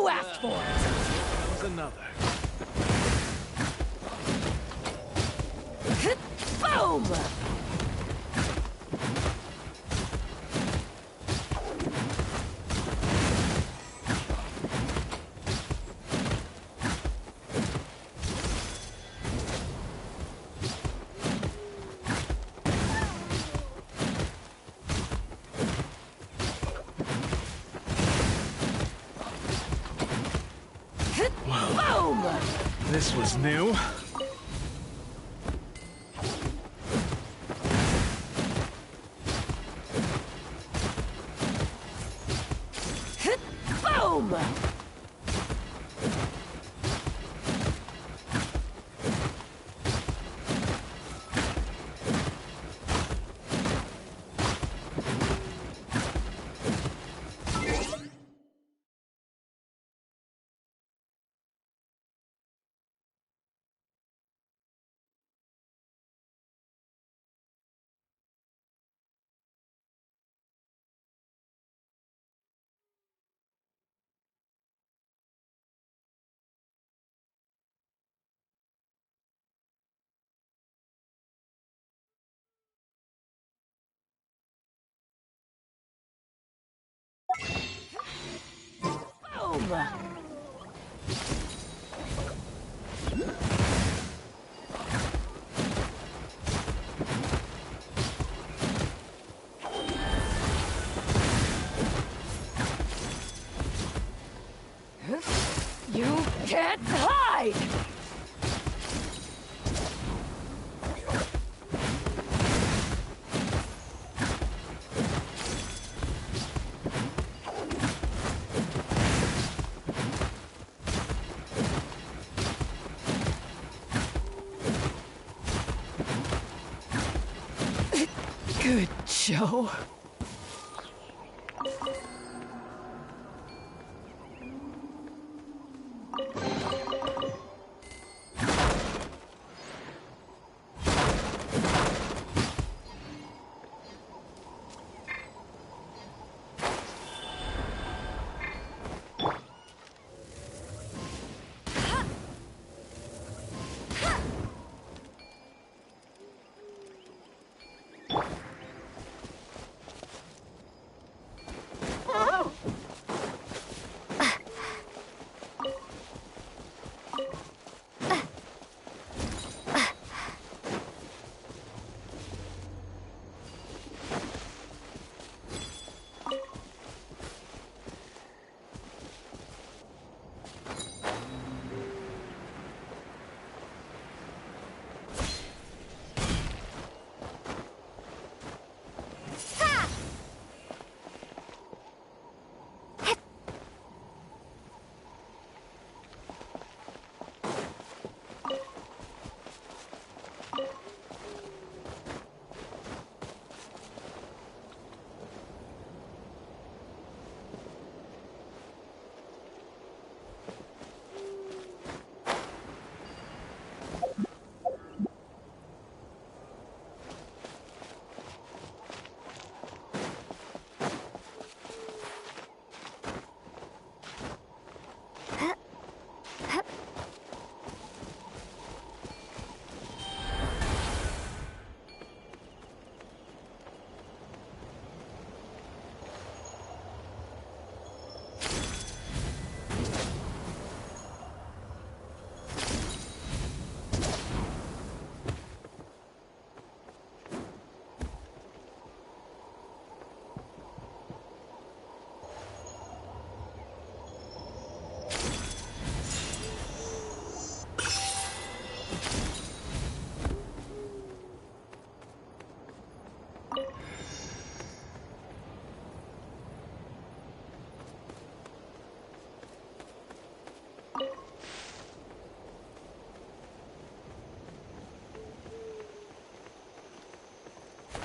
You asked for it! There's another. Boom! This was new. Boom! Boom! You can't hide! Good show.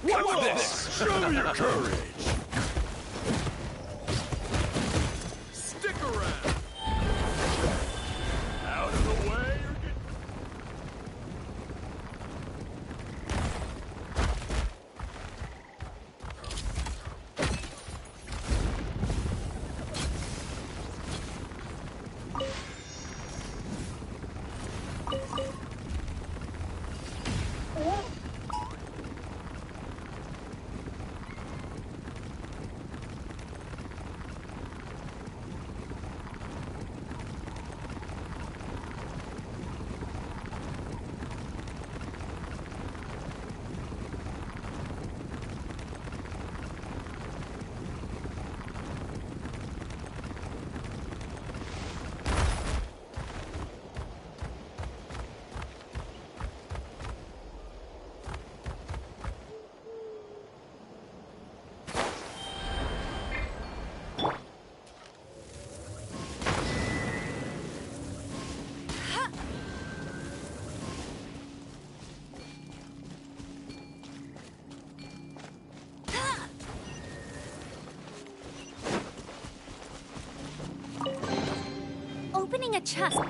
What's this? Show your courage! Stick around! Out of the way or get... opening a chest.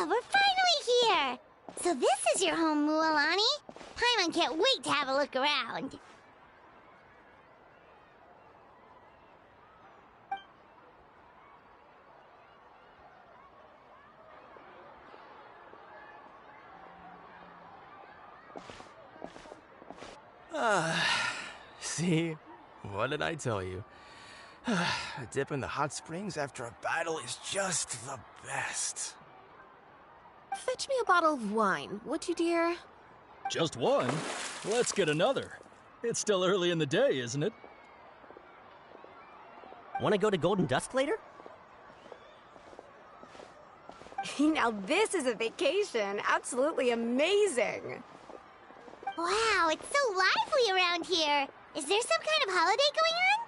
we're finally here! So this is your home, Mualani? Paimon can't wait to have a look around. See? What did I tell you? A dip in the hot springs after a battle is just the best. Fetch me a bottle of wine, would you, dear? Just one? Let's get another. It's still early in the day, isn't it? Want to go to Golden Dusk later? Now this is a vacation. Absolutely amazing. Wow, it's so lively around here. Is there some kind of holiday going on?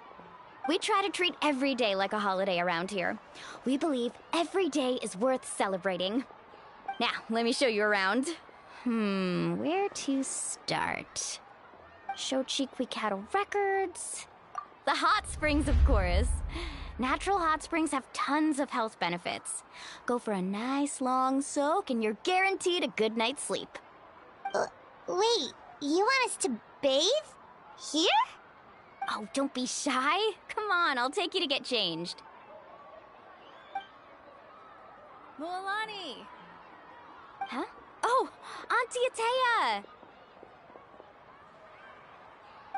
We try to treat every day like a holiday around here. We believe every day is worth celebrating. Now, let me show you around. Where to start? Shochiku Cattle Records. The hot springs, of course. Natural hot springs have tons of health benefits. Go for a nice long soak and you're guaranteed a good night's sleep. Wait, you want us to bathe? Here? Oh, don't be shy. Come on, I'll take you to get changed. Mualani! Huh? Oh, Auntie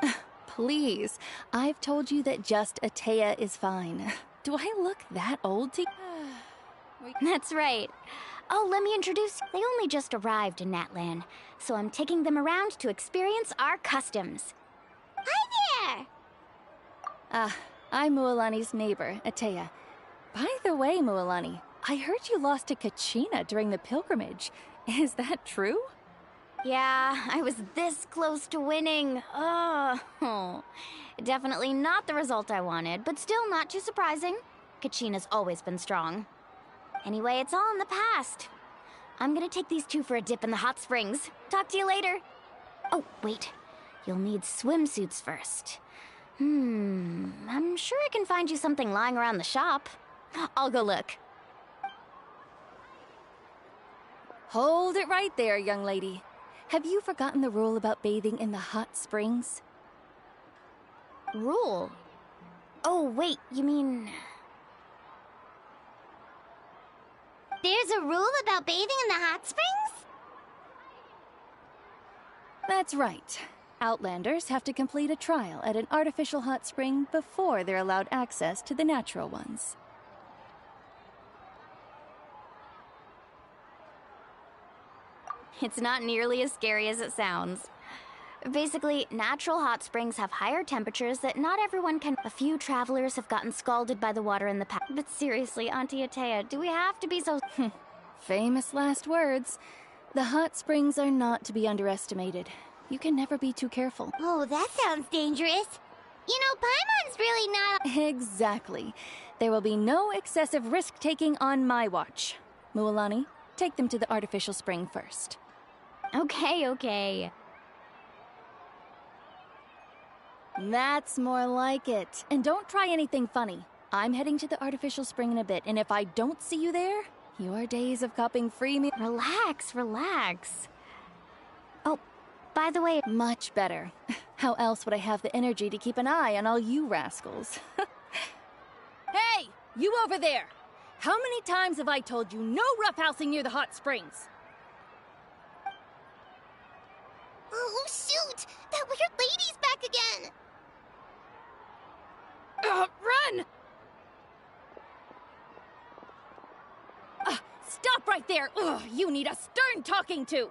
Atea! Please, I've told you that just Atea is fine. Do I look that old to you? That's right. Oh, let me introduce you. They only just arrived in Natlan, so I'm taking them around to experience our customs. Hi there! I'm Mualani's neighbor, Atea. By the way, Mualani, I heard you lost to Kachina during the pilgrimage. Is that true? Yeah, I was this close to winning. Oh, definitely not the result I wanted, but still not too surprising. Kachina's always been strong. Anyway, it's all in the past. I'm gonna take these two for a dip in the hot springs. Talk to you later. Oh, wait. You'll need swimsuits first. I'm sure I can find you something lying around the shop. I'll go look. Hold it right there, young lady. Have you forgotten the rule about bathing in the hot springs? Rule? Oh, wait, you mean... There's a rule about bathing in the hot springs? That's right. Outlanders have to complete a trial at an artificial hot spring before they're allowed access to the natural ones. It's not nearly as scary as it sounds. Basically, natural hot springs have higher temperatures that not everyone can. A few travelers have gotten scalded by the water in the past. But seriously, Auntie Atea, do we have to be so... Famous last words. The hot springs are not to be underestimated. You can never be too careful. Oh, that sounds dangerous. You know, Paimon's really not... Exactly. There will be no excessive risk-taking on my watch. Mualani, take them to the artificial spring first. Okay. That's more like it. And don't try anything funny. I'm heading to the artificial spring in a bit, and if I don't see you there, your days of copping free meal... Relax. Oh, by the way... Much better. How else would I have the energy to keep an eye on all you rascals? Hey! You over there! How many times have I told you no roughhousing near the hot springs? Oh, shoot! That weird lady's back again! Run! Stop right there! Ugh, you need a stern talking to!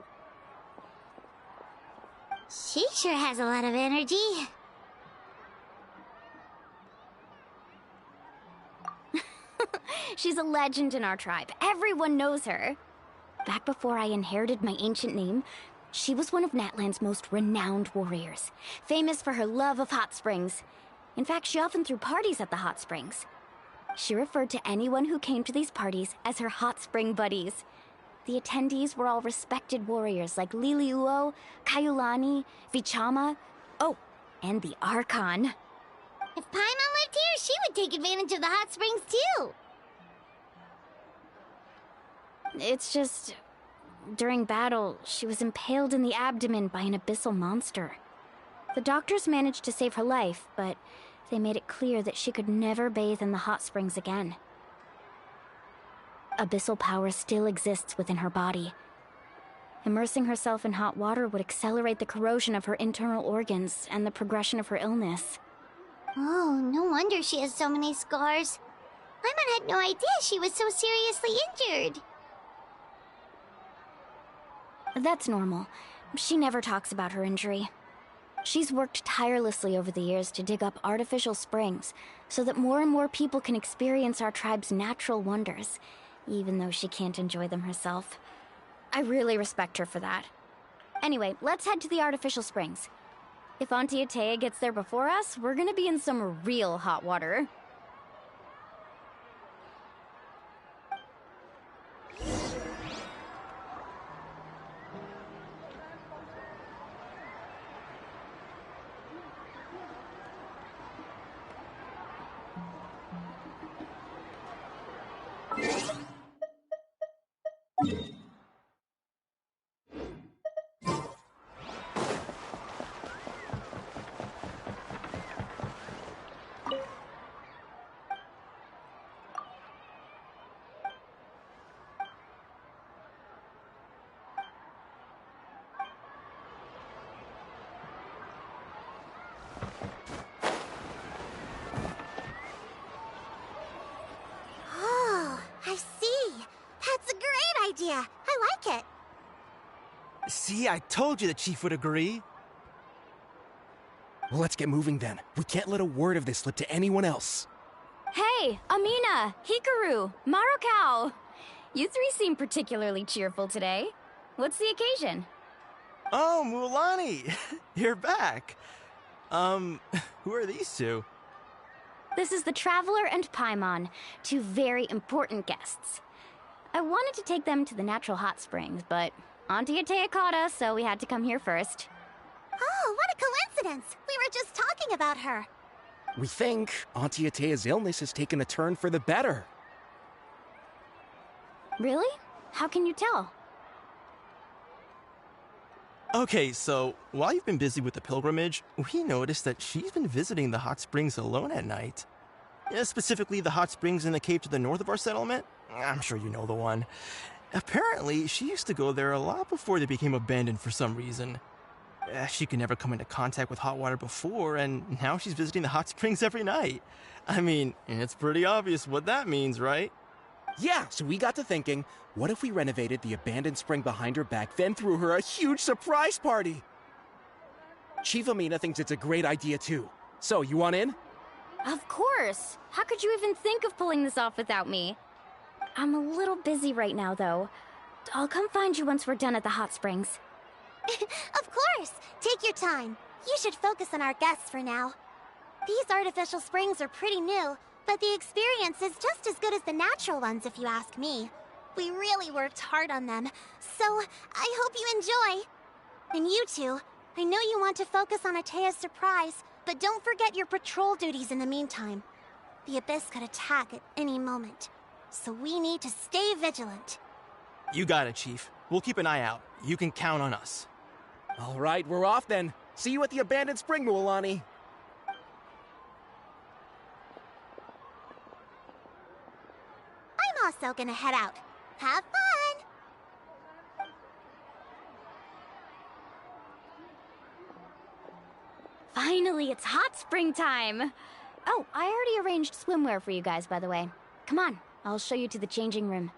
She sure has a lot of energy. She's a legend in our tribe. Everyone knows her. Back before I inherited my ancient name, she was one of Natlan's most renowned warriors, famous for her love of hot springs. In fact, she often threw parties at the hot springs. She referred to anyone who came to these parties as her hot spring buddies. The attendees were all respected warriors like Liliuo, Kaiulani, Vichama, oh, and the Archon. If Paimon lived here, she would take advantage of the hot springs too. It's just... During battle, she was impaled in the abdomen by an abyssal monster. The doctors managed to save her life, but they made it clear that she could never bathe in the hot springs again. Abyssal power still exists within her body. Immersing herself in hot water would accelerate the corrosion of her internal organs and the progression of her illness. Oh, no wonder she has so many scars. Paimon had no idea she was so seriously injured. That's normal. She never talks about her injury. She's worked tirelessly over the years to dig up artificial springs so that more and more people can experience our tribe's natural wonders, even though she can't enjoy them herself. I really respect her for that. Anyway, let's head to the artificial springs. If Auntie Atea gets there before us, we're gonna be in some real hot water. Oh, I see. That's a great idea. I like it. See, I told you the chief would agree. Well, let's get moving then. We can't let a word of this slip to anyone else. Hey, Amina, Hikaru, Marukao! You three seem particularly cheerful today. What's the occasion? Oh, Mulani! You're back. Who are these two? This is the Traveler and Paimon, two very important guests. I wanted to take them to the natural hot springs, but Auntie Atea caught us, so we had to come here first. Oh, what a coincidence. We were just talking about her. We think Auntie Atea's illness has taken a turn for the better. Really? How can you tell? Okay, so while you've been busy with the pilgrimage, we noticed that she's been visiting the hot springs alone at night. Yeah, specifically the hot springs in the cave to the north of our settlement. I'm sure you know the one. Apparently, she used to go there a lot before they became abandoned for some reason. She could never come into contact with hot water before, and now she's visiting the hot springs every night. I mean, it's pretty obvious what that means, right? Yeah, so we got to thinking, what if we renovated the abandoned spring behind her back, then threw her a huge surprise party? Chief Amina thinks it's a great idea too. So, you want in? Of course! How could you even think of pulling this off without me? I'm a little busy right now, though. I'll come find you once we're done at the hot springs. Of course. Take your time. You should focus on our guests for now. These artificial springs are pretty new, but the experience is just as good as the natural ones if you ask me. We really worked hard on them, so I hope you enjoy. And you two, I know you want to focus on Atea's surprise, but don't forget your patrol duties in the meantime. The Abyss could attack at any moment, so we need to stay vigilant. You got it, Chief. We'll keep an eye out. You can count on us. All right, we're off then. See you at the abandoned spring, Mulani. I'm also gonna head out. Have fun! Finally, it's hot spring time! Oh, I already arranged swimwear for you guys, by the way. Come on, I'll show you to the changing room.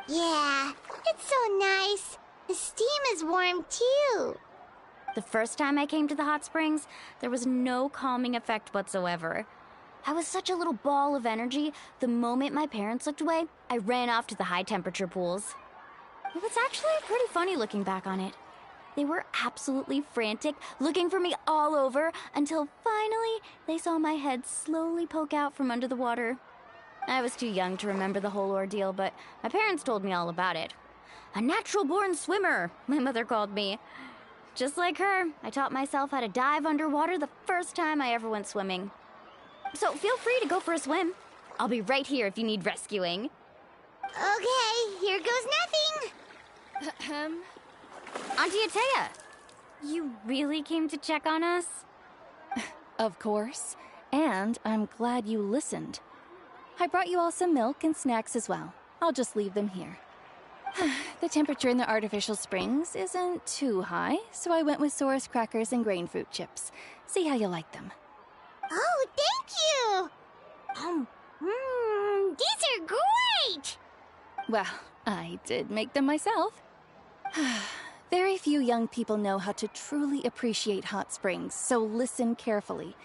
Yeah, it's so nice. The steam is warm too. The first time I came to the hot springs, there was no calming effect whatsoever. I was such a little ball of energy, the moment my parents looked away, I ran off to the high-temperature pools. It was actually pretty funny looking back on it. They were absolutely frantic, looking for me all over, until finally they saw my head slowly poke out from under the water. I was too young to remember the whole ordeal, but my parents told me all about it. A natural-born swimmer, my mother called me. Just like her, I taught myself how to dive underwater the first time I ever went swimming. So feel free to go for a swim. I'll be right here if you need rescuing. Okay, here goes nothing. Auntie Atea, you really came to check on us? Of course. And I'm glad you listened. I brought you all some milk and snacks as well. I'll just leave them here. The temperature in the artificial springs isn't too high, so I went with Saurus crackers and grain fruit chips. See how you like them. Oh, thank you! These are great! Well, I did make them myself. Very few young people know how to truly appreciate hot springs, so listen carefully.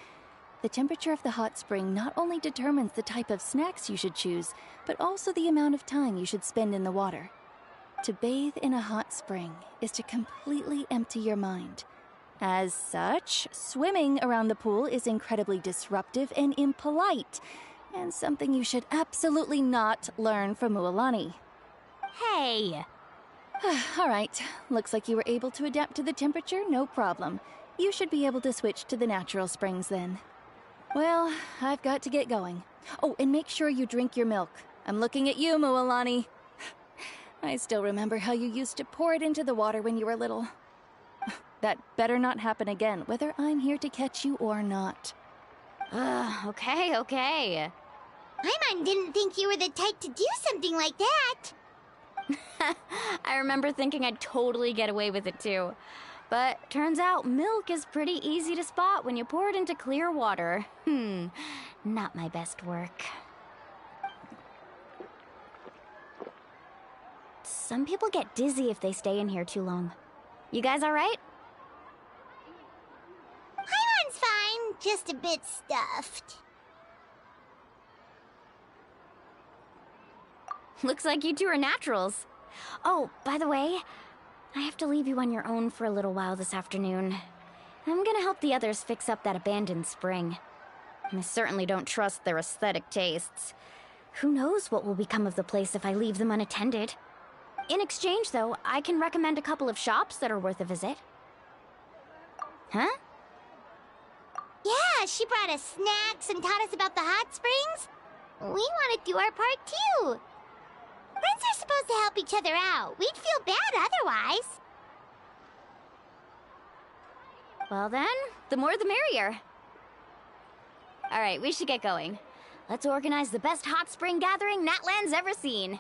The temperature of the hot spring not only determines the type of snacks you should choose, but also the amount of time you should spend in the water. To bathe in a hot spring is to completely empty your mind. As such, swimming around the pool is incredibly disruptive and impolite, and something you should absolutely not learn from Mualani. Hey! All right, looks like you were able to adapt to the temperature, no problem. You should be able to switch to the natural springs then. Well, I've got to get going. Oh, and make sure you drink your milk. I'm looking at you, Mualani. I still remember how you used to pour it into the water when you were little. That better not happen again, whether I'm here to catch you or not. Okay. Paimon didn't think you were the type to do something like that. I remember thinking I'd totally get away with it too. But turns out milk is pretty easy to spot when you pour it into clear water. Not my best work. Some people get dizzy if they stay in here too long. You guys all right? Paimon's fine, just a bit stuffed. Looks like you two are naturals. Oh, by the way, I have to leave you on your own for a little while this afternoon. I'm gonna help the others fix up that abandoned spring. I certainly don't trust their aesthetic tastes. Who knows what will become of the place if I leave them unattended. In exchange, though, I can recommend a couple of shops that are worth a visit. Huh? Yeah, she brought us snacks and taught us about the hot springs. We want to do our part too. Friends are supposed to help each other out. We'd feel bad otherwise. Well then, the more the merrier. Alright, we should get going. Let's organize the best hot spring gathering Natland's ever seen.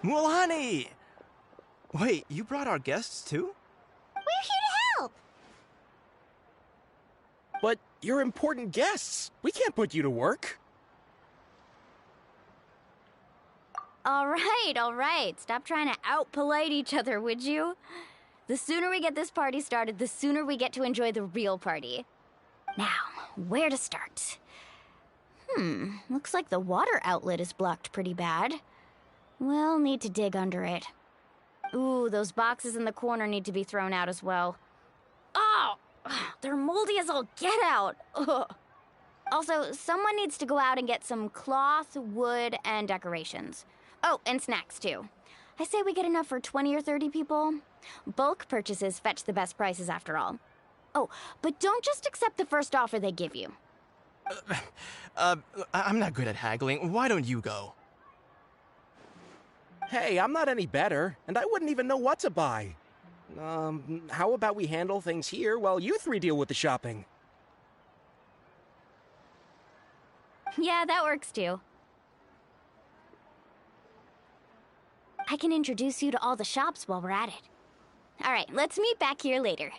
Mualani! Wait, you brought our guests too? We're here to help! But you're important guests. We can't put you to work. All right. Stop trying to out-polite each other, would you? The sooner we get this party started, the sooner we get to enjoy the real party. Now, where to start? Looks like the water outlet is blocked pretty bad. We'll need to dig under it. Ooh, those boxes in the corner need to be thrown out as well. Oh! They're moldy as all get out! Ugh. Also, someone needs to go out and get some cloth, wood, and decorations. Oh, and snacks, too. I say we get enough for 20 or 30 people. Bulk purchases fetch the best prices after all. Oh, but don't just accept the first offer they give you. I'm not good at haggling. Why don't you go? Hey, I'm not any better, and I wouldn't even know what to buy. How about we handle things here while you three deal with the shopping? Yeah, that works too. I can introduce you to all the shops while we're at it. All right, let's meet back here later.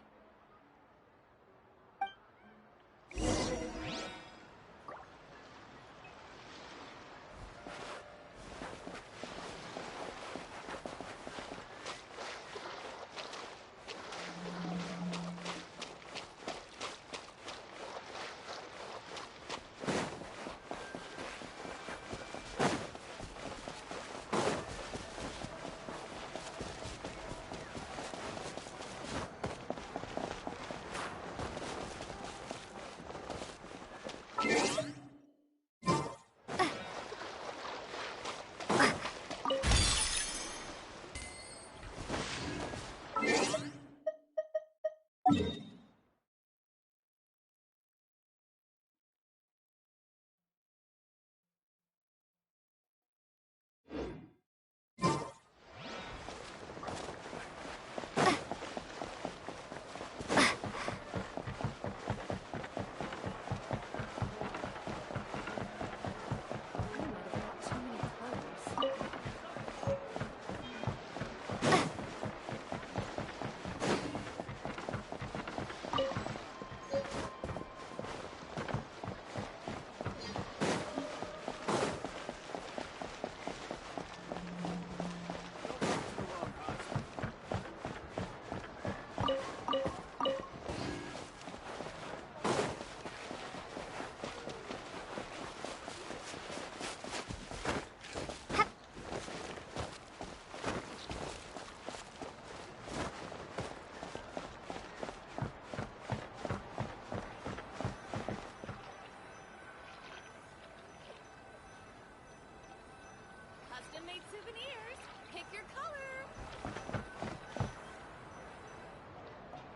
Custom-made souvenirs. Pick your color.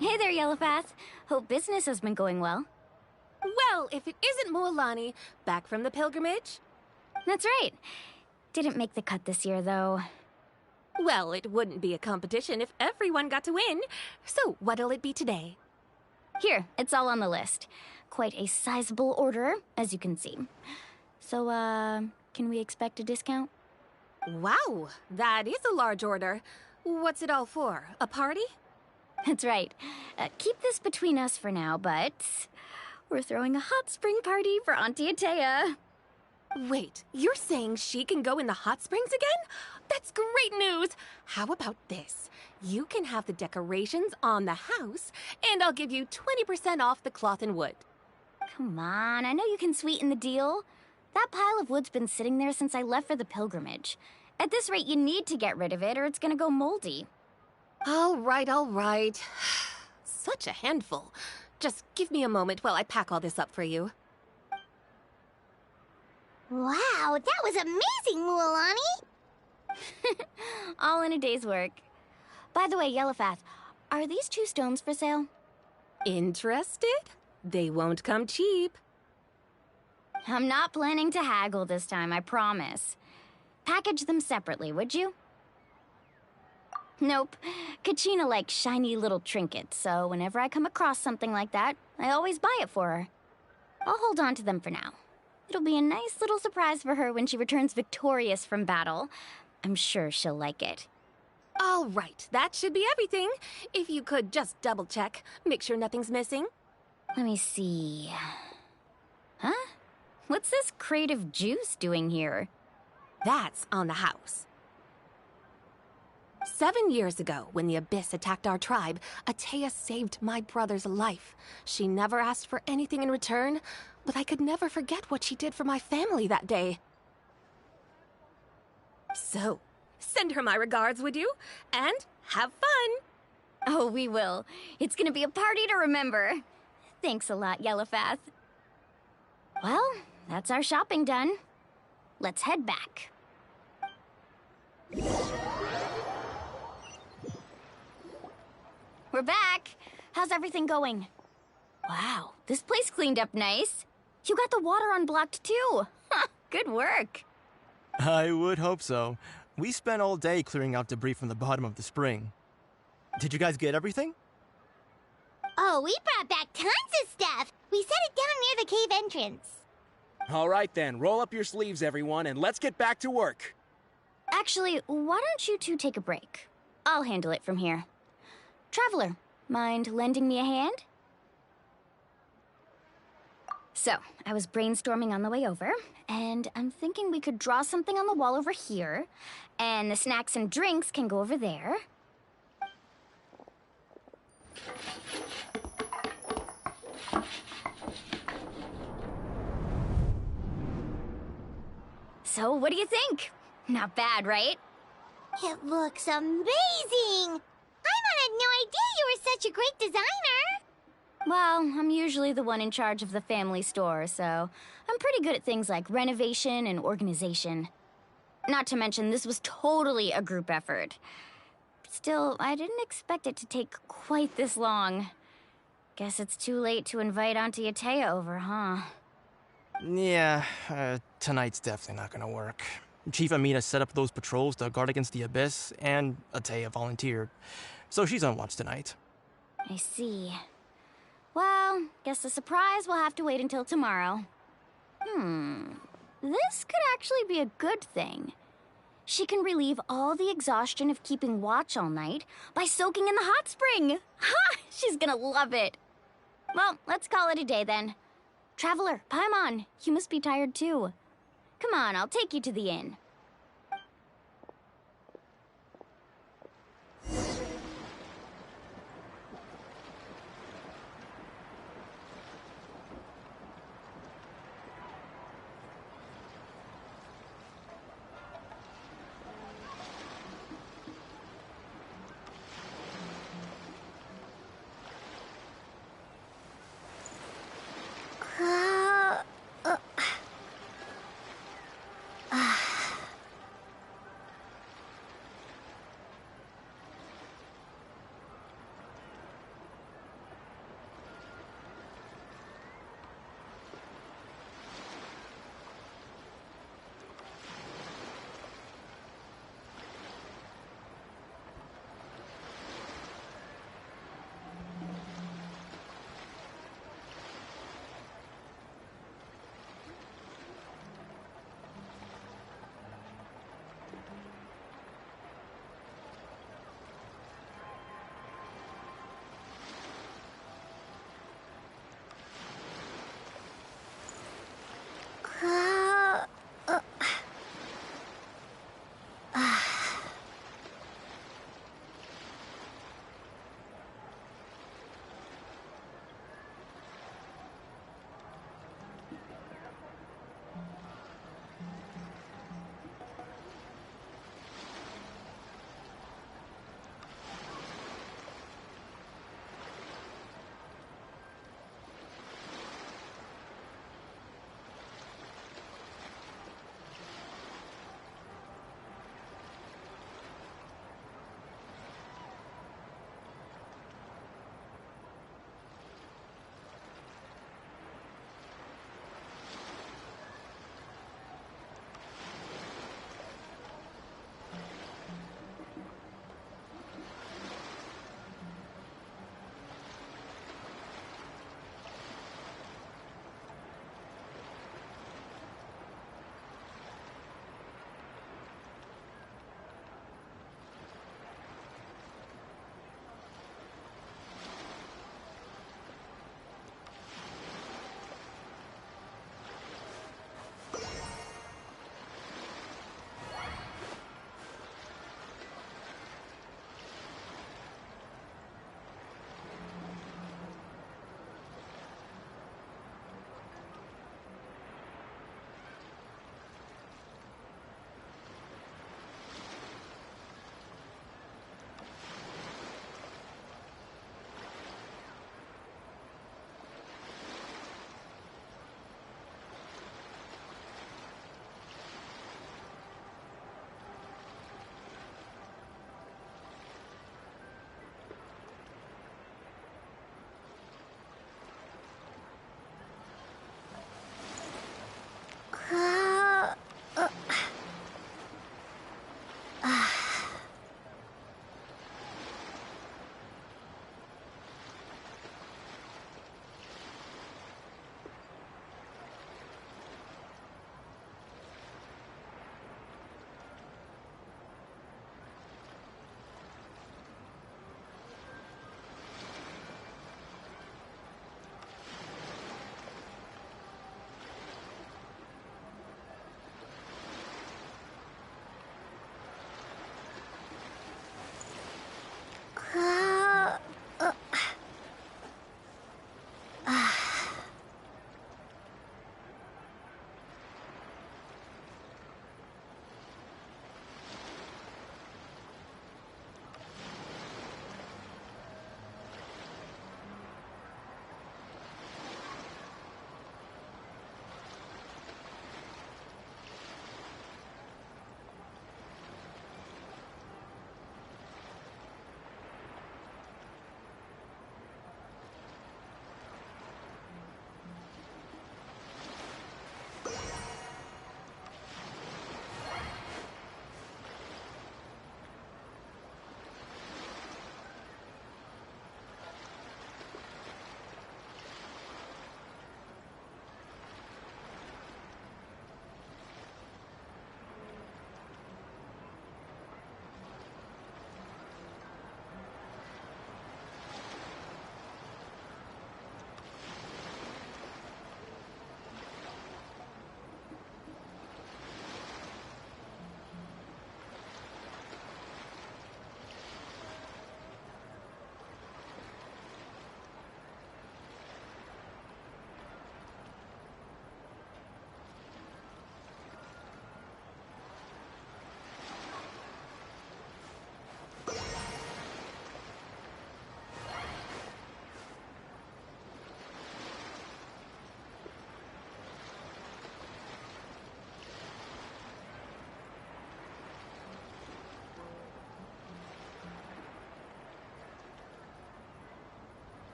Hey there, Yellowface. Hope business has been going well. Well, if it isn't Mualani, back from the pilgrimage? That's right. Didn't make the cut this year, though. Well, it wouldn't be a competition if everyone got to win. So, what'll it be today? Here, it's all on the list. Quite a sizable order, as you can see. So, can we expect a discount? Wow, that is a large order. What's it all for? A party? That's right. Keep this between us for now, but we're throwing a hot spring party for Auntie Atea. Wait, you're saying she can go in the hot springs again? That's great news! How about this? You can have the decorations on the house, and I'll give you 20% off the cloth and wood. Come on, I know you can sweeten the deal. That pile of wood's been sitting there since I left for the pilgrimage. At this rate, you need to get rid of it or it's gonna go moldy. All right. Such a handful. Just give me a moment while I pack all this up for you. Wow, that was amazing, Mualani! All in a day's work. By the way, Yellowface, are these 2 stones for sale? Interested? They won't come cheap. I'm not planning to haggle this time, I promise. Package them separately, would you? Nope. Kachina likes shiny little trinkets, so whenever I come across something like that, I always buy it for her. I'll hold on to them for now. It'll be a nice little surprise for her when she returns victorious from battle. I'm sure she'll like it. All right, that should be everything. If you could just double check, make sure nothing's missing. Let me see. Huh? What's this creative juice doing here? That's on the house. 7 years ago, when the Abyss attacked our tribe, Atea saved my brother's life. She never asked for anything in return, but I could never forget what she did for my family that day. So, send her my regards, would you? And have fun! Oh, we will. It's gonna be a party to remember. Thanks a lot, Yellowfath. Well, that's our shopping done. Let's head back. We're back. How's everything going? Wow, this place cleaned up nice. You got the water unblocked too. Good work. I would hope so. We spent all day clearing out debris from the bottom of the spring. Did you guys get everything? Oh, we brought back tons of stuff. We set it down near the cave entrance. All right then, roll up your sleeves, everyone, and let's get back to work. Actually, why don't you two take a break? I'll handle it from here. Traveler, mind lending me a hand? So, I was brainstorming on the way over, and I'm thinking we could draw something on the wall over here, and the snacks and drinks can go over there. So, what do you think? Not bad, right? It looks amazing! Paimon had no idea you were such a great designer! Well, I'm usually the one in charge of the family store, so I'm pretty good at things like renovation and organization. Not to mention, this was totally a group effort. Still, I didn't expect it to take quite this long. Guess it's too late to invite Auntie Atea over, huh? Yeah, tonight's definitely not gonna work. Chief Amina set up those patrols to guard against the Abyss, and Atea volunteered. So she's on watch tonight. I see. Well, guess the surprise will have to wait until tomorrow. This could actually be a good thing. She can relieve all the exhaustion of keeping watch all night by soaking in the hot spring. Ha! She's gonna love it. Well, let's call it a day then. Traveler, Paimon, you must be tired too. Come on, I'll take you to the inn.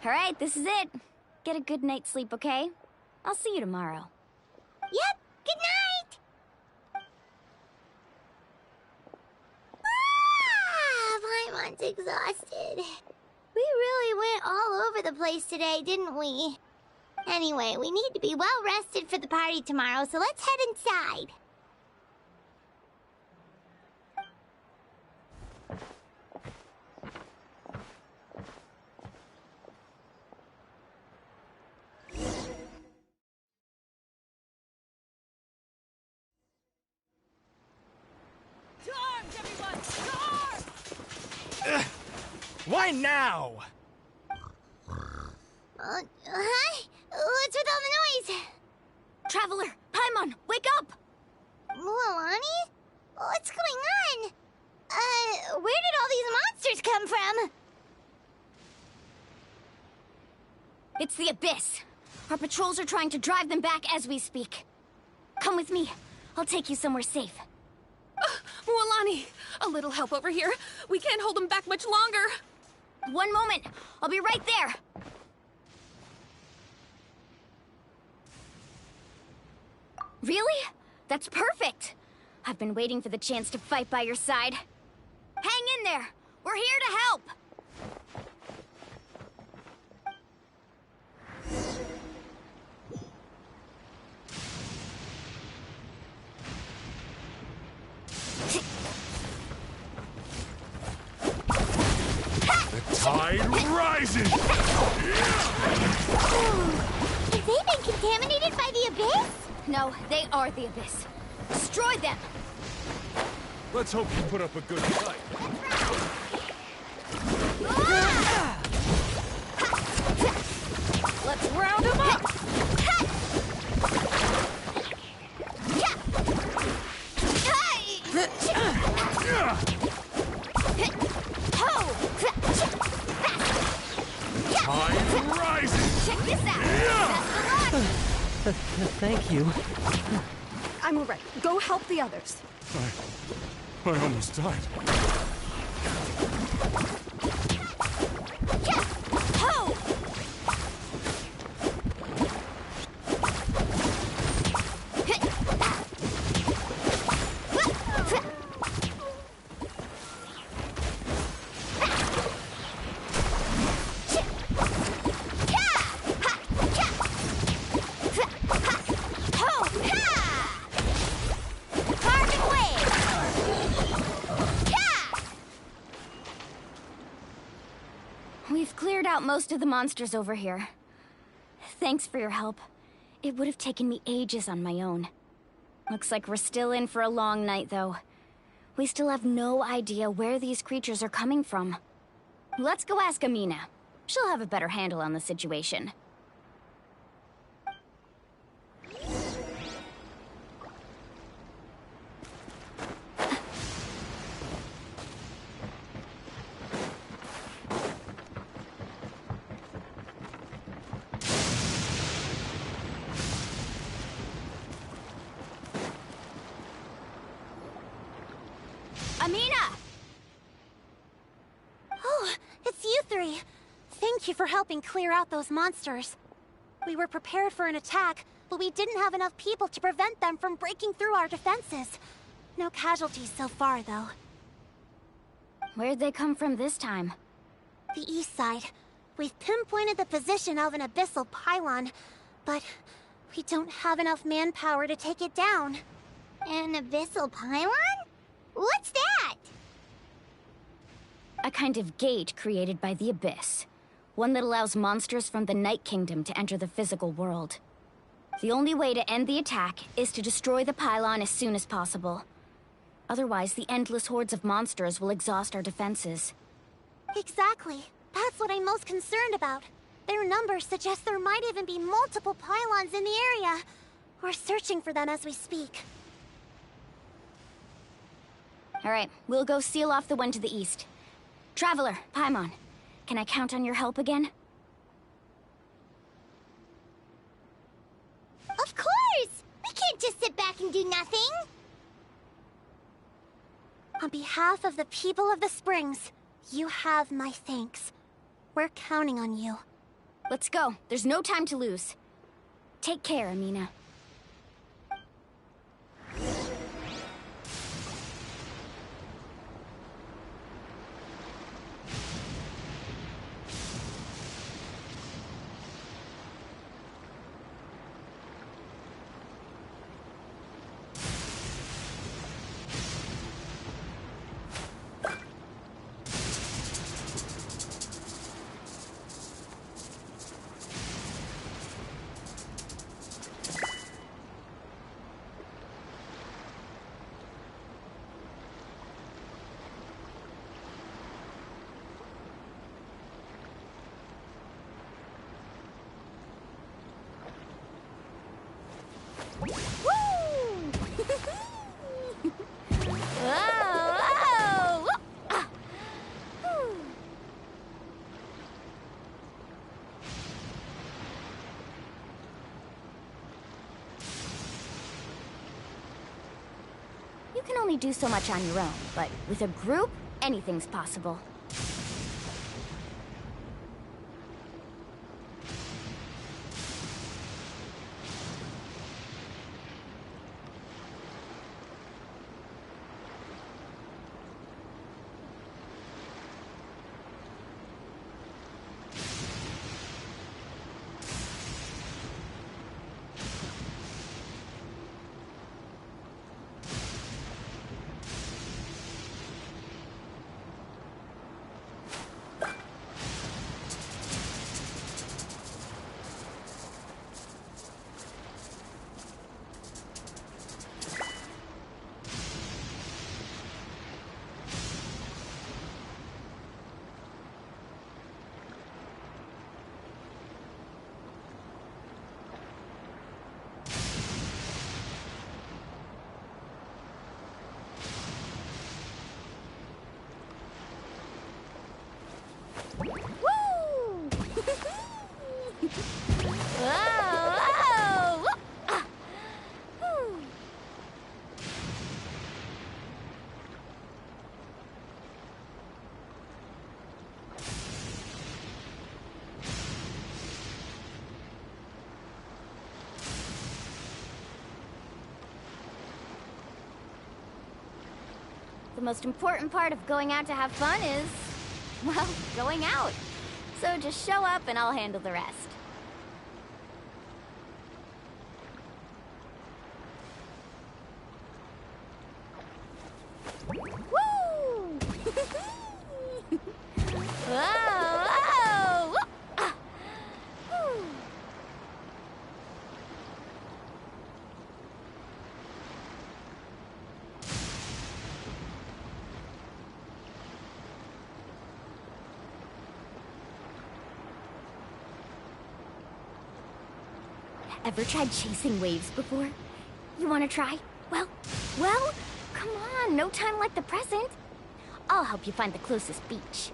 Alright, this is it. Get a good night's sleep, okay? I'll see you tomorrow. Yep, good night! Paimon's exhausted. We really went all over the place today, didn't we? Anyway, we need to be well rested for the party tomorrow, so let's head inside. Why now? Hi? What's with all the noise? Traveler, Paimon, wake up! Mualani? What's going on? Where did all these monsters come from? It's the Abyss. Our patrols are trying to drive them back as we speak. Come with me. I'll take you somewhere safe. Mualani, a little help over here. We can't hold them back much longer. One moment. I'll be right there. Really? That's perfect. I've been waiting for the chance to fight by your side. Hang in there. We're here to help. The tide rises! Have they been contaminated by the Abyss? No, they are the Abyss. Destroy them! Let's hope you put up a good fight. Let's round them up! Tide rises! Check this out! Best of luck! Thank you. I'm alright. Go help the others. I almost died. Ho! We've cleared out most of the monsters over here. Thanks for your help. It would have taken me ages on my own. Looks like we're still in for a long night, though. We still have no idea where these creatures are coming from. Let's go ask Amina. She'll have a better handle on the situation. Amina! Oh, it's you three. Thank you for helping clear out those monsters. We were prepared for an attack, but we didn't have enough people to prevent them from breaking through our defenses. No casualties so far, though. Where'd they come from this time? The east side. We've pinpointed the position of an abyssal pylon, but we don't have enough manpower to take it down. An abyssal pylon? What's that? A kind of gate created by the Abyss. One that allows monsters from the Night Kingdom to enter the physical world. The only way to end the attack is to destroy the pylon as soon as possible. Otherwise, the endless hordes of monsters will exhaust our defenses. Exactly. That's what I'm most concerned about. Their numbers suggest there might even be multiple pylons in the area. We're searching for them as we speak. Alright, we'll go seal off the one to the east. Traveler, Paimon, can I count on your help again? Of course! We can't just sit back and do nothing! On behalf of the people of the Springs, you have my thanks. We're counting on you. Let's go. There's no time to lose. Take care, Amina. You can only do so much on your own, but with a group, anything's possible. The most important part of going out to have fun is, well, going out. So just show up and I'll handle the rest. Woo! Whoa! Ah! Whew. Ever tried chasing waves before? You want to try? Well, come on, no time like the present. I'll help you find the closest beach.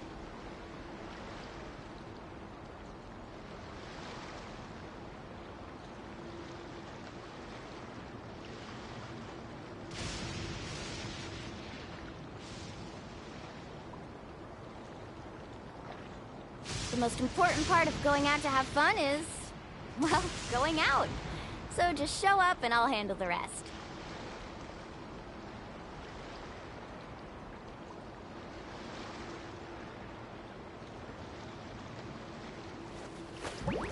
The most important part of going out to have fun is, well, going out. So just show up and I'll handle the rest. Woo!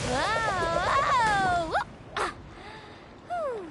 Whoa! Ah! Whew.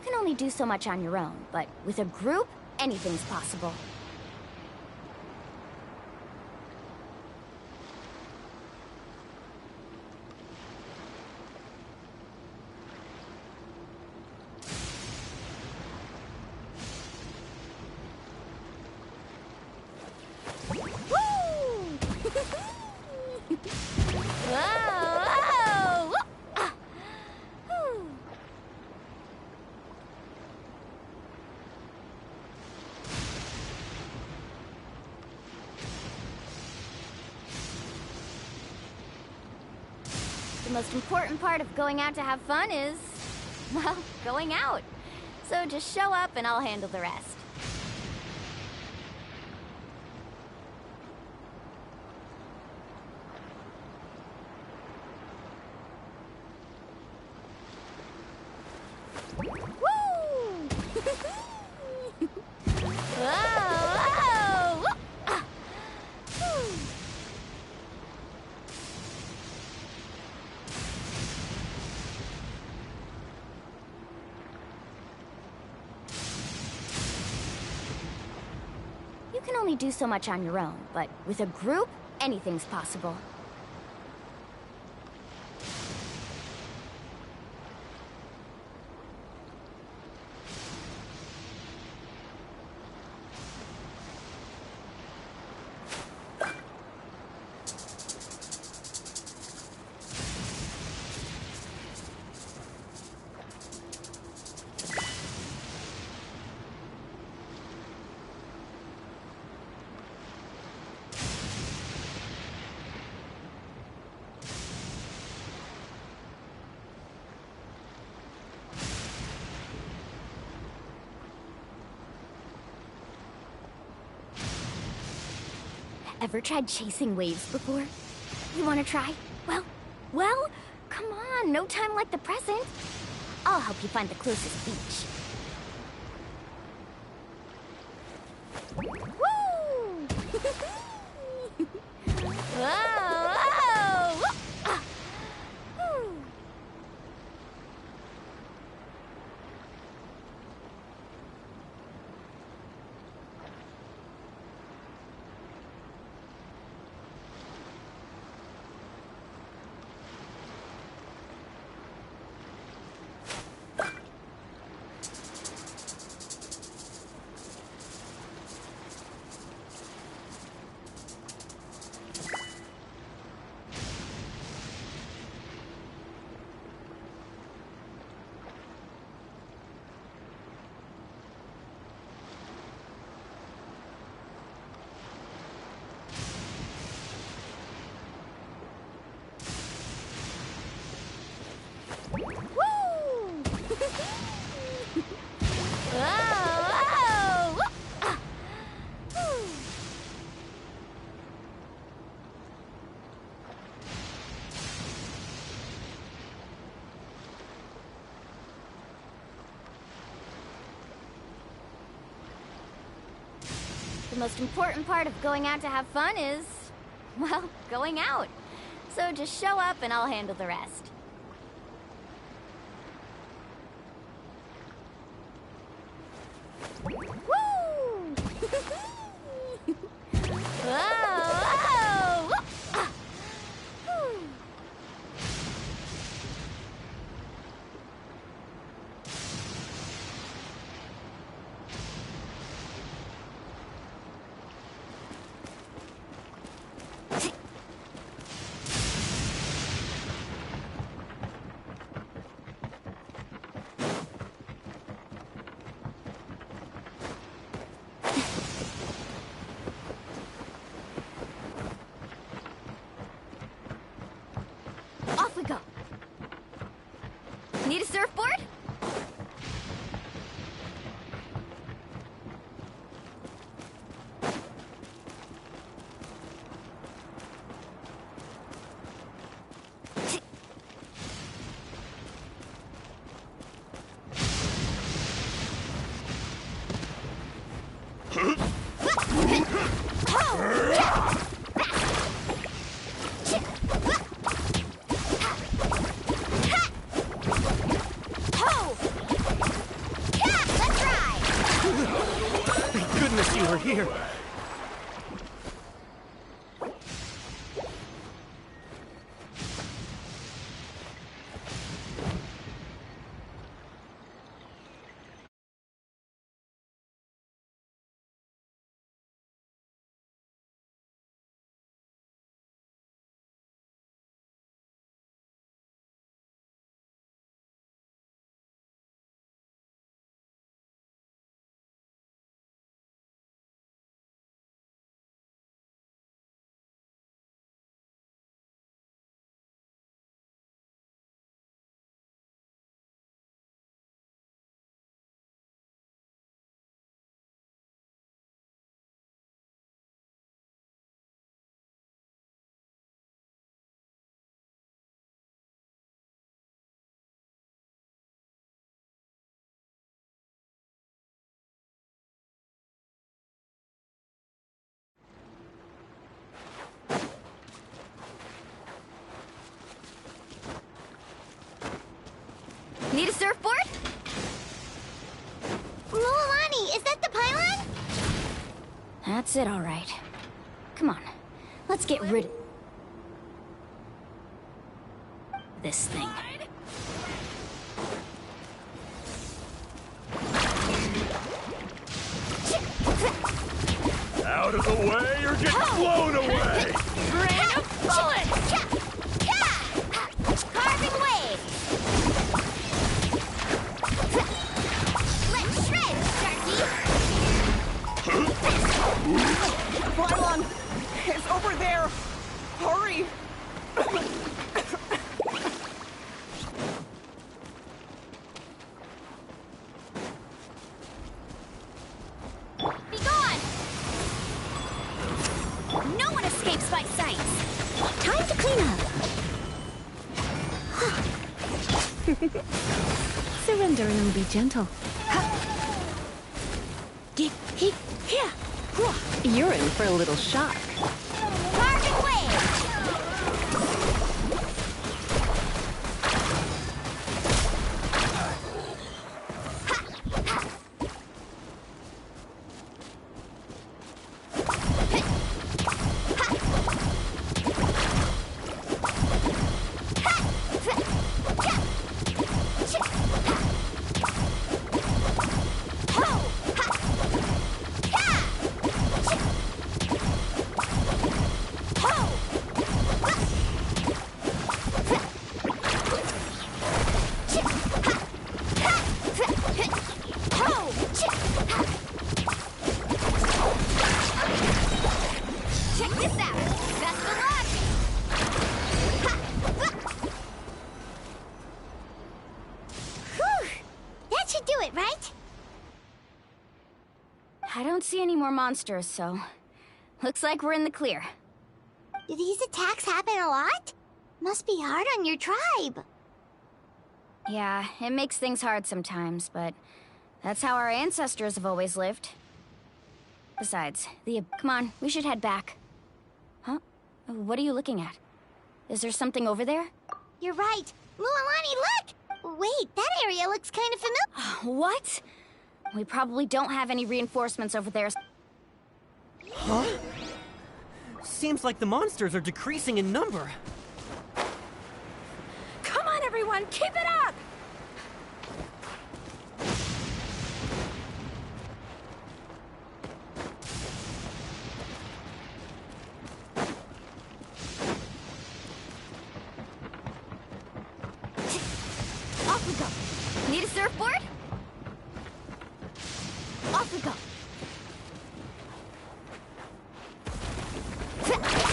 can only do so much on your own, but with a group, anything's possible. The most important part of going out to have fun is, well, going out. So just show up and I'll handle the rest. You can only do so much on your own, but with a group, anything's possible. Ever tried chasing waves before? You wanna try? Well, come on, no time like the present. I'll help you find the closest beach. Woo! Whoa! Whew. The most important part of going out to have fun is, well, going out. So just show up and I'll handle the rest. Woo! Whoa! Whew. Off we go. Need a surfboard? here. Need a surfboard? Lualani, is that the pylon? That's it, all right. Come on, let's get rid of this thing. Out of the way or get blown away! Rain of bullets! Carving wave! Let's shred, Sharky! Pylon! It's over there! Hurry! Be gone! No one escapes my sight. Time to clean up. Surrender and be gentle. You're in for a little shock. Carving wave! Check this out! Best of luck! Whew! That should do it, right? I don't see any more monsters, so looks like we're in the clear. Do these attacks happen a lot? Must be hard on your tribe. Yeah, it makes things hard sometimes, but that's how our ancestors have always lived. Besides, come on, we should head back. Huh? What are you looking at? Is there something over there? You're right. Lualani, look! Wait, that area looks kind of familiar. What? We probably don't have any reinforcements over there. Huh? Seems like the monsters are decreasing in number. Come on, everyone, keep it up! Off we go. Need a surfboard? Off we go.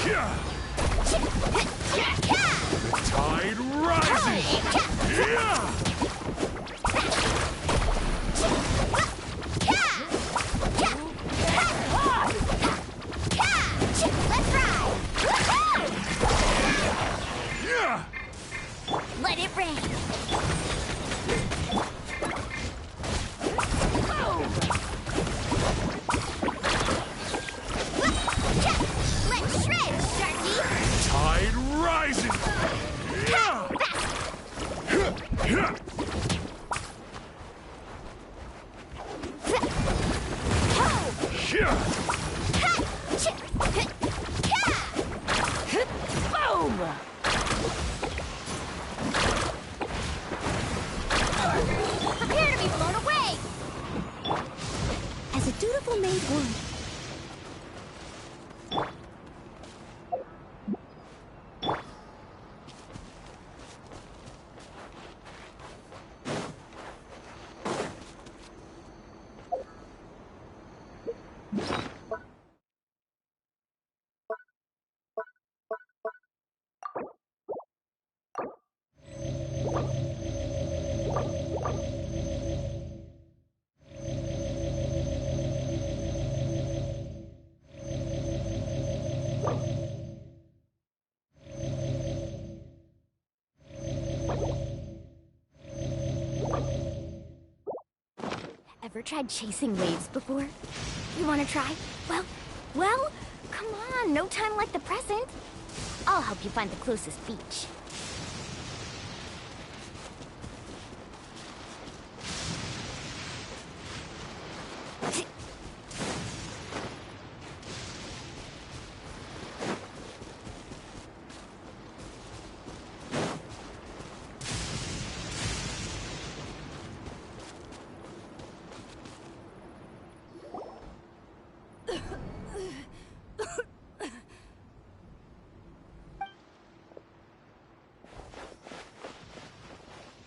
Yeah. The tide rising! Yeah! Let's ride! Yeah! Let it rain! Let's shred, Sharky! Tide rising! Yeah! Yeah! would. Ever tried chasing waves before? You wanna try? Well, come on, no time like the present. I'll help you find the closest beach.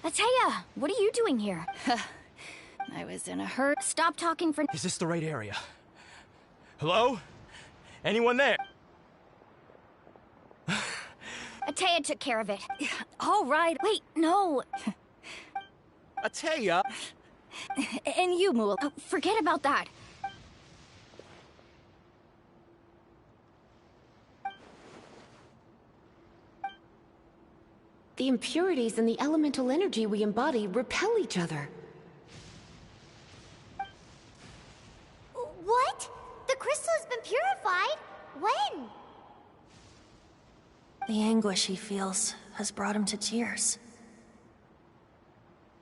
Ataya, what are you doing here? I was in a hurry. Stop talking for— Is this the right area? Hello? Anyone there? Ataya took care of it. All right. Wait, no. Ataya! And you, Mool. Oh, forget about that. The impurities and the elemental energy we embody repel each other. What? The crystal has been purified? When? The anguish he feels has brought him to tears.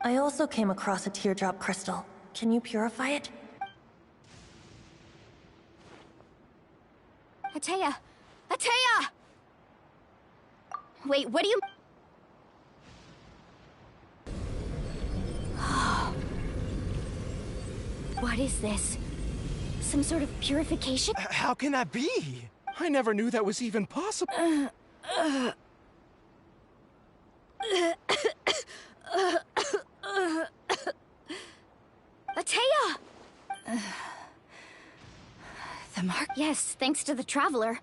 I also came across a teardrop crystal. Can you purify it? Ataya! Ataya! Wait, what do you— What is this? Some sort of purification? How can that be? I never knew that was even possible. Ataya! The mark? Yes, thanks to the Traveler.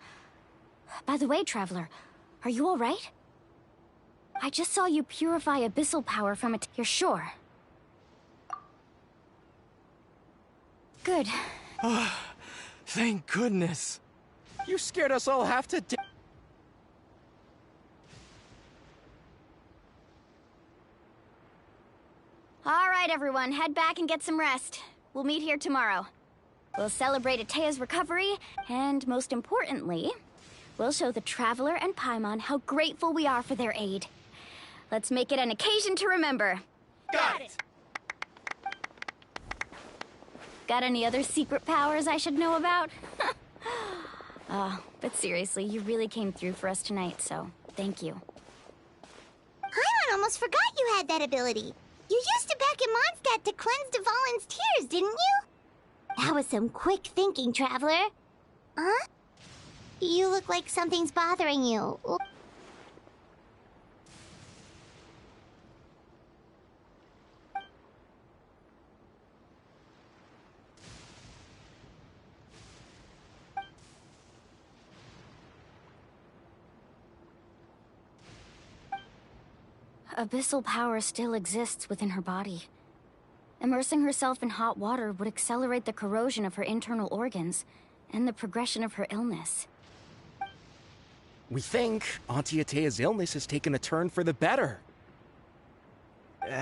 By the way, Traveler, are you alright? I just saw you purify abyssal power from it. You're sure? Good. Thank goodness. You scared us all half to death. Alright, everyone, head back and get some rest. We'll meet here tomorrow. We'll celebrate Ataya's recovery, and most importantly, we'll show the Traveler and Paimon how grateful we are for their aid. Let's make it an occasion to remember. Got it! Got any other secret powers I should know about? But seriously, you really came through for us tonight, so thank you. Paimon almost forgot you had that ability. You used it back in Mondstadt to cleanse Dvalin's tears, didn't you? That was some quick thinking, Traveler. Huh? You look like something's bothering you. Abyssal power still exists within her body. Immersing herself in hot water would accelerate the corrosion of her internal organs and the progression of her illness. We think Auntie Ataya's illness has taken a turn for the better.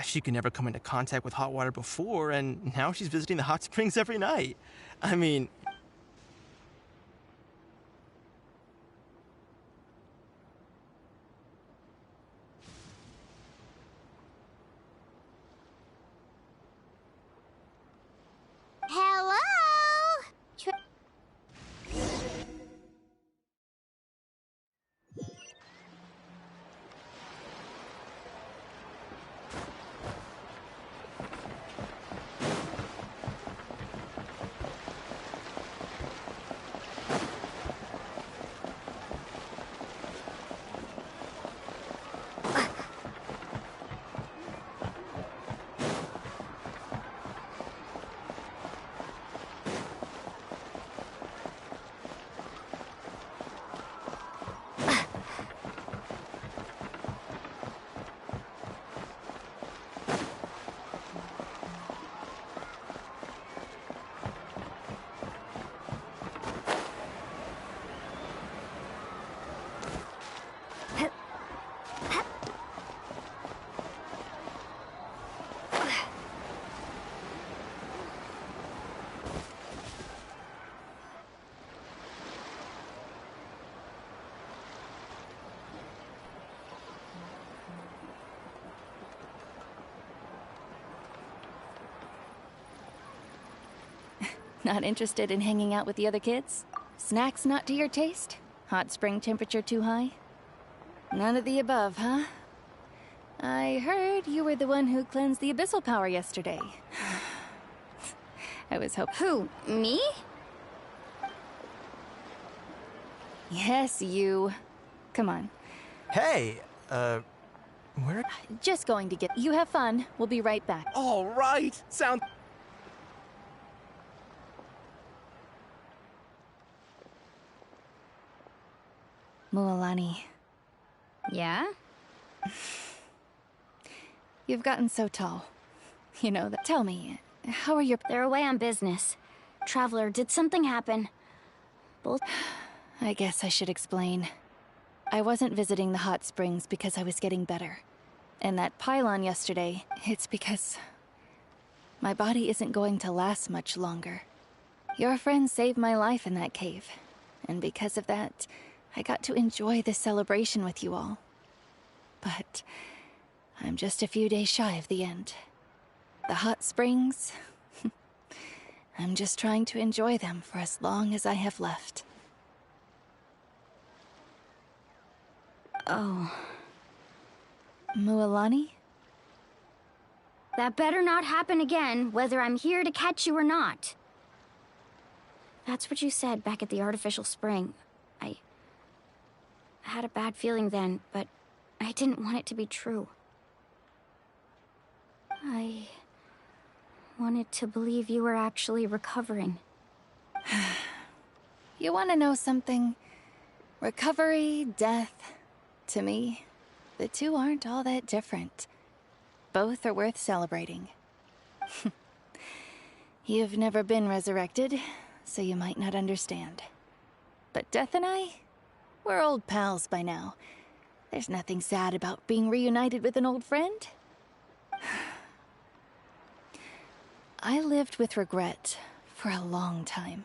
She could never come into contact with hot water before, and now she's visiting the hot springs every night. I mean... Hello? Not interested in hanging out with the other kids? Snacks not to your taste? Hot spring temperature too high? None of the above, huh? I heard you were the one who cleansed the abyssal power yesterday. I was hoping... Who, me? Yes, you. Come on. Hey, where? Just going to get... You have fun. We'll be right back. All right. Sound. Mualani, Yeah? you've gotten so tall. You know that. Tell me, how are your... They're away on business. Traveler, did something happen? Both... I guess I should explain. I wasn't visiting the hot springs because I was getting better. And that pylon yesterday, it's because... my body isn't going to last much longer. Your friend saved my life in that cave. And because of that, I got to enjoy this celebration with you all. But I'm just a few days shy of the end. The hot springs... I'm just trying to enjoy them for as long as I have left. Oh. Mualani? That better not happen again, whether I'm here to catch you or not. That's what you said back at the artificial spring. I had a bad feeling then, but I didn't want it to be true. I wanted to believe you were actually recovering. You want to know something? Recovery, death, to me, the two aren't all that different. Both are worth celebrating. You've never been resurrected, so you might not understand. But Death and I, we're old pals by now. There's nothing sad about being reunited with an old friend. I lived with regret for a long time.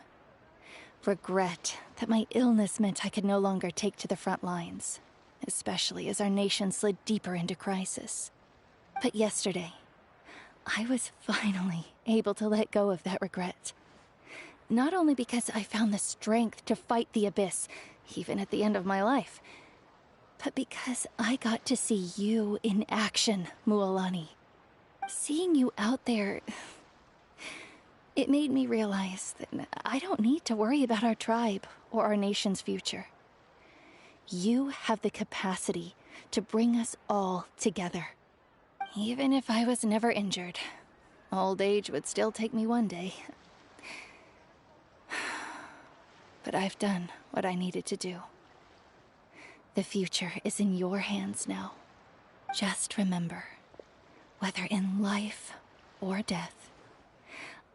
Regret that my illness meant I could no longer take to the front lines, especially as our nation slid deeper into crisis. But yesterday, I was finally able to let go of that regret. Not only because I found the strength to fight the abyss, even at the end of my life, but because I got to see you in action, Mualani. Seeing you out there, it made me realize that I don't need to worry about our tribe or our nation's future. You have the capacity to bring us all together. Even if I was never injured, old age would still take me one day. But I've done what I needed to do. The future is in your hands now. Just remember, whether in life or death,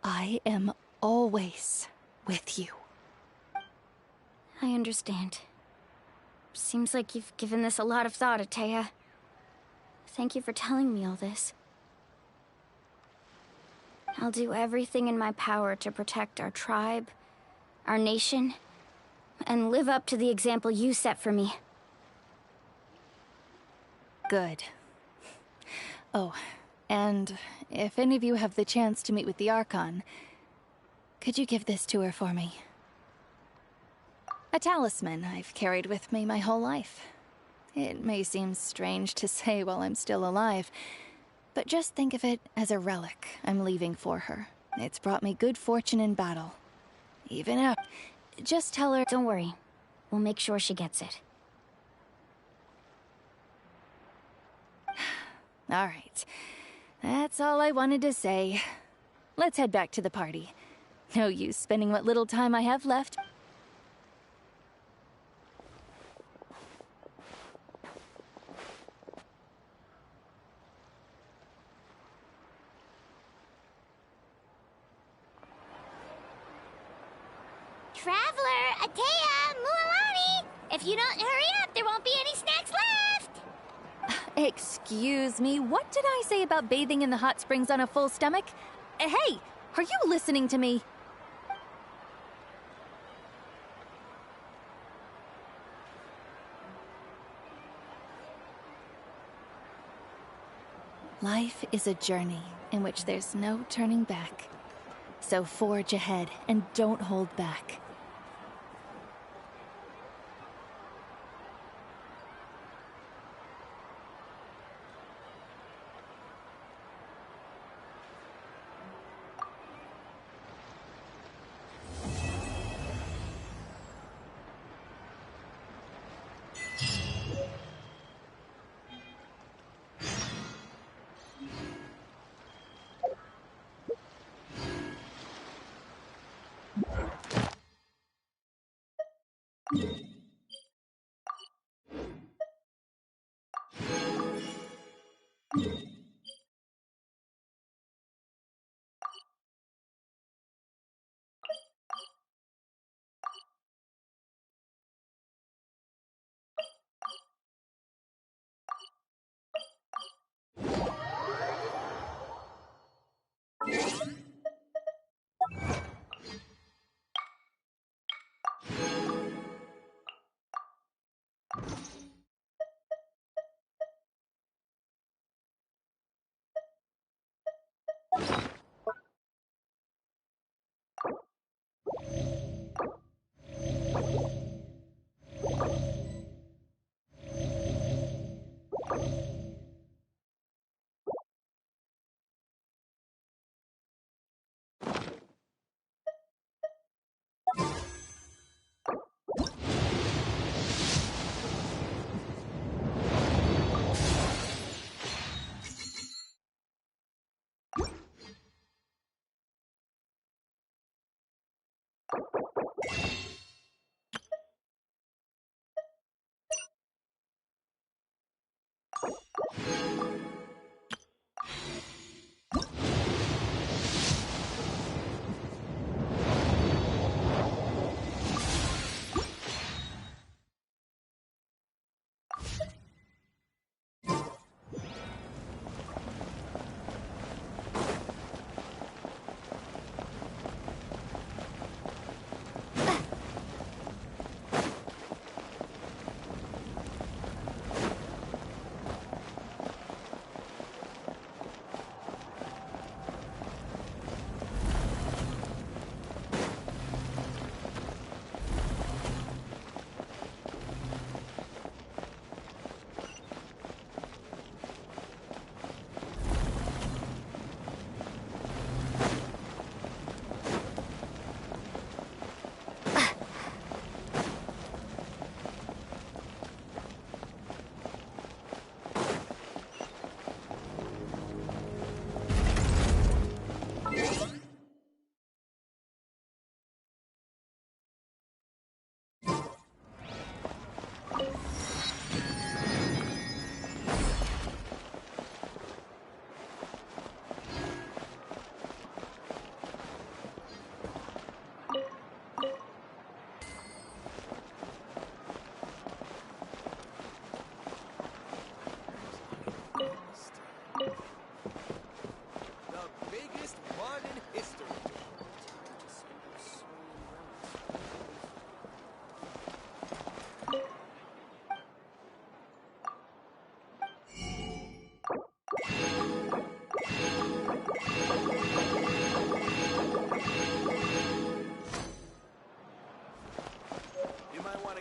I am always with you. I understand. Seems like you've given this a lot of thought, Atea. Thank you for telling me all this. I'll do everything in my power to protect our tribe, our nation, and live up to the example you set for me. Good. Oh, and if any of you have the chance to meet with the Archon, could you give this to her for me? A talisman I've carried with me my whole life. It may seem strange to say while I'm still alive, but just think of it as a relic I'm leaving for her. It's brought me good fortune in battle. Even after... Just tell her... Don't worry. We'll make sure she gets it. All right. That's all I wanted to say. Let's head back to the party. No use spending what little time I have left. Traveler, Atea, Mualani! If you don't hurry up, there won't be any snacks left! Excuse me, what did I say about bathing in the hot springs on a full stomach? Hey, are you listening to me? Life is a journey in which there's no turning back. So forge ahead and don't hold back.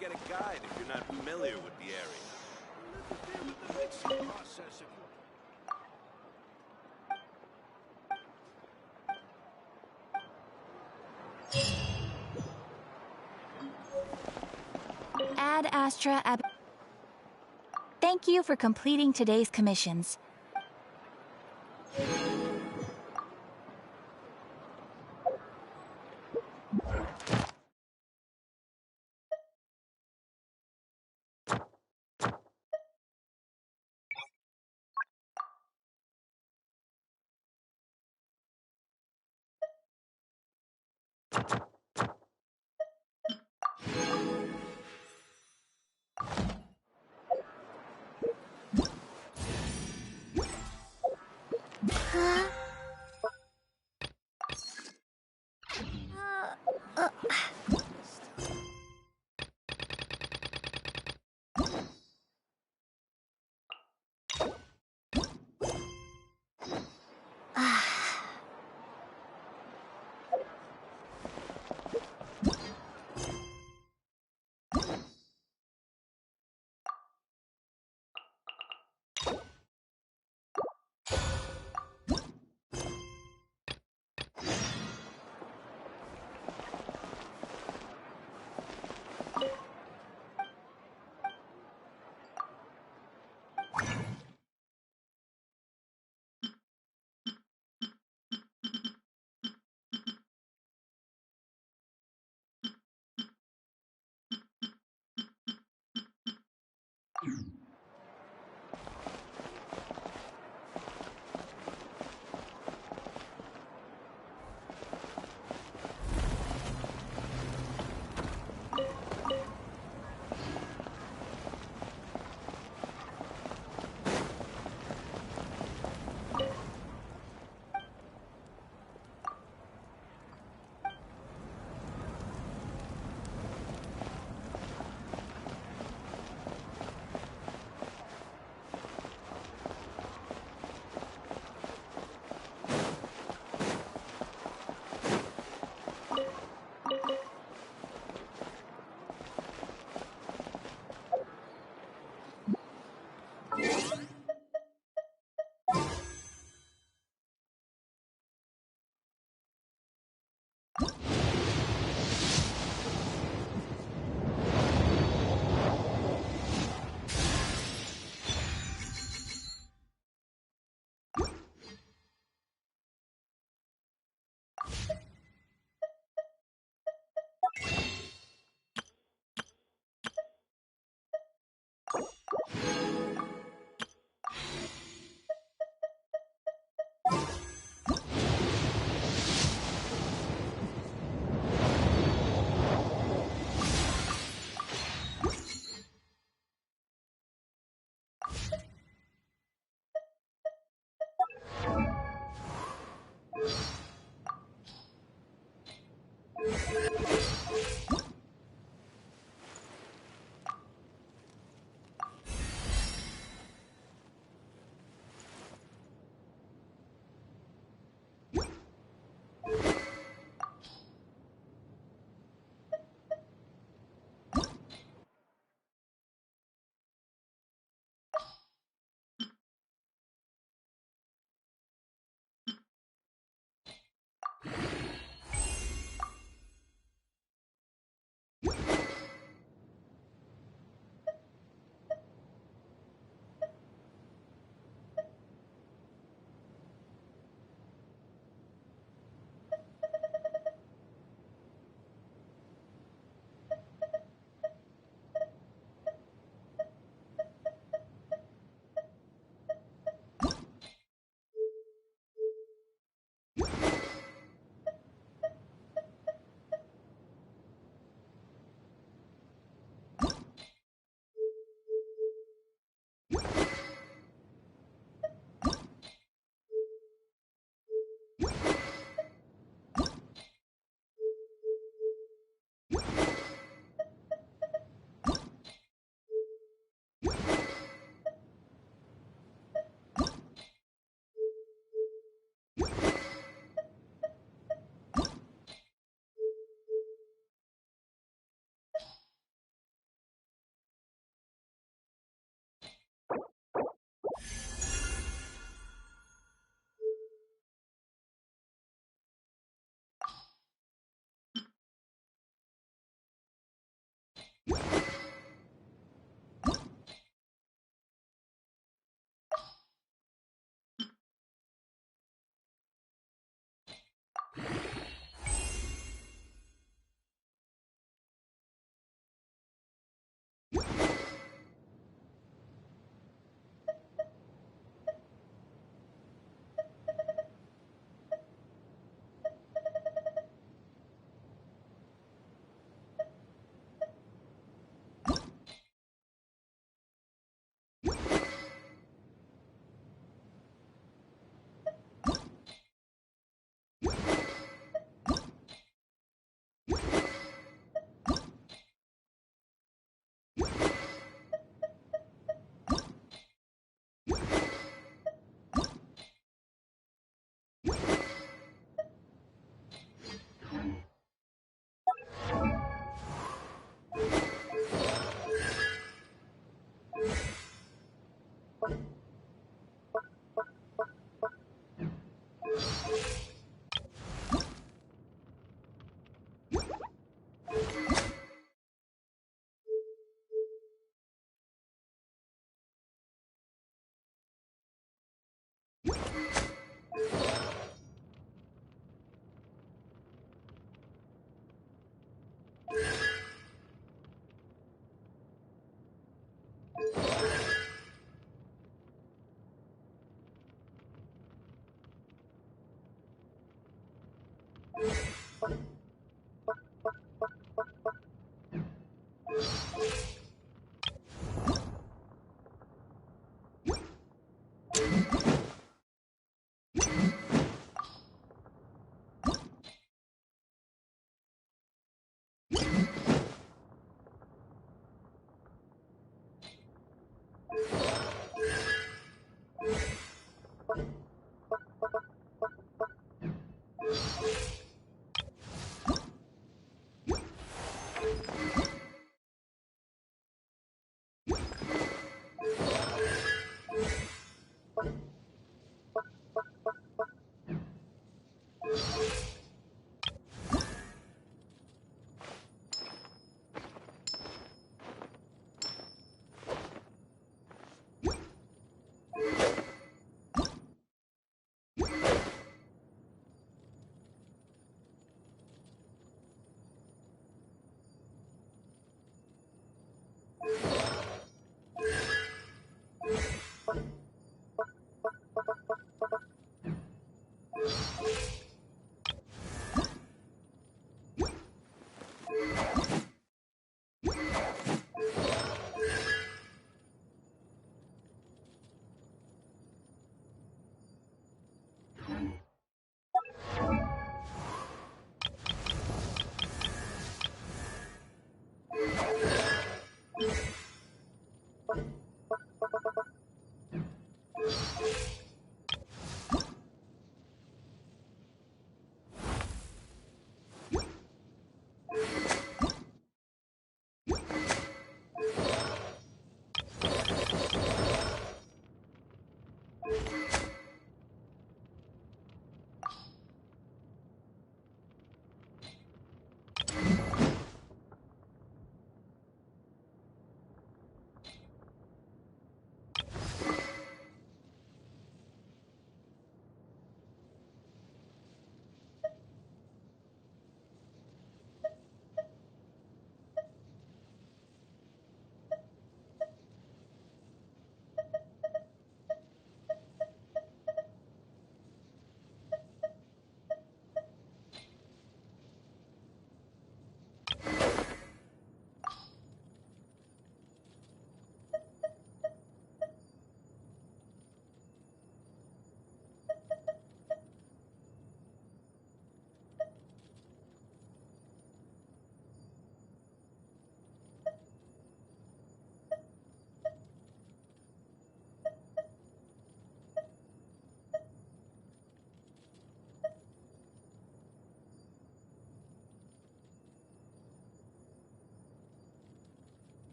get a guide if you're not familiar with the area. With the mixing process, Ad Astra Ab. Thank you for completing today's commissions.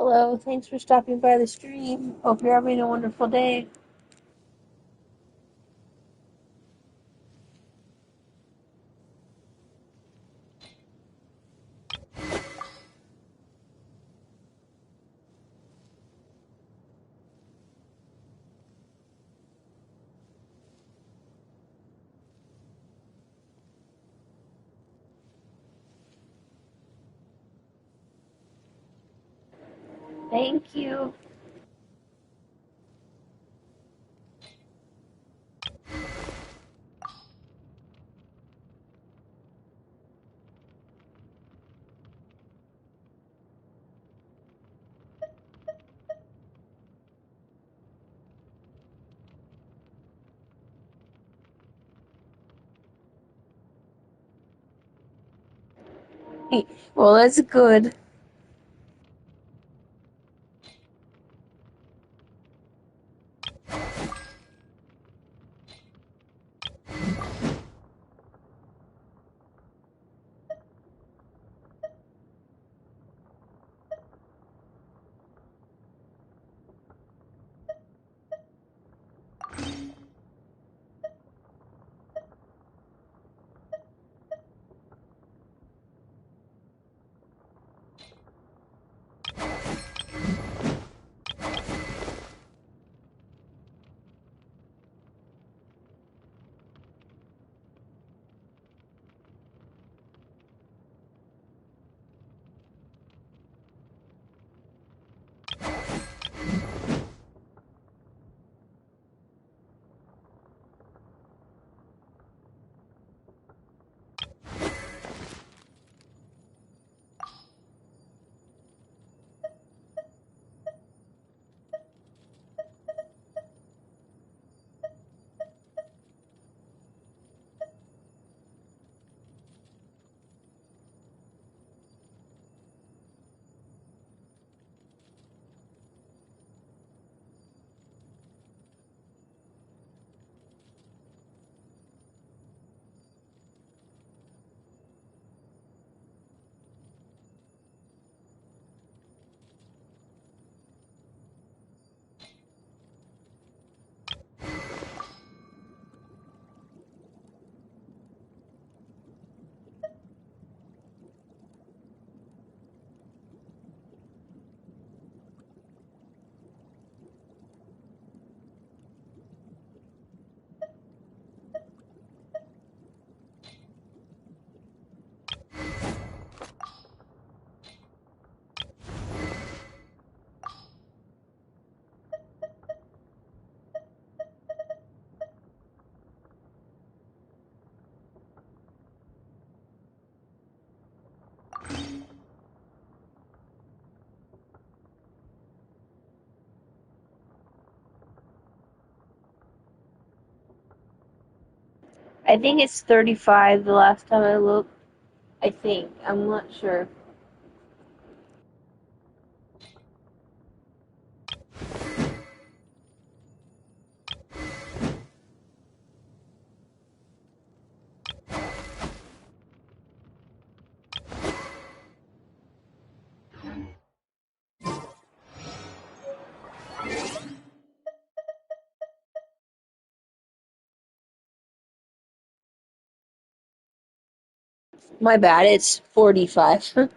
Hello, thanks for stopping by the stream. Hope you're having a wonderful day. Thank you. Well, that's good. I think it's 35 the last time I looked. I think. I'm not sure. My bad, it's 45.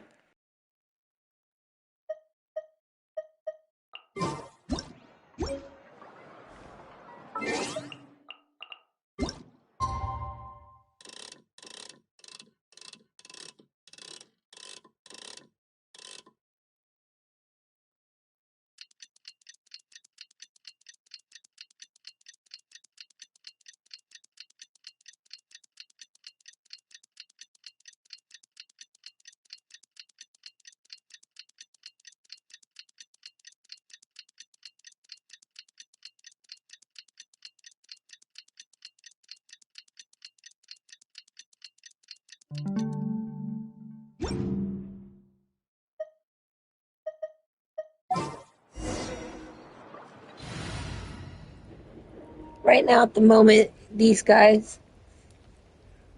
Right now, at the moment, these guys,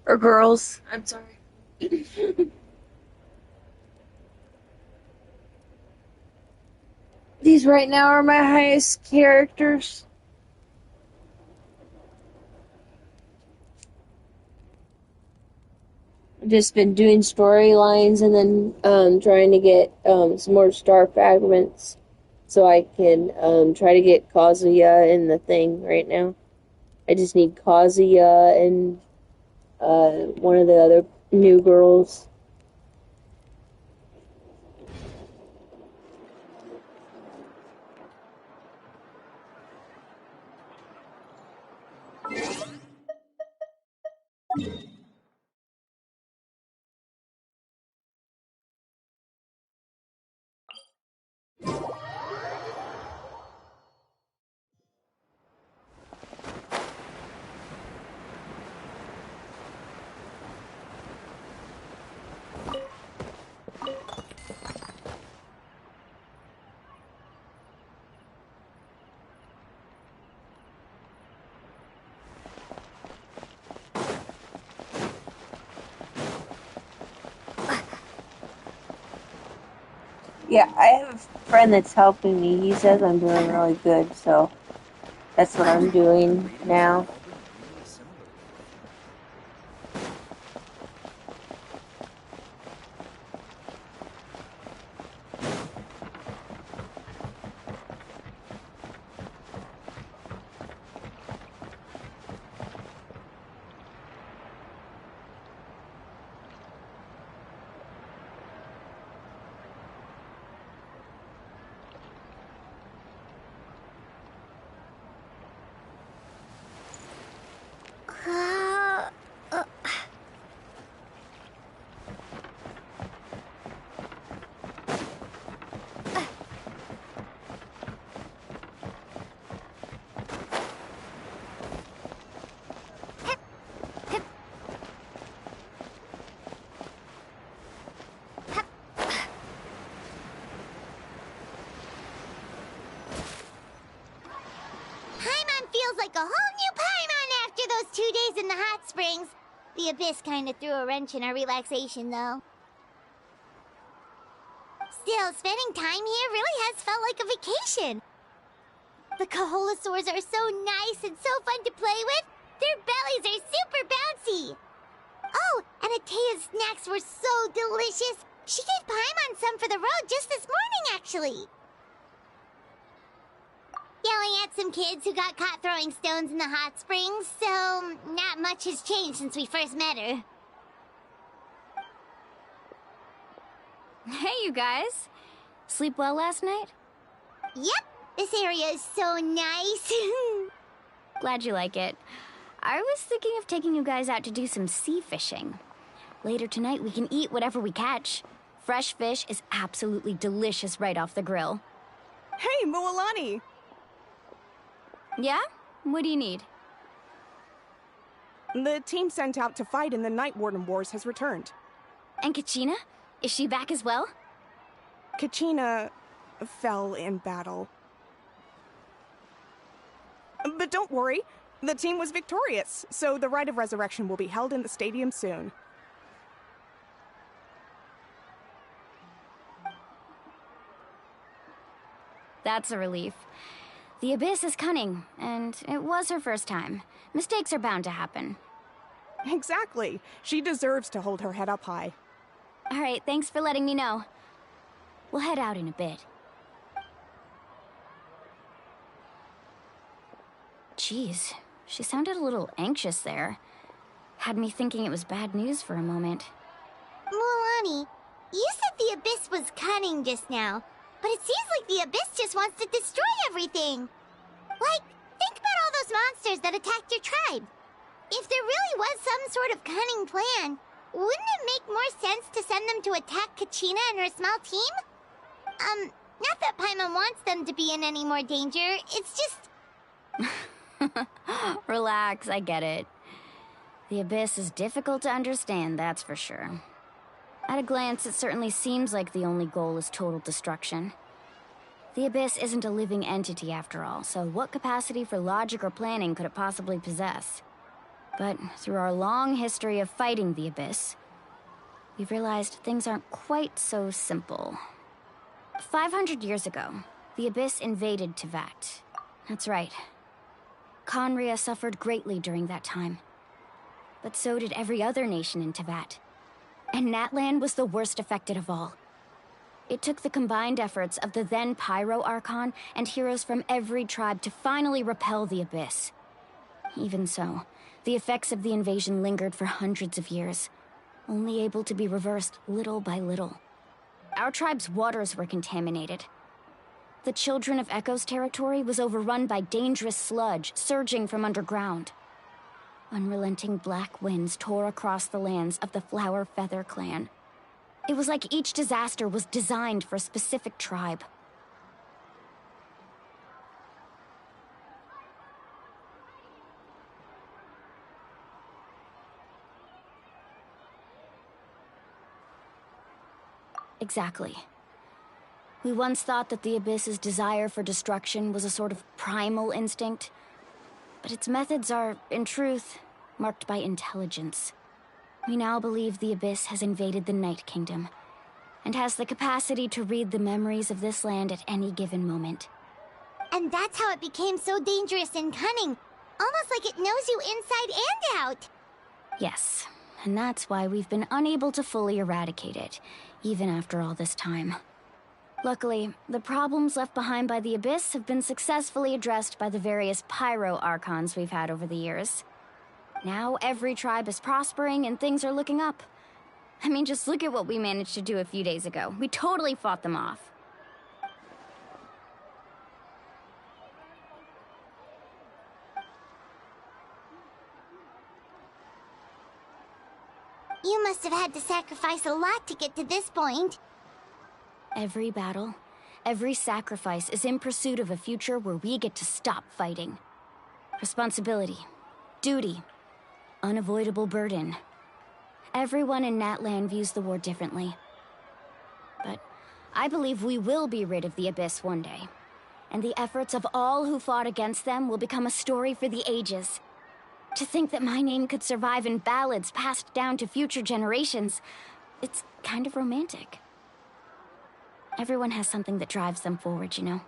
or girls, I'm sorry. These right now are my highest characters. I've just been doing storylines and then trying to get some more star fragments so I can try to get Kazuya in the thing right now. I just need Kazuya and one of the other new girls. Yeah, I have a friend that's helping me. He says I'm doing really good, so that's what I'm doing now. Feels like a whole new Paimon after those 2 days in the hot springs. The Abyss kind of threw a wrench in our relaxation, though. Still, spending time here really has felt like a vacation. The Kaholosaurs are so nice and so fun to play with. Their bellies are super bouncy. Oh, and Atea's snacks were so delicious. She gave Paimon some for the road just this morning, actually. Yelling at some kids who got caught throwing stones in the hot springs, so not much has changed since we first met her. Hey, you guys. Sleep well last night? Yep, this area is so nice. Glad you like it. I was thinking of taking you guys out to do some sea fishing. Later tonight, we can eat whatever we catch. Fresh fish is absolutely delicious right off the grill. Hey, Mualani! Yeah? What do you need? The team sent out to fight in the Night Warden Wars has returned. And Kachina? Is she back as well? Kachina fell in battle. But don't worry, the team was victorious, so the Rite of Resurrection will be held in the stadium soon. That's a relief. The Abyss is cunning, and it was her first time. Mistakes are bound to happen. Exactly. She deserves to hold her head up high. All right, thanks for letting me know. We'll head out in a bit. Jeez, she sounded a little anxious there. Had me thinking it was bad news for a moment. Mualani, you said the Abyss was cunning just now. But it seems like the Abyss just wants to destroy everything. Like, think about all those monsters that attacked your tribe. If there really was some sort of cunning plan, wouldn't it make more sense to send them to attack Kachina and her small team? Not that Paimon wants them to be in any more danger, it's just... Relax, I get it. The Abyss is difficult to understand, that's for sure. At a glance, it certainly seems like the only goal is total destruction. The Abyss isn't a living entity after all, so what capacity for logic or planning could it possibly possess? But through our long history of fighting the Abyss, we've realized things aren't quite so simple. 500 years ago, The Abyss invaded Teyvat. That's right. Conria suffered greatly during that time. But so did every other nation in Teyvat. And Natlan was the worst affected of all. It took the combined efforts of the then Pyro Archon and heroes from every tribe to finally repel the Abyss. Even so, the effects of the invasion lingered for hundreds of years, only able to be reversed little by little. Our tribe's waters were contaminated. The Children of Echo's territory was overrun by dangerous sludge surging from underground. Unrelenting black winds tore across the lands of the Flower Feather clan. It was like each disaster was designed for a specific tribe. Exactly. We once thought that the Abyss's desire for destruction was a sort of primal instinct, but its methods are, in truth, marked by intelligence. We now believe the Abyss has invaded the Night Kingdom, and has the capacity to read the memories of this land at any given moment. And that's how it became so dangerous and cunning. Almost like it knows you inside and out. Yes, and that's why we've been unable to fully eradicate it, even after all this time. Luckily, the problems left behind by the Abyss have been successfully addressed by the various Pyro Archons we've had over the years. Now every tribe is prospering and things are looking up. I mean, just look at what we managed to do a few days ago. We totally fought them off. You must have had to sacrifice a lot to get to this point. Every battle, every sacrifice is in pursuit of a future where we get to stop fighting. Responsibility, duty, unavoidable burden. Everyone in Natlan views the war differently. But I believe we will be rid of the Abyss one day. And the efforts of all who fought against them will become a story for the ages. To think that my name could survive in ballads passed down to future generations, it's kind of romantic. Everyone has something that drives them forward, you know?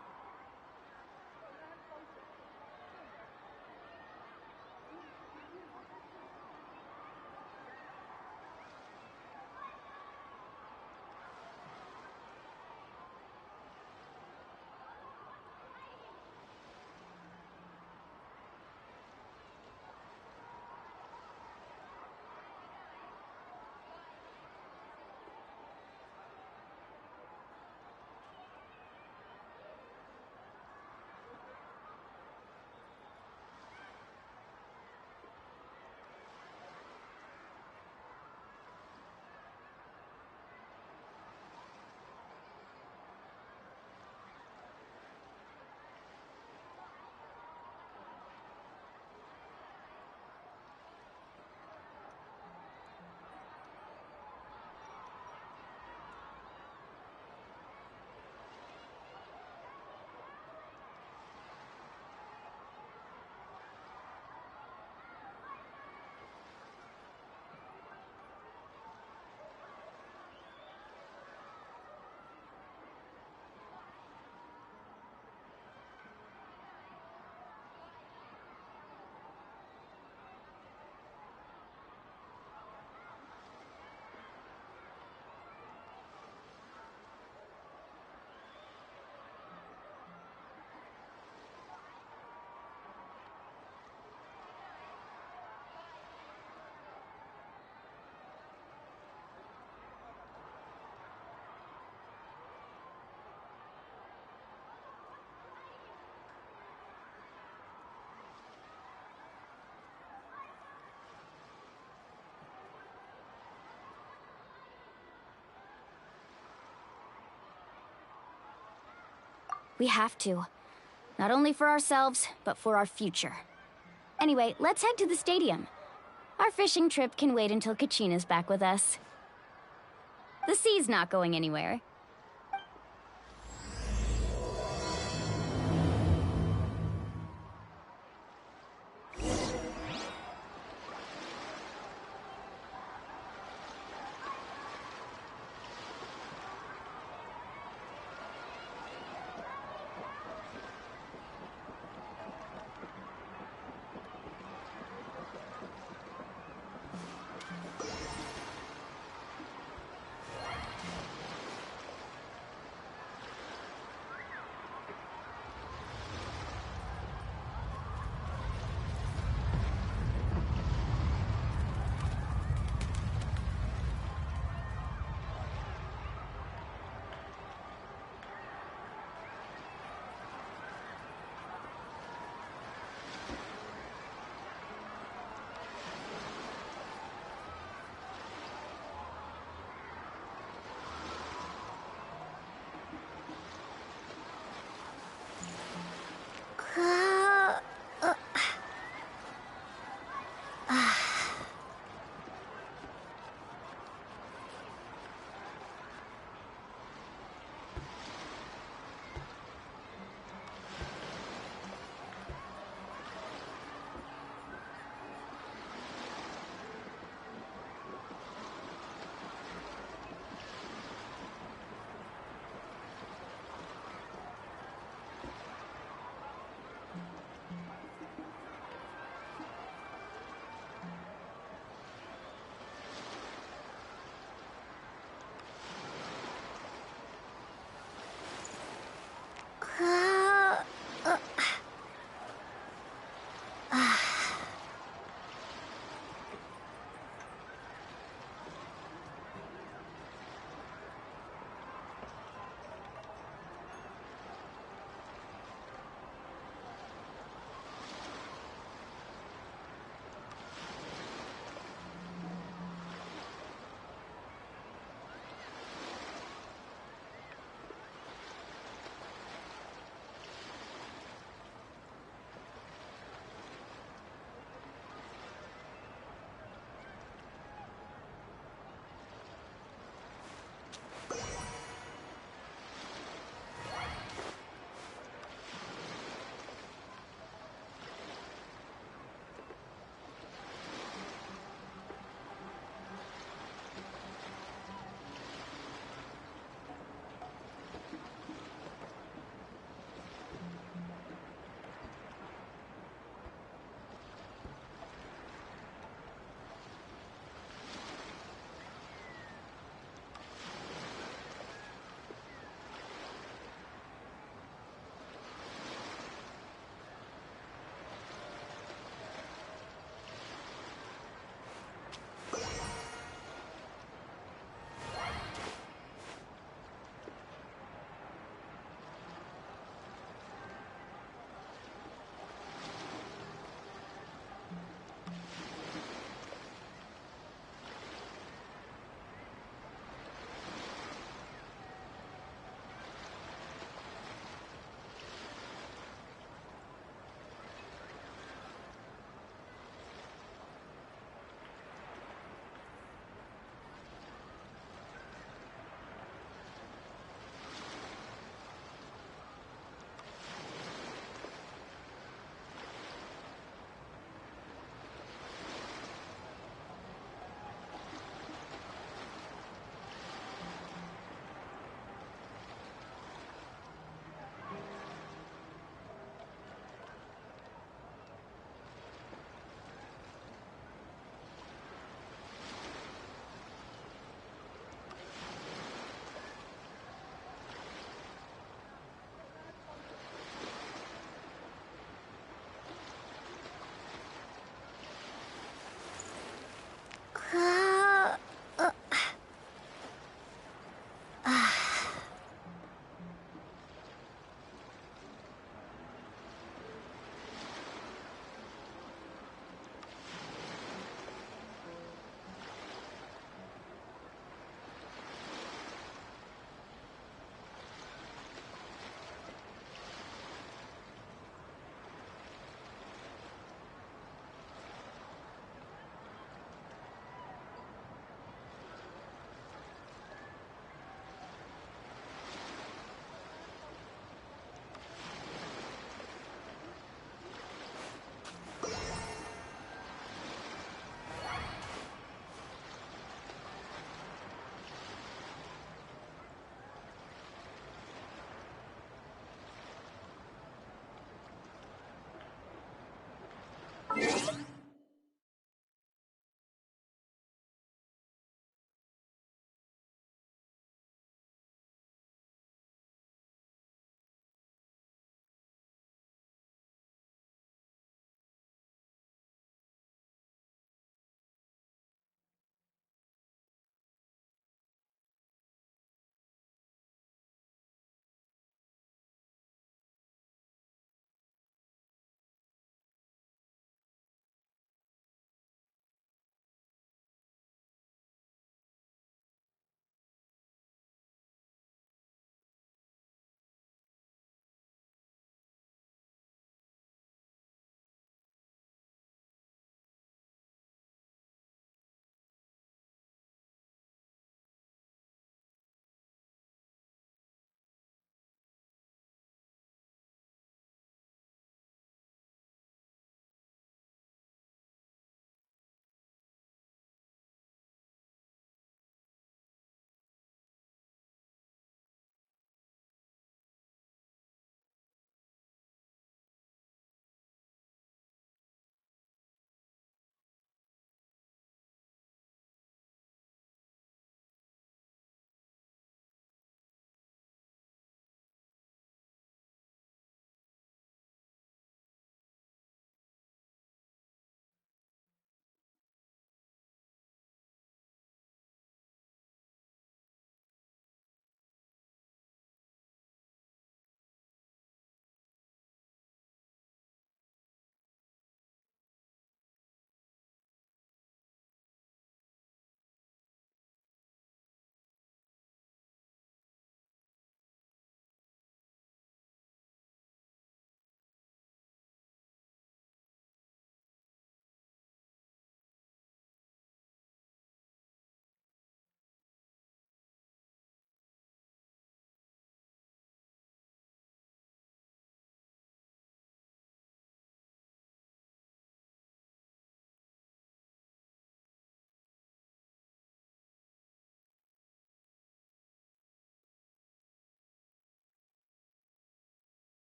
We have to. Not only for ourselves, but for our future. Anyway, let's head to the stadium. Our fishing trip can wait until Kachina's back with us. The sea's not going anywhere.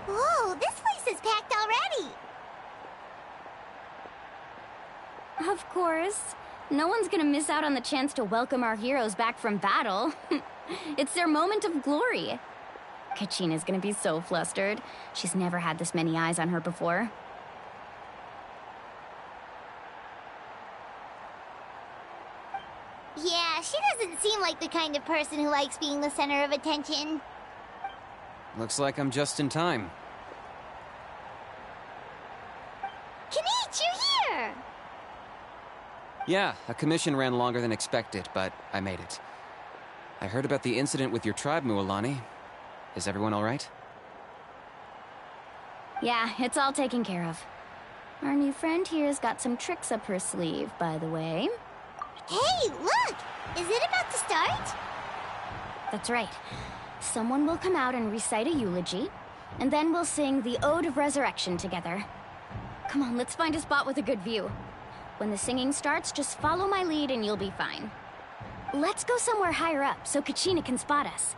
Whoa, this place is packed already! Of course. No one's gonna miss out on the chance to welcome our heroes back from battle. It's their moment of glory. Kachina's gonna be so flustered. She's never had this many eyes on her before. Yeah, she doesn't seem like the kind of person who likes being the center of attention. Looks like I'm just in time. Kinich, you're here! Yeah, a commission ran longer than expected, but I made it. I heard about the incident with your tribe, Mualani. Is everyone all right? Yeah, it's all taken care of. Our new friend here's got some tricks up her sleeve, by the way. Hey, look! Is it about to start? That's right. Someone will come out and recite a eulogy, and then we'll sing the Ode of Resurrection together. Come on, let's find a spot with a good view. When the singing starts, just follow my lead and you'll be fine. Let's go somewhere higher up so Kachina can spot us.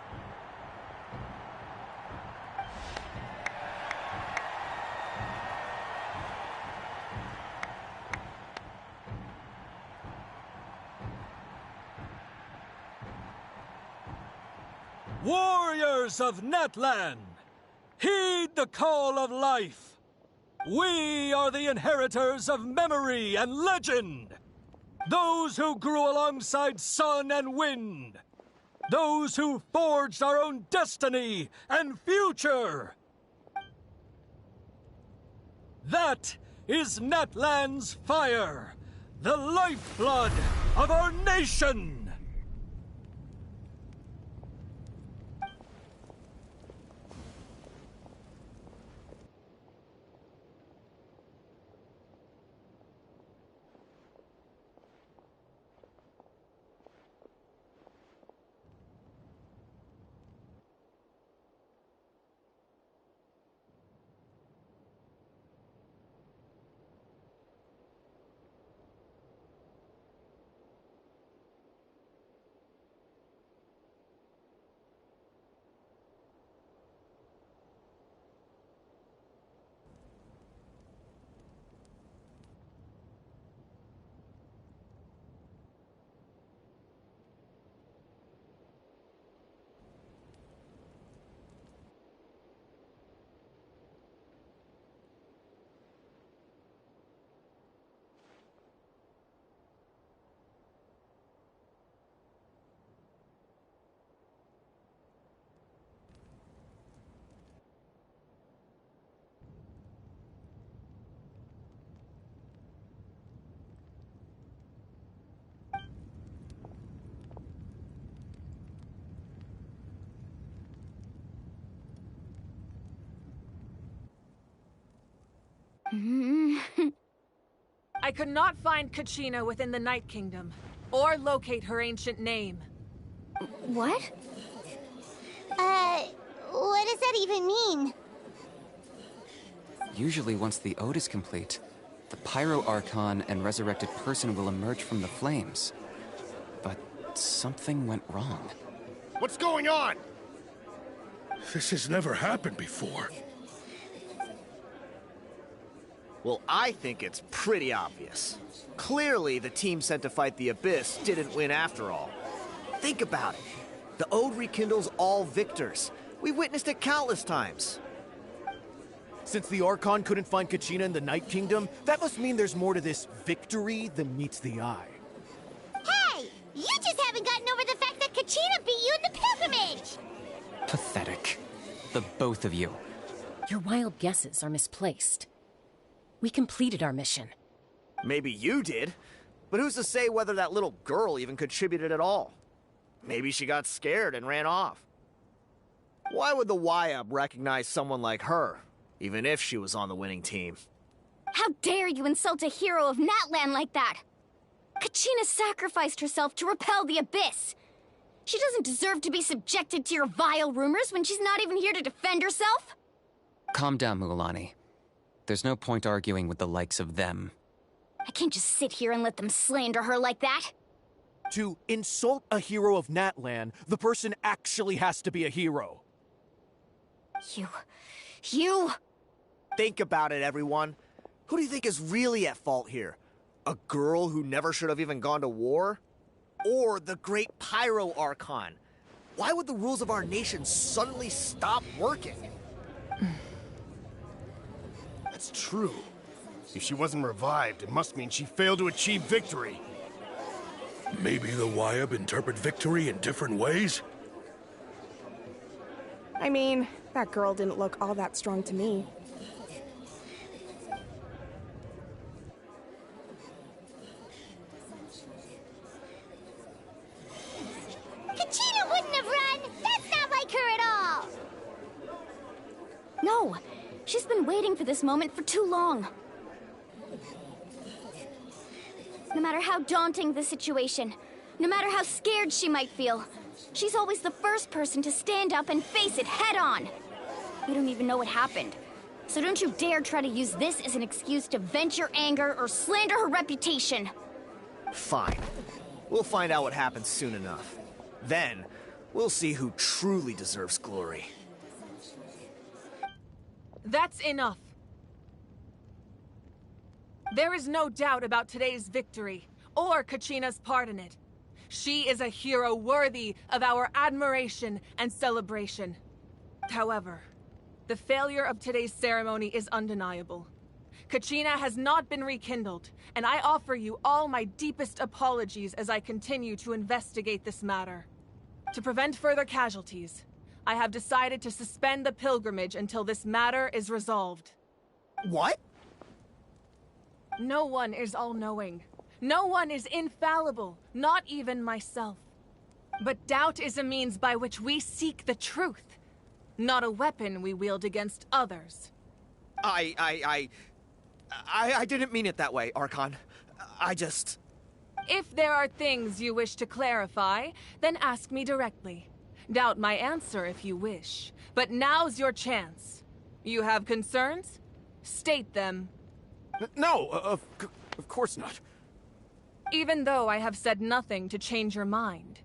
Warriors of Natlan, heed the call of life. We are the inheritors of memory and legend. Those who grew alongside sun and wind. Those who forged our own destiny and future. That is Natlan's fire, the lifeblood of our nation. I could not find Kachina within the Night Kingdom, or locate her ancient name. What? What does that even mean? Usually once the ode is complete, the Pyro Archon and resurrected person will emerge from the flames. But something went wrong. What's going on? This has never happened before. Well, I think it's pretty obvious. Clearly, the team sent to fight the Abyss didn't win after all. Think about it. The Ode rekindles all victors. We witnessed it countless times. Since the Archon couldn't find Kachina in the Night Kingdom, that must mean there's more to this victory than meets the eye. Hey! You just haven't gotten over the fact that Kachina beat you in the pilgrimage! Pathetic. The both of you. Your wild guesses are misplaced. We completed our mission. Maybe you did, but who's to say whether that little girl even contributed at all? Maybe she got scared and ran off. Why would the YUB recognize someone like her, even if she was on the winning team? How dare you insult a hero of Natlan like that? Kachina sacrificed herself to repel the Abyss. She doesn't deserve to be subjected to your vile rumors when she's not even here to defend herself. Calm down, Mualani. There's no point arguing with the likes of them. I can't just sit here and let them slander her like that. To insult a hero of Natlan, the person actually has to be a hero. You... Think about it, everyone. Who do you think is really at fault here? A girl who never should have even gone to war? Or the great Pyro Archon? Why would the rules of our nation suddenly stop working? That's true. If she wasn't revived, it must mean she failed to achieve victory. Maybe the Wyab interpret victory in different ways? I mean, that girl didn't look all that strong to me. Kachina wouldn't have run! That's not like her at all! No! She's been waiting for this moment for too long. No matter how daunting the situation, no matter how scared she might feel, she's always the first person to stand up and face it head-on. You don't even know what happened. So don't you dare try to use this as an excuse to vent your anger or slander her reputation. Fine. We'll find out what happens soon enough. Then, we'll see who truly deserves glory. That's enough. There is no doubt about today's victory, or Kachina's part in it. She is a hero worthy of our admiration and celebration. However, the failure of today's ceremony is undeniable. Kachina has not been rekindled, and I offer you all my deepest apologies as I continue to investigate this matter. To prevent further casualties, I have decided to suspend the pilgrimage until this matter is resolved. What? No one is all-knowing. No one is infallible, not even myself. But doubt is a means by which we seek the truth, not a weapon we wield against others. I didn't mean it that way, Archon. I just... If there are things you wish to clarify, then ask me directly. Doubt my answer if you wish, but now's your chance. You have concerns? State them. No, of course not. Even though I have said nothing to change your mind,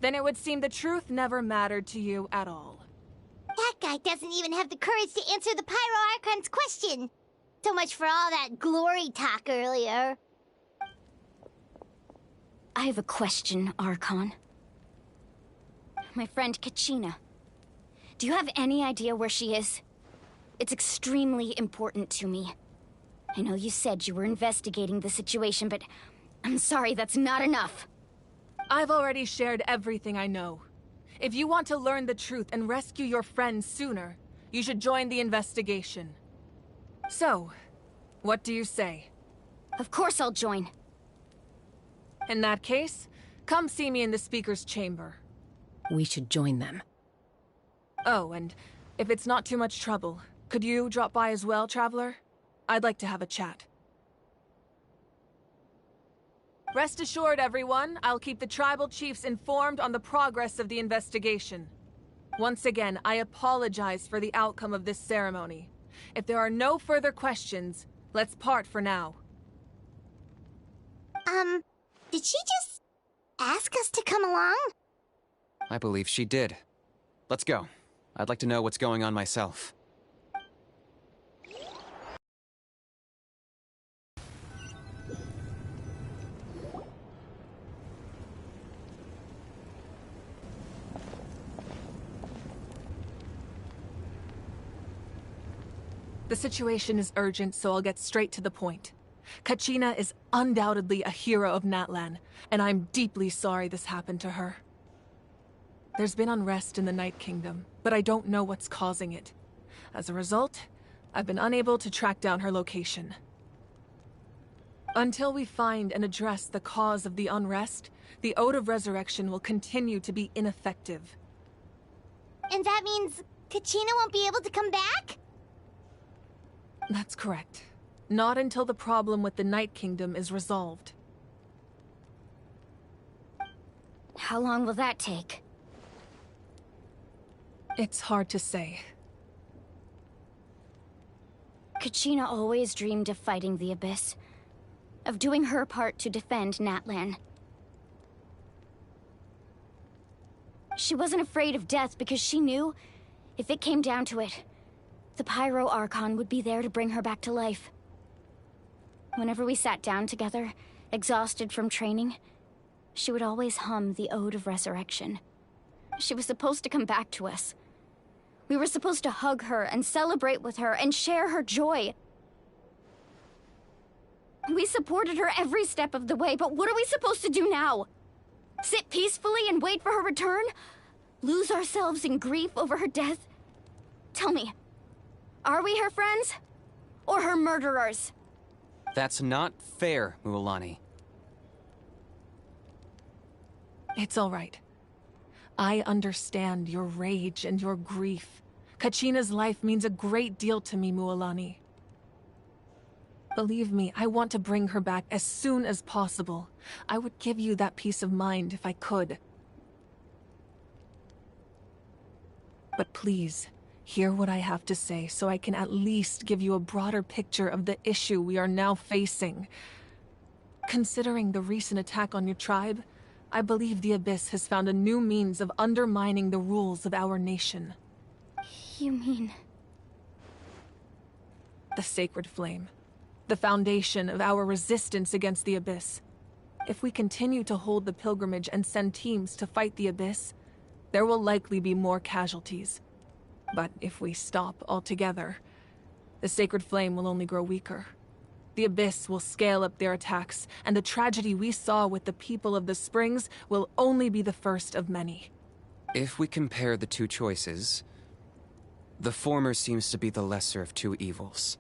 then it would seem the truth never mattered to you at all. That guy doesn't even have the courage to answer the Pyro Archon's question. So much for all that glory talk earlier. I have a question, Archon. My friend Kachina. Do you have any idea where she is? It's extremely important to me. I know you said you were investigating the situation, but I'm sorry, that's not enough. I've already shared everything I know. If you want to learn the truth and rescue your friends sooner, you should join the investigation. So, what do you say? Of course I'll join. In that case, come see me in the speaker's chamber. We should join them. Oh, and if it's not too much trouble, could you drop by as well, Traveler? I'd like to have a chat. Rest assured, everyone, I'll keep the tribal chiefs informed on the progress of the investigation. Once again, I apologize for the outcome of this ceremony. If there are no further questions, let's part for now. Did she just ask us to come along? I believe she did. Let's go. I'd like to know what's going on myself. The situation is urgent, so I'll get straight to the point. Kachina is undoubtedly a hero of Natlan, and I'm deeply sorry this happened to her. There's been unrest in the Night Kingdom, but I don't know what's causing it. As a result, I've been unable to track down her location. Until we find and address the cause of the unrest, the Ode of Resurrection will continue to be ineffective. And that means Kachina won't be able to come back? That's correct. Not until the problem with the Night Kingdom is resolved. How long will that take? It's hard to say. Kachina always dreamed of fighting the Abyss. Of doing her part to defend Natlan. She wasn't afraid of death because she knew If it came down to it, the Pyro Archon would be there to bring her back to life. Whenever we sat down together, exhausted from training, she would always hum the Ode of Resurrection. She was supposed to come back to us. We were supposed to hug her and celebrate with her and share her joy. We supported her every step of the way, but what are we supposed to do now? Sit peacefully and wait for her return? Lose ourselves in grief over her death? Tell me, are we her friends? Or her murderers? That's not fair, Mualani. It's all right. I understand your rage and your grief. Kachina's life means a great deal to me, Mualani. Believe me, I want to bring her back as soon as possible. I would give you that peace of mind if I could. But please, hear what I have to say so I can at least give you a broader picture of the issue we are now facing. Considering the recent attack on your tribe, I believe the Abyss has found a new means of undermining the rules of our nation. You mean... The Sacred Flame. The foundation of our resistance against the Abyss. If we continue to hold the pilgrimage and send teams to fight the Abyss, there will likely be more casualties. But if we stop altogether, the Sacred Flame will only grow weaker. The Abyss will scale up their attacks, and the tragedy we saw with the people of the Springs will only be the first of many. If we compare the two choices, the former seems to be the lesser of two evils.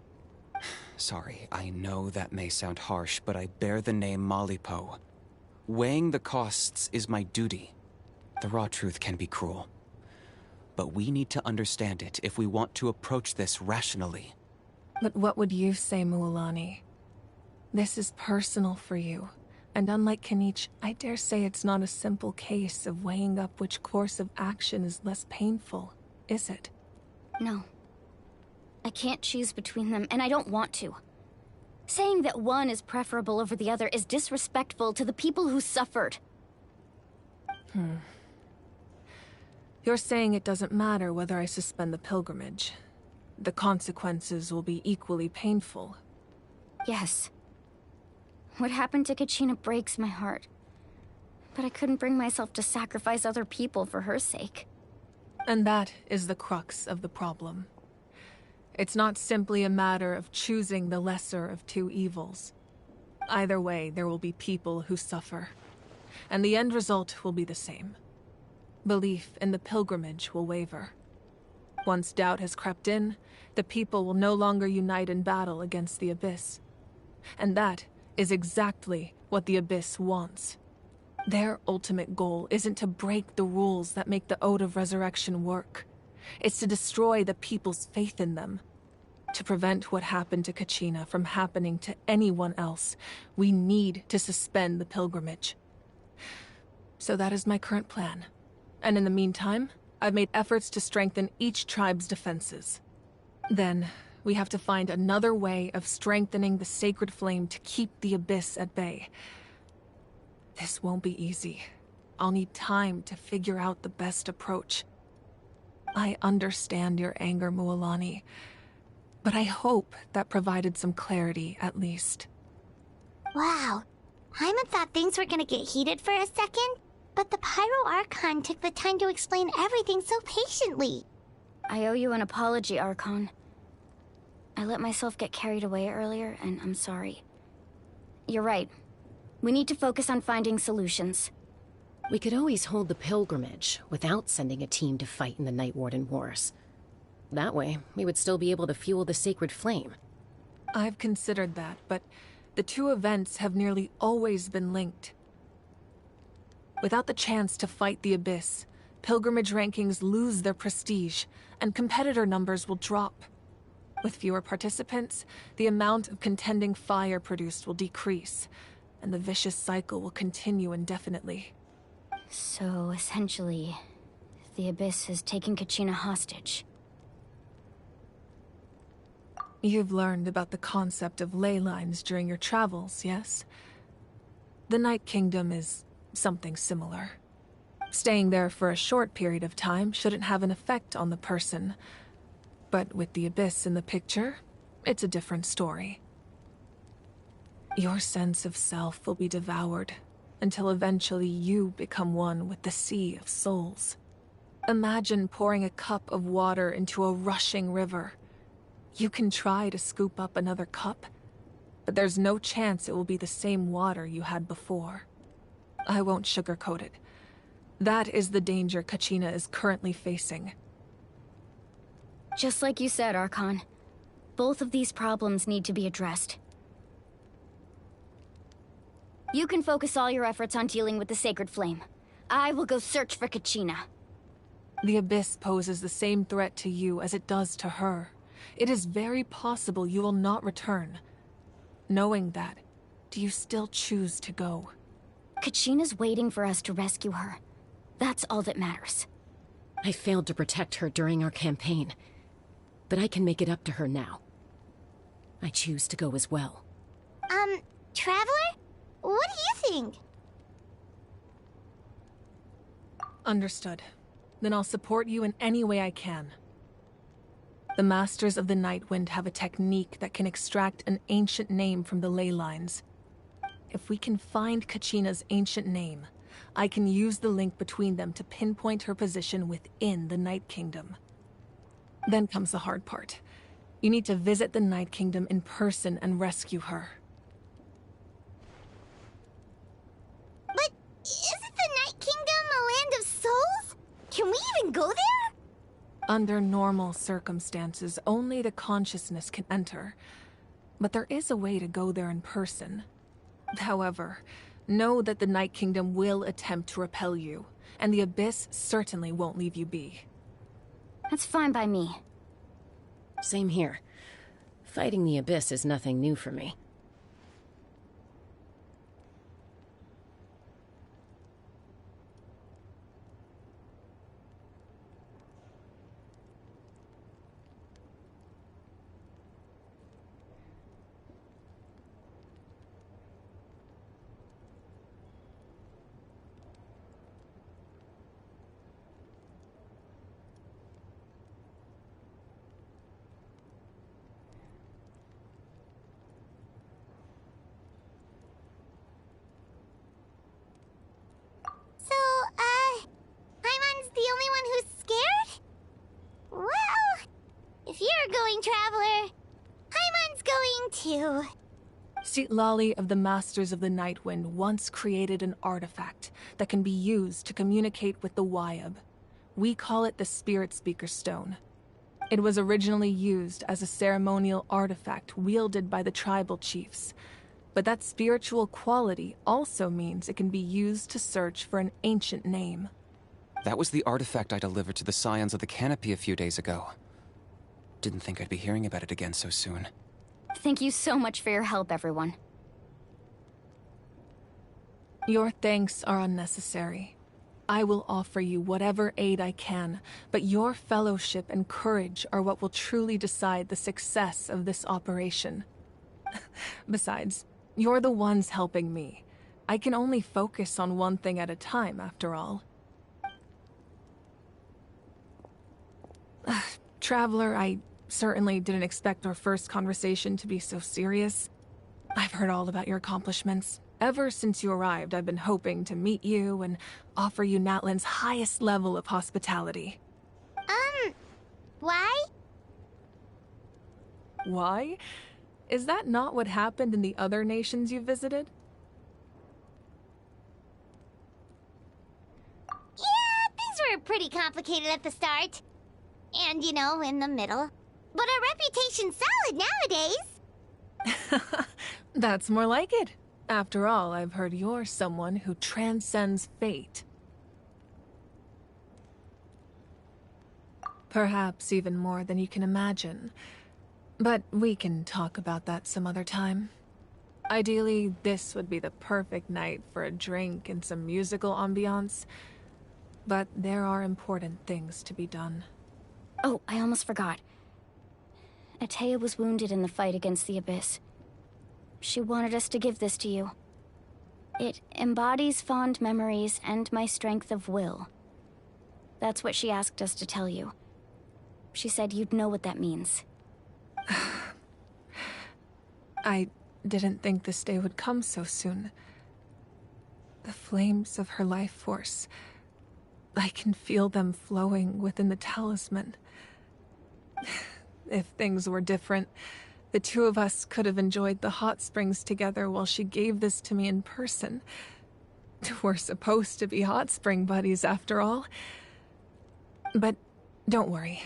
Sorry, I know that may sound harsh, but I bear the name Malipo. Weighing the costs is my duty. The raw truth can be cruel. But we need to understand it if we want to approach this rationally. But what would you say, Mualani? This is personal for you, and unlike Kanich, I dare say it's not a simple case of weighing up which course of action is less painful, is it? No. I can't choose between them, and I don't want to. Saying that one is preferable over the other is disrespectful to the people who suffered. You're saying it doesn't matter whether I suspend the pilgrimage. The consequences will be equally painful. Yes. What happened to Kachina breaks my heart. But I couldn't bring myself to sacrifice other people for her sake. And that is the crux of the problem. It's not simply a matter of choosing the lesser of two evils. Either way, there will be people who suffer. And the end result will be the same. Belief in the pilgrimage will waver. Once doubt has crept in, the people will no longer unite in battle against the Abyss. And that is exactly what the Abyss wants. Their ultimate goal isn't to break the rules that make the Ode of Resurrection work. It's to destroy the people's faith in them. To prevent what happened to Kachina from happening to anyone else, we need to suspend the pilgrimage. So that is my current plan. And in the meantime, I've made efforts to strengthen each tribe's defenses. Then, we have to find another way of strengthening the Sacred Flame to keep the Abyss at bay. This won't be easy. I'll need time to figure out the best approach. I understand your anger, Mualani, but I hope that provided some clarity, at least. Wow. Hyman thought things were gonna get heated for a second, but the Pyro Archon took the time to explain everything so patiently. I owe you an apology, Archon. I let myself get carried away earlier, and I'm sorry. You're right. We need to focus on finding solutions. We could always hold the pilgrimage without sending a team to fight in the Night Warden Wars. That way, we would still be able to fuel the Sacred Flame. I've considered that, but the two events have nearly always been linked. Without the chance to fight the Abyss, pilgrimage rankings lose their prestige, and competitor numbers will drop. With fewer participants, the amount of contending fire produced will decrease, and the vicious cycle will continue indefinitely. So, essentially, the Abyss has taken Kachina hostage. You've learned about the concept of ley lines during your travels, yes? The Night Kingdom is something similar. Staying there for a short period of time shouldn't have an effect on the person. But with the Abyss in the picture, it's a different story. Your sense of self will be devoured until eventually you become one with the sea of souls. Imagine pouring a cup of water into a rushing river. You can try to scoop up another cup, but there's no chance it will be the same water you had before. I won't sugarcoat it. That is the danger Kachina is currently facing. Just like you said, Archon. Both of these problems need to be addressed. You can focus all your efforts on dealing with the Sacred Flame. I will go search for Kachina. The Abyss poses the same threat to you as it does to her. It is very possible you will not return. Knowing that, do you still choose to go? Kachina's waiting for us to rescue her. That's all that matters. I failed to protect her during our campaign, but I can make it up to her now. I choose to go as well. Traveler? What do you think? Understood. Then I'll support you in any way I can. The Masters of the Nightwind have a technique that can extract an ancient name from the ley lines. If we can find Kachina's ancient name, I can use the link between them to pinpoint her position within the Night Kingdom. Then comes the hard part. You need to visit the Night Kingdom in person and rescue her. But isn't the Night Kingdom a land of souls? Can we even go there? Under normal circumstances, only the consciousness can enter. But there is a way to go there in person. However, know that the Night Kingdom will attempt to repel you, and the Abyss certainly won't leave you be. That's fine by me. Same here. Fighting the Abyss is nothing new for me. Paimon's the only one who's scared? Well, if you're going, Traveler, Paimon's going too. Citlali of the Masters of the Nightwind once created an artifact that can be used to communicate with the Wyab. We call it the Spirit Speaker Stone. It was originally used as a ceremonial artifact wielded by the tribal chiefs. But that spiritual quality also means it can be used to search for an ancient name. That was the artifact I delivered to the Scions of the Canopy a few days ago. Didn't think I'd be hearing about it again so soon. Thank you so much for your help, everyone. Your thanks are unnecessary. I will offer you whatever aid I can, but your fellowship and courage are what will truly decide the success of this operation. Besides, you're the ones helping me. I can only focus on one thing at a time, after all. Traveler, I certainly didn't expect our first conversation to be so serious. I've heard all about your accomplishments. Ever since you arrived, I've been hoping to meet you and offer you Natlan's highest level of hospitality. Why? Why? Is that not what happened in the other nations you visited? Yeah, things were pretty complicated at the start. And, you know, in the middle. But our reputation's solid nowadays. That's more like it. After all, I've heard you're someone who transcends fate. Perhaps even more than you can imagine. But we can talk about that some other time. Ideally, this would be the perfect night for a drink and some musical ambiance. But there are important things to be done. Oh, I almost forgot. Atea was wounded in the fight against the Abyss. She wanted us to give this to you. It embodies fond memories and my strength of will. That's what she asked us to tell you. She said you'd know what that means. I didn't think this day would come so soon. The flames of her life force. I can feel them flowing within the talisman. If things were different, the two of us could have enjoyed the hot springs together while she gave this to me in person. We're supposed to be hot spring buddies after all. But don't worry.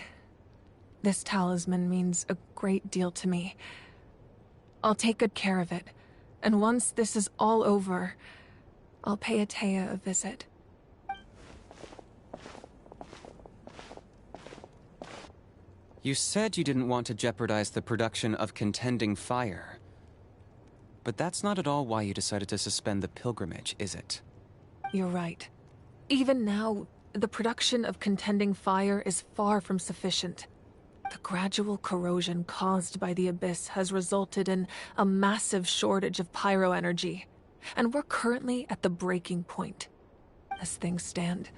This talisman means a great deal to me. I'll take good care of it, and once this is all over, I'll pay Atea a visit. You said you didn't want to jeopardize the production of Contending Fire. But that's not at all why you decided to suspend the pilgrimage, is it? You're right. Even now, the production of Contending Fire is far from sufficient. The gradual corrosion caused by the Abyss has resulted in a massive shortage of pyro energy, and we're currently at the breaking point. As things stand,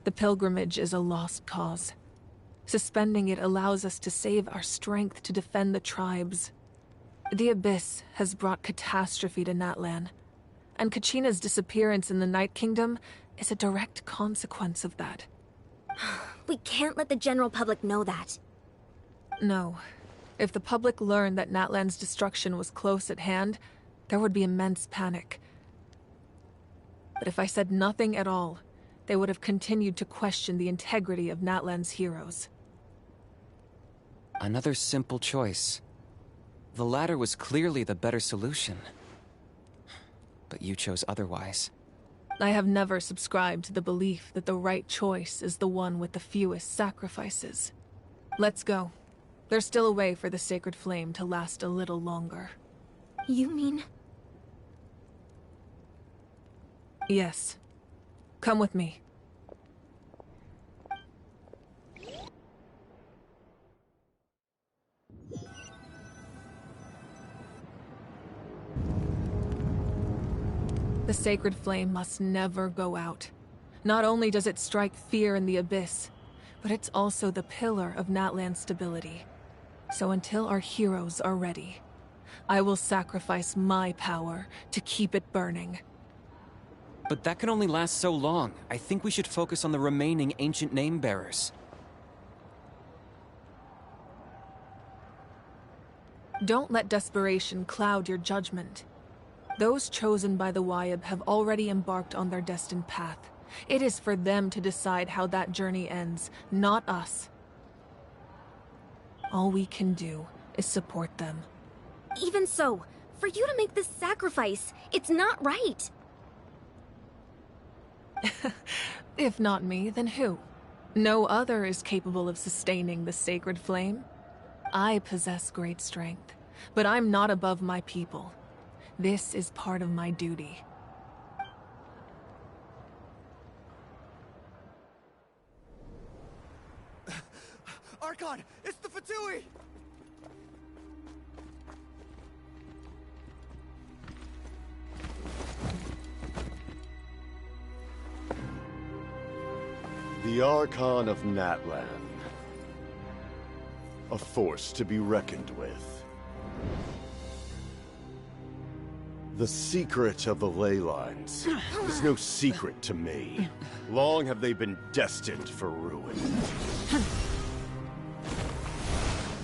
the pilgrimage is a lost cause. Suspending it allows us to save our strength to defend the tribes. The Abyss has brought catastrophe to Natlan, and Kachina's disappearance in the Night Kingdom is a direct consequence of that. We can't let the general public know that. No. If the public learned that Natlan's destruction was close at hand, there would be immense panic. But if I said nothing at all, they would have continued to question the integrity of Natlan's heroes. Another simple choice. The latter was clearly the better solution. But you chose otherwise. I have never subscribed to the belief that the right choice is the one with the fewest sacrifices. Let's go. There's still a way for the sacred flame to last a little longer. You mean? Yes. Come with me. The sacred flame must never go out. Not only does it strike fear in the Abyss, but it's also the pillar of Natlan's stability. So until our heroes are ready, I will sacrifice my power to keep it burning. But that can only last so long. I think we should focus on the remaining ancient name bearers. Don't let desperation cloud your judgment. Those chosen by the Wayab have already embarked on their destined path. It is for them to decide how that journey ends, not us. All we can do is support them. Even so, for you to make this sacrifice, it's not right. If not me, then who? No other is capable of sustaining the sacred flame. I possess great strength, but I'm not above my people. This is part of my duty. Archon, it's the Fatui! The Archon of Natlan. A force to be reckoned with. The secret of the ley lines is no secret to me. Long have they been destined for ruin.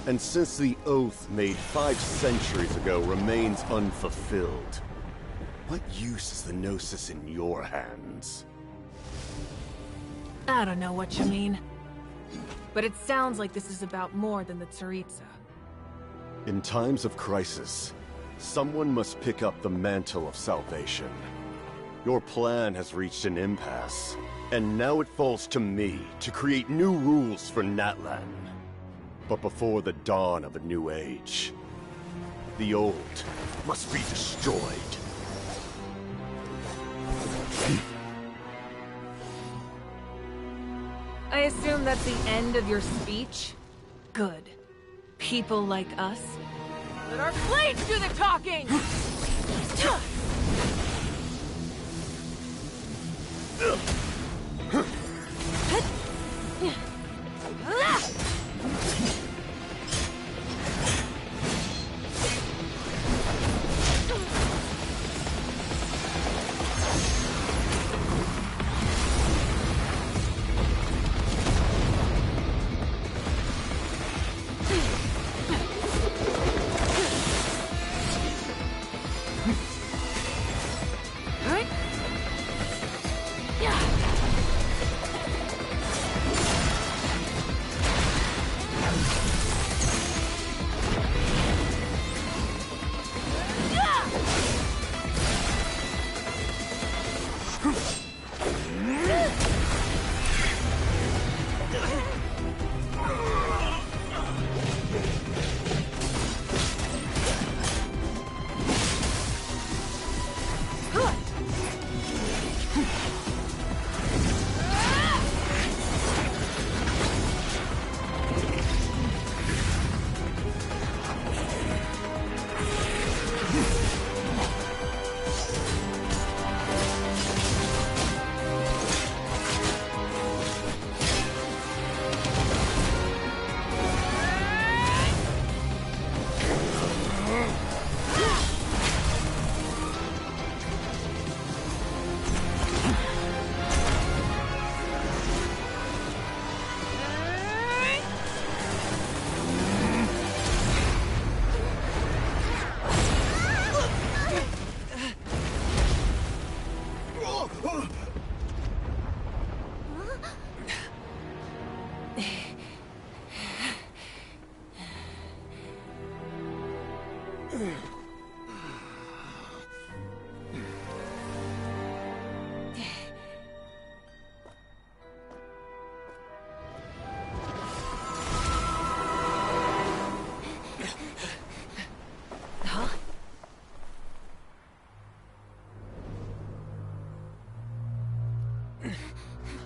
And since the oath made 5 centuries ago remains unfulfilled, what use is the Gnosis in your hands? I don't know what you mean. But it sounds like this is about more than the Tsaritsa. In times of crisis, someone must pick up the mantle of salvation. Your plan has reached an impasse, and now it falls to me to create new rules for Natlan. But before the dawn of a new age, the old must be destroyed. I assume that's the end of your speech? Good. People like us? Let our blades do the talking!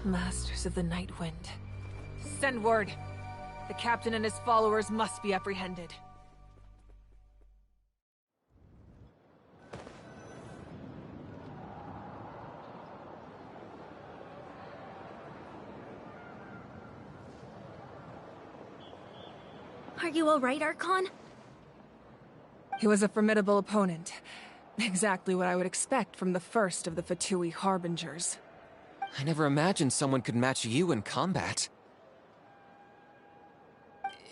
Masters of the Night Wind. Send word. The captain and his followers must be apprehended. Are you alright, Archon? He was a formidable opponent. Exactly what I would expect from the first of the Fatui Harbingers. I never imagined someone could match you in combat.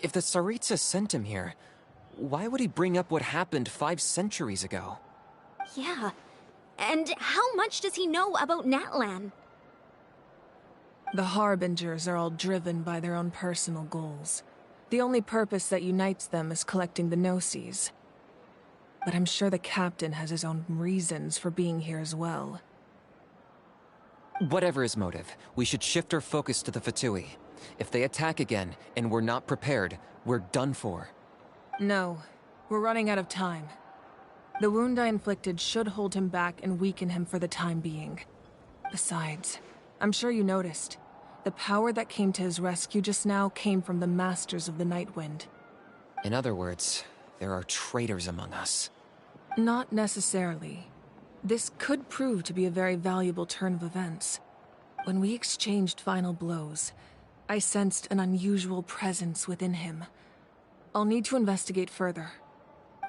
If the Tsaritsa sent him here, why would he bring up what happened 5 centuries ago? Yeah. And how much does he know about Natlan? The Harbingers are all driven by their own personal goals. The only purpose that unites them is collecting the Gnosis. But I'm sure the captain has his own reasons for being here as well. Whatever his motive, we should shift our focus to the Fatui. If they attack again, and we're not prepared, we're done for. No, we're running out of time. The wound I inflicted should hold him back and weaken him for the time being. Besides, I'm sure you noticed, the power that came to his rescue just now came from the Masters of the Night Wind. In other words, there are traitors among us. Not necessarily. This could prove to be a very valuable turn of events. When we exchanged final blows, I sensed an unusual presence within him. I'll need to investigate further.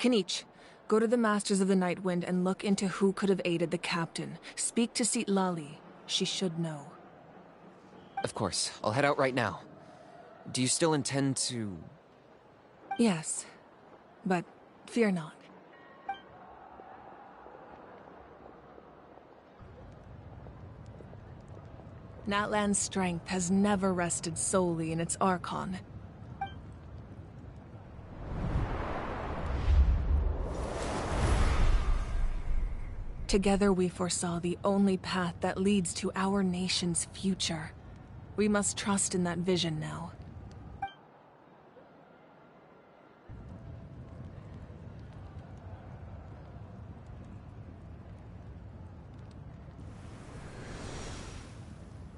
Kinich, go to the Masters of the Night Wind and look into who could have aided the captain. Speak to Citlali. She should know. Of course, I'll head out right now. Do you still intend to... Yes, but fear not. Natlan's strength has never rested solely in its Archon. Together we foresaw the only path that leads to our nation's future. We must trust in that vision now.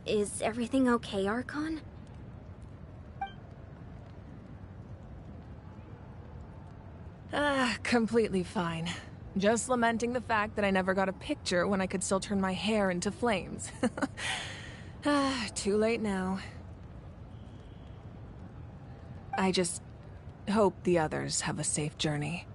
Is everything okay, Archon? Completely fine. Just lamenting the fact that I never got a picture when I could still turn my hair into flames. Too late now. I just hope the others have a safe journey.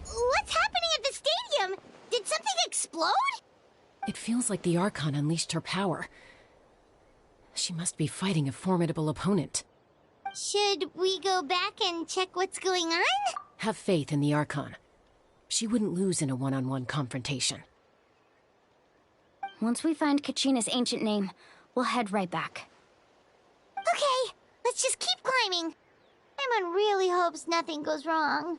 What's happening at the stadium? Did something explode? It feels like the Archon unleashed her power. She must be fighting a formidable opponent. Should we go back and check what's going on? Have faith in the Archon. She wouldn't lose in a one-on-one confrontation. Once we find Kachina's ancient name, we'll head right back. Okay, let's just keep climbing. Everyone really hopes nothing goes wrong.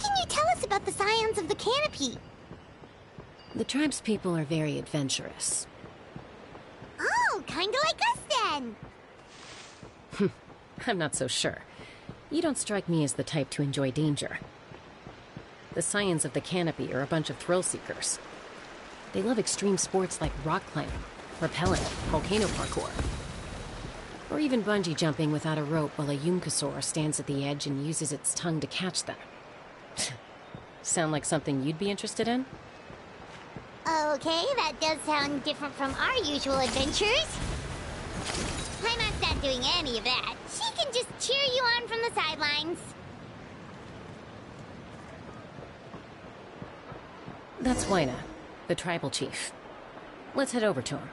can you tell us about the Scions of the Canopy? The tribe's people are very adventurous. Oh, kinda like us then. I'm not so sure. You don't strike me as the type to enjoy danger. The Scions of the Canopy are a bunch of thrill-seekers. They love extreme sports like rock climbing, rappelling, volcano parkour, or even bungee jumping without a rope while a Yunkasaur stands at the edge and uses its tongue to catch them. Sound like something you'd be interested in? Okay, that does sound different from our usual adventures. Paimon's not doing any of that. She can just cheer you on from the sidelines. That's Wyna, the tribal chief. Let's head over to him.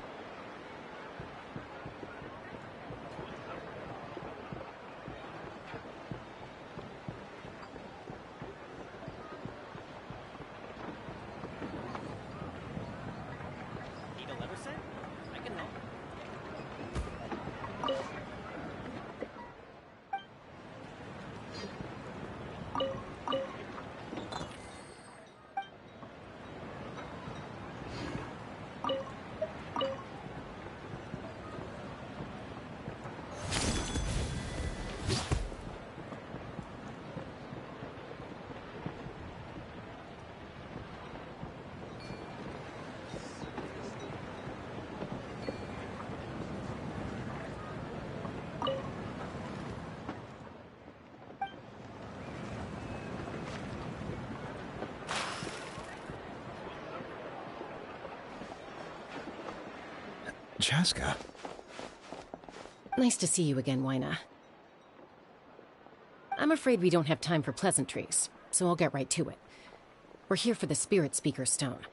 Need a lever set? I can help. Chaska. Nice to see you again, Wyna. I'm afraid we don't have time for pleasantries, so I'll get right to it. We're here for the Spirit Speaker Stone.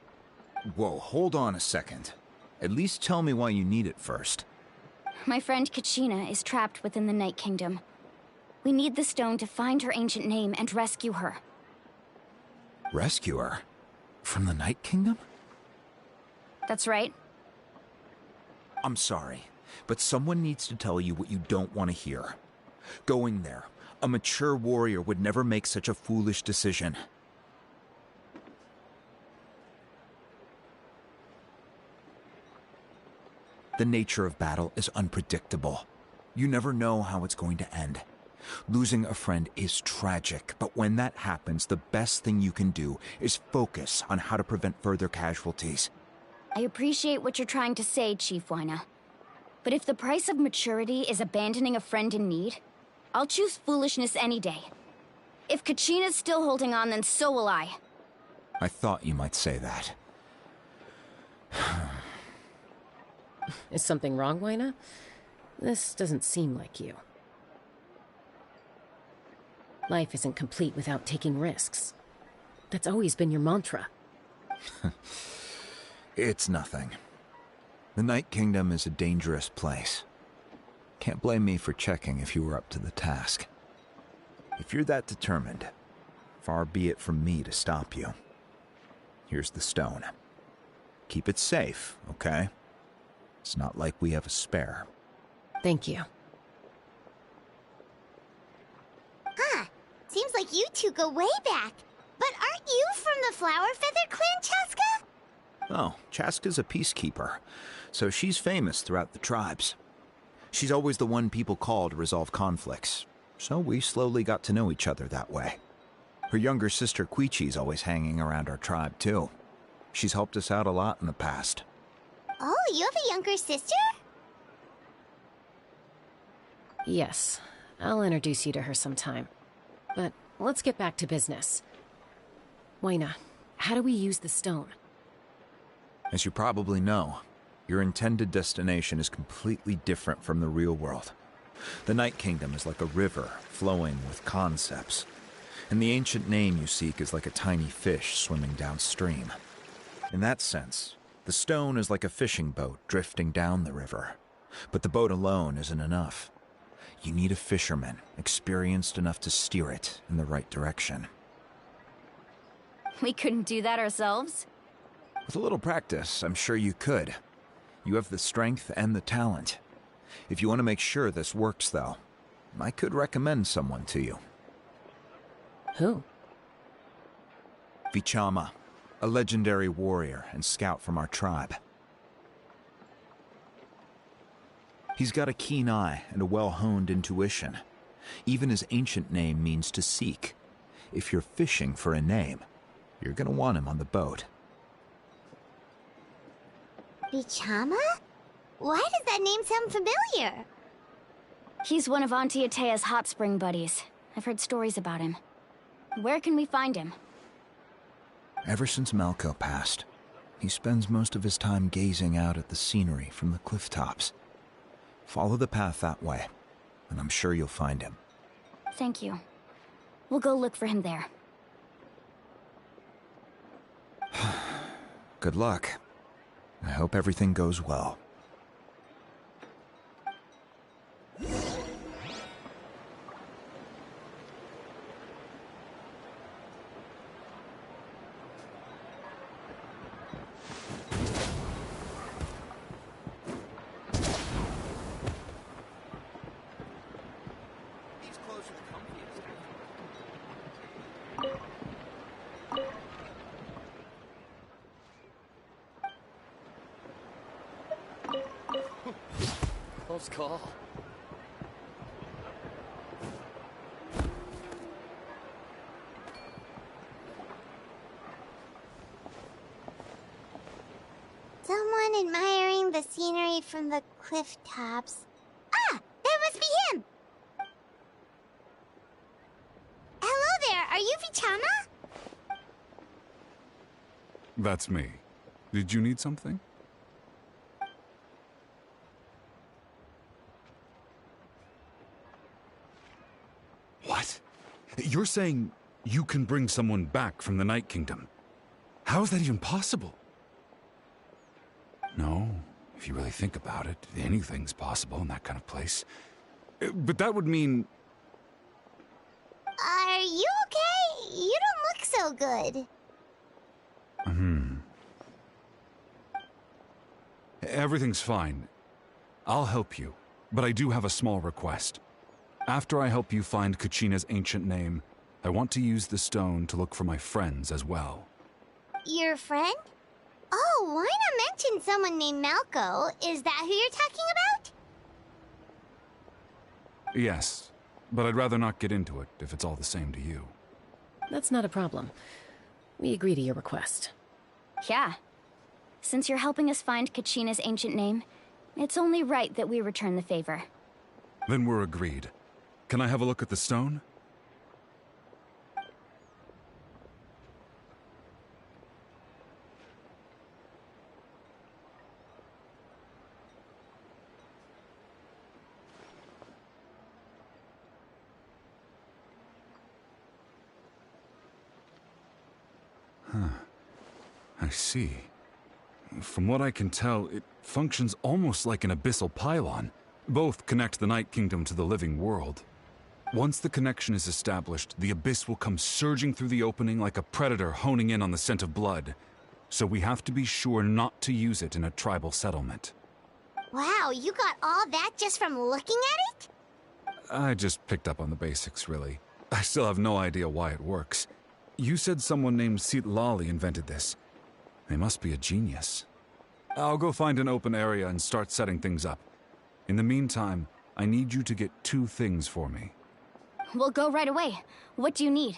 Whoa, hold on a second. At least tell me why you need it first. My friend Kachina is trapped within the Night Kingdom. We need the stone to find her ancient name and rescue her. Rescue her? From the Night Kingdom? That's right. I'm sorry, but someone needs to tell you what you don't want to hear. Going there, a mature warrior would never make such a foolish decision. The nature of battle is unpredictable. You never know how it's going to end. Losing a friend is tragic, but when that happens, the best thing you can do is focus on how to prevent further casualties. I appreciate what you're trying to say, Chief Wyna. But if the price of maturity is abandoning a friend in need, I'll choose foolishness any day. If Kachina's still holding on, then so will I. I thought you might say that. Is something wrong, Wyna? This doesn't seem like you. Life isn't complete without taking risks. That's always been your mantra. It's nothing. The Night Kingdom is a dangerous place. Can't blame me for checking if you were up to the task. If you're that determined, far be it from me to stop you. Here's the stone. Keep it safe, okay? It's not like we have a spare. Thank you. Huh. Seems like you two go way back. But aren't you from the Flower Feather Clan, Chaska? Oh, Chaska's a peacekeeper, so she's famous throughout the tribes. She's always the one people call to resolve conflicts, so we slowly got to know each other that way. Her younger sister Quichi's always hanging around our tribe, too. She's helped us out a lot in the past. Oh, you have a younger sister? Yes, I'll introduce you to her sometime. But let's get back to business. Wyna, how do we use the stone? As you probably know, your intended destination is completely different from the real world. The Night Kingdom is like a river flowing with concepts, and the ancient name you seek is like a tiny fish swimming downstream. In that sense, the stone is like a fishing boat drifting down the river, but the boat alone isn't enough. You need a fisherman experienced enough to steer it in the right direction. We couldn't do that ourselves? With a little practice, I'm sure you could. You have the strength and the talent. If you want to make sure this works, though, I could recommend someone to you. Who? Vichama, a legendary warrior and scout from our tribe. He's got a keen eye and a well-honed intuition. Even his ancient name means to seek. If you're fishing for a name, you're gonna want him on the boat. Bichama? Why does that name sound familiar? He's one of Auntie Atea's hot spring buddies. I've heard stories about him. Where can we find him? Ever since Malco passed, he spends most of his time gazing out at the scenery from the cliff tops. Follow the path that way, and I'm sure you'll find him. Thank you. We'll go look for him there. Good luck. I hope everything goes well. Close call. Someone admiring the scenery from the cliff tops. Ah! That must be him! Hello there, are you Vichama? That's me. Did you need something? What? You're saying you can bring someone back from the Night Kingdom? How is that even possible? No, if you really think about it, anything's possible in that kind of place. But that would mean... Are you okay? You don't look so good. Everything's fine. I'll help you, but I do have a small request. After I help you find Kachina's ancient name, I want to use the stone to look for my friends as well. Your friend? Oh, why not mention someone named Malco? Is that who you're talking about? Yes, but I'd rather not get into it if it's all the same to you. That's not a problem. We agree to your request. Yeah. Since you're helping us find Kachina's ancient name, it's only right that we return the favor. Then we're agreed. Can I have a look at the stone? I see. From what I can tell, it functions almost like an abyssal pylon. Both connect the Night Kingdom to the living world. Once the connection is established, the abyss will come surging through the opening like a predator honing in on the scent of blood. So we have to be sure not to use it in a tribal settlement. Wow, you got all that just from looking at it? I just picked up on the basics, really. I still have no idea why it works. You said someone named Lali invented this. They must be a genius. I'll go find an open area and start setting things up. In the meantime, I need you to get 2 things for me. We'll go right away. What do you need?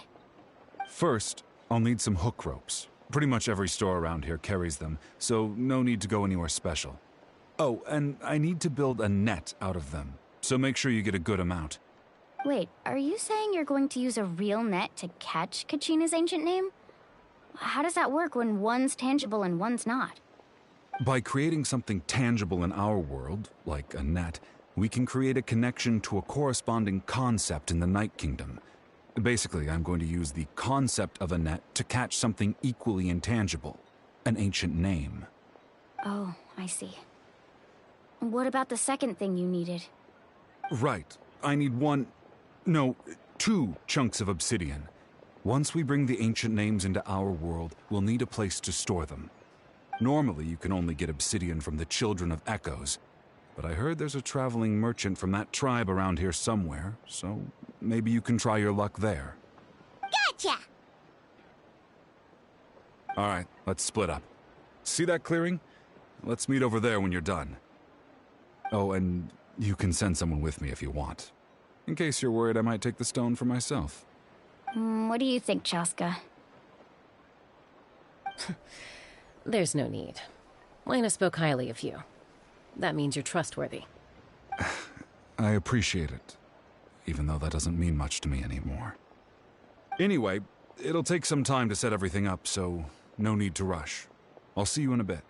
First, I'll need some hook ropes. Pretty much every store around here carries them, so no need to go anywhere special. Oh, and I need to build a net out of them, so make sure you get a good amount. Wait, are you saying you're going to use a real net to catch Kachina's ancient name? How does that work when one's tangible and one's not? By creating something tangible in our world, like a net, we can create a connection to a corresponding concept in the Night Kingdom. Basically, I'm going to use the concept of a net to catch something equally intangible, an ancient name. Oh, I see. What about the second thing you needed? Right. I need 2 chunks of obsidian. Once we bring the ancient names into our world, we'll need a place to store them. Normally, you can only get obsidian from the Children of Echoes, but I heard there's a traveling merchant from that tribe around here somewhere, so maybe you can try your luck there. Gotcha! All right, let's split up. See that clearing? Let's meet over there when you're done. Oh, and you can send someone with me if you want. In case you're worried I might take the stone for myself. What do you think, Chaska? There's no need. Lena spoke highly of you. That means you're trustworthy. I appreciate it, even though that doesn't mean much to me anymore. Anyway, it'll take some time to set everything up, so no need to rush. I'll see you in a bit.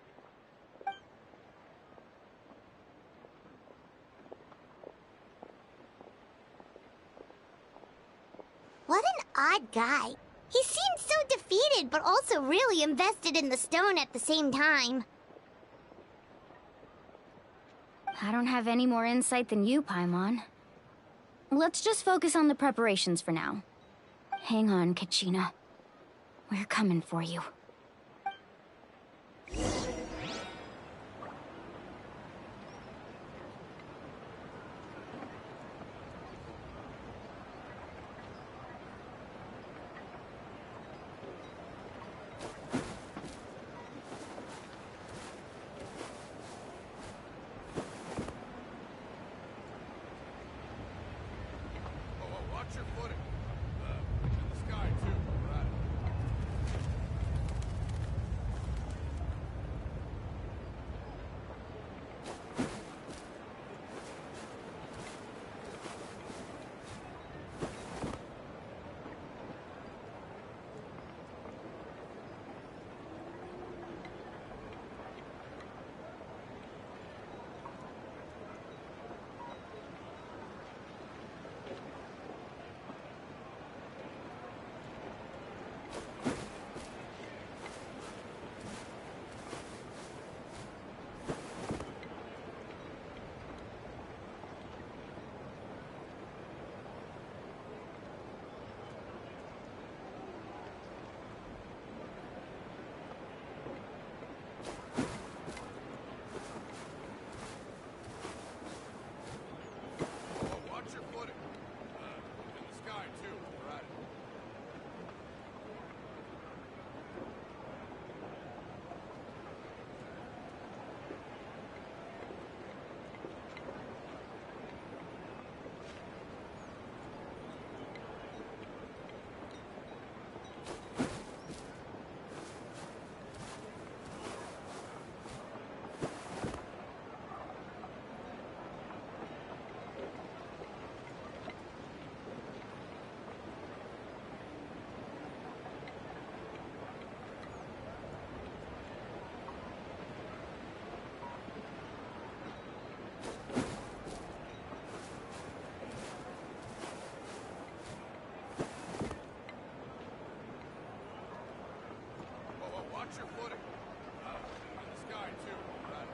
What an odd guy. He seemed so defeated, but also really invested in the stone at the same time. I don't have any more insight than you, Paimon. Let's just focus on the preparations for now. Hang on, Kachina. We're coming for you. Watch your footing. In the sky, too. Right. Watch your footing. In the sky, too. Right. Watch your footing. In the sky, too. Right.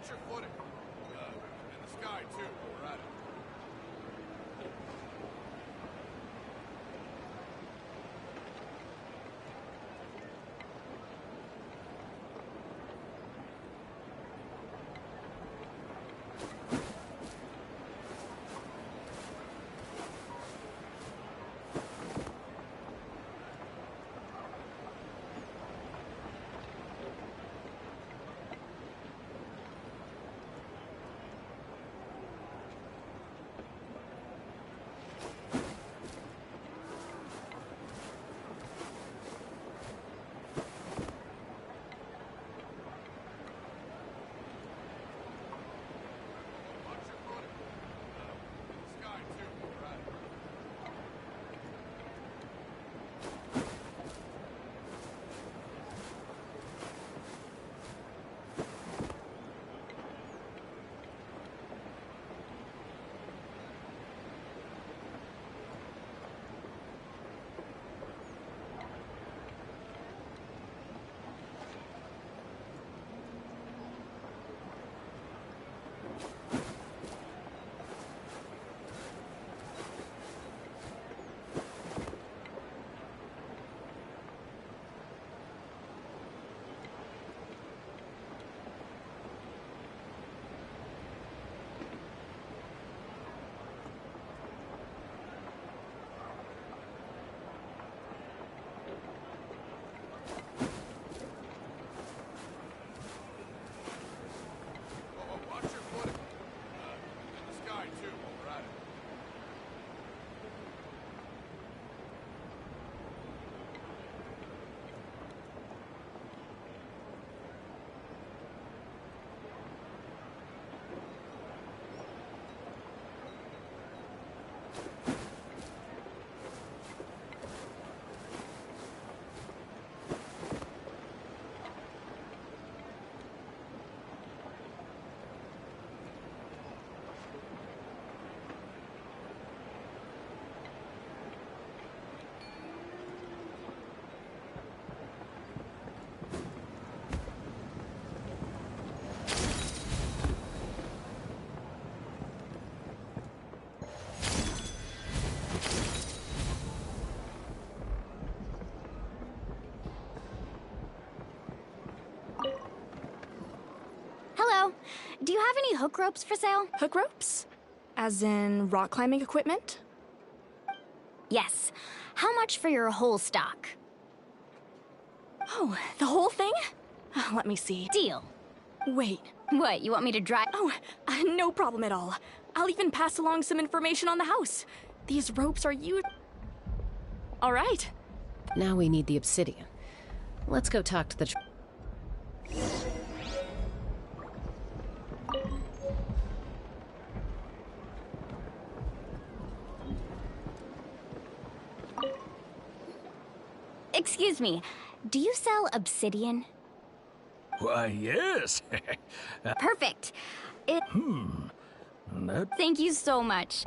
Watch your footing. In the sky, too, while we're at it. Hello. Do you have any hook ropes for sale? Hook ropes? As in rock climbing equipment? Yes. How much for your whole stock? Oh, the whole thing? Let me see. Deal. Wait. What, you want me to drive? Oh, no problem at all. I'll even pass along some information on the house. These ropes are all right. Now we need the obsidian. Let's go talk to the... Excuse me, do you sell obsidian? Why, yes. Perfect. Thank you so much.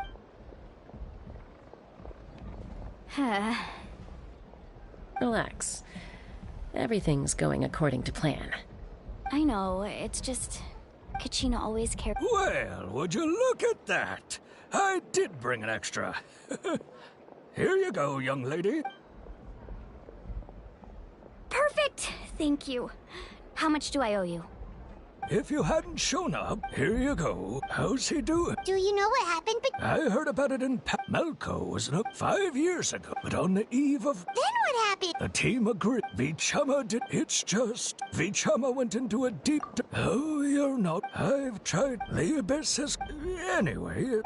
Relax. Everything's going according to plan. I know, it's just... Kachina always cared. Well, would you look at that? I did bring an extra. Here you go, young lady. Perfect! Thank you. How much do I owe you? If you hadn't shown up, here you go. How's he doing? Do you know what happened? I heard about it in Melko was up 5 years ago, but on the eve of... Then what happened? The team agreed. Vichama did... It's just... Vichama went into a deep... Oh, you're not... I've tried. The abyss has... Anyway...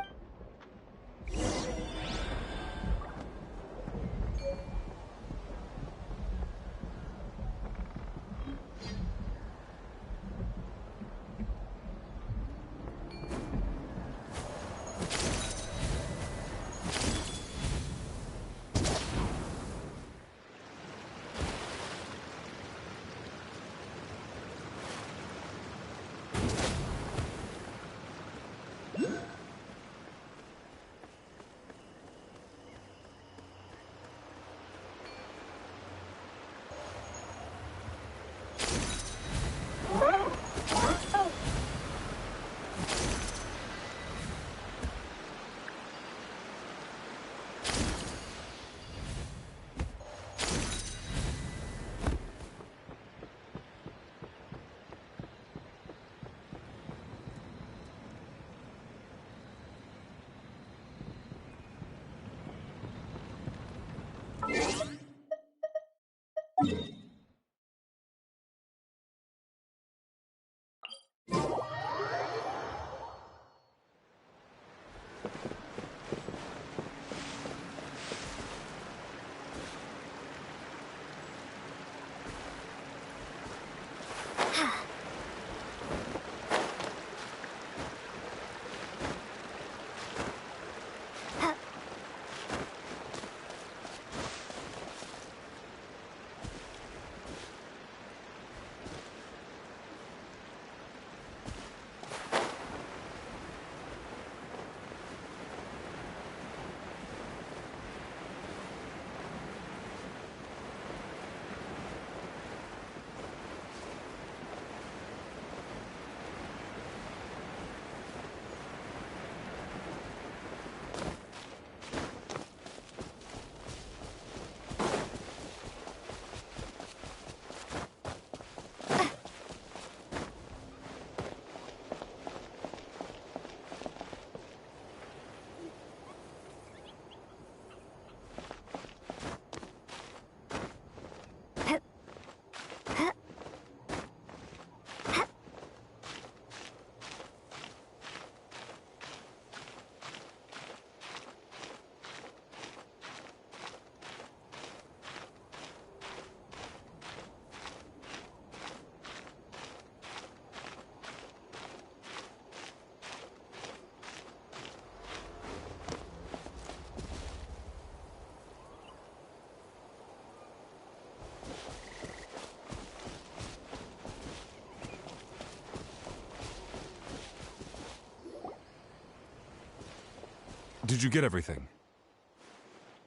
Did you get everything?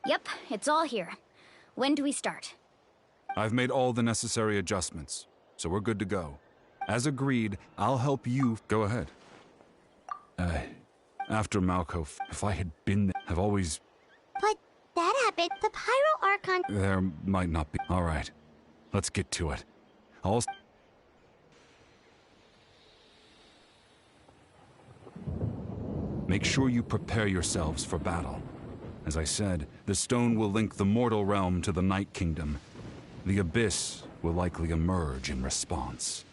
Yep, it's all here. When do we start? I've made all the necessary adjustments, so we're good to go. As agreed, I'll help you. Go ahead. After Malko, if I had been there, I've always... But that happened. The Pyro Archon... There might not be... All right, let's get to it. I'll... Make sure you prepare yourselves for battle. As I said, the stone will link the mortal realm to the Night Kingdom. The Abyss will likely emerge in response.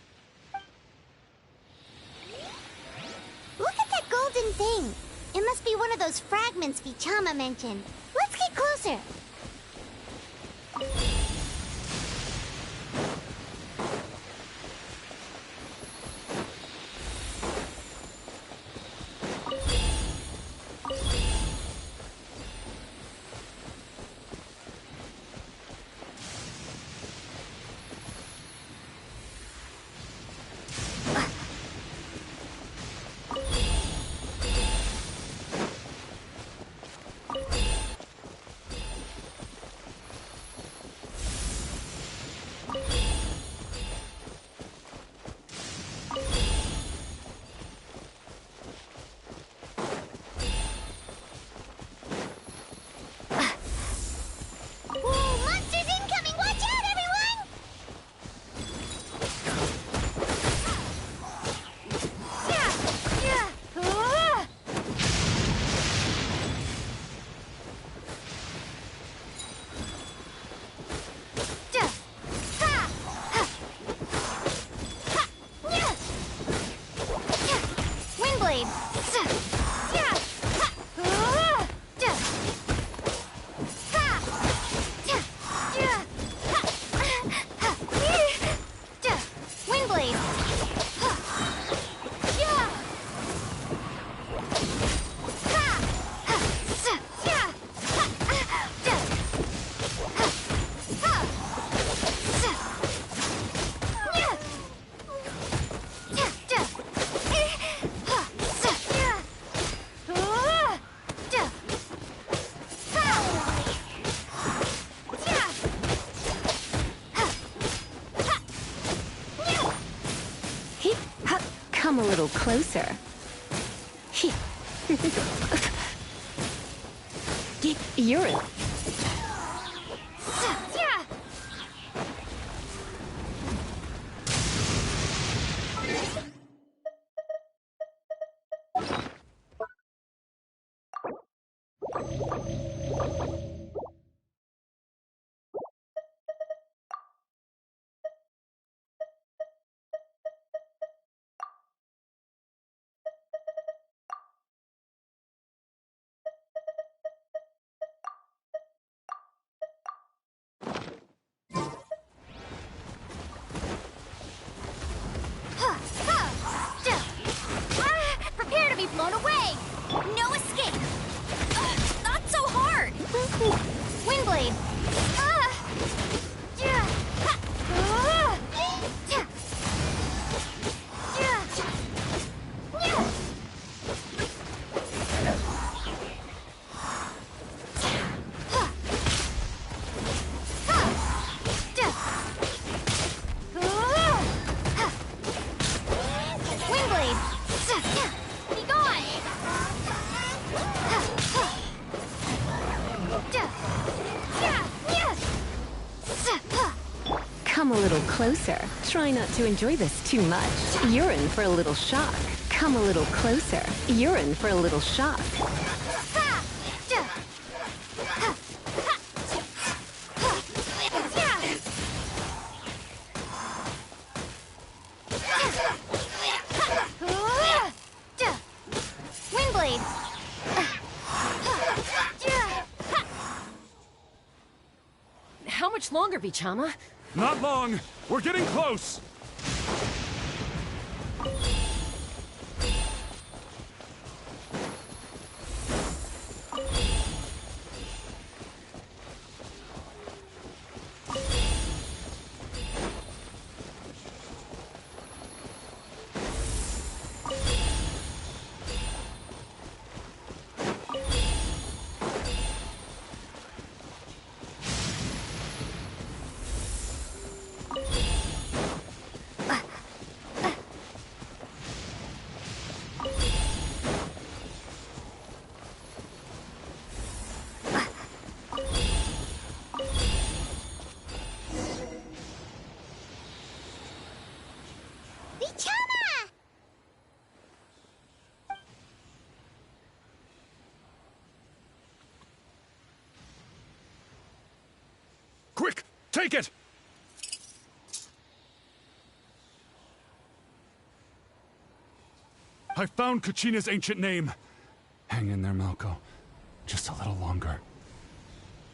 Look at that golden thing! It must be one of those fragments Vichama mentioned. Let's get closer! Come a little closer. You're a... Windblade! Be gone! Come a little closer. Try not to enjoy this too much. You're in for a little shock. Come a little closer. You're in for a little shock. Windblade! How much longer, Vichama? Not long. We're getting close. Quick! Take it! I found Kachina's ancient name. Hang in there, Malco. Just a little longer.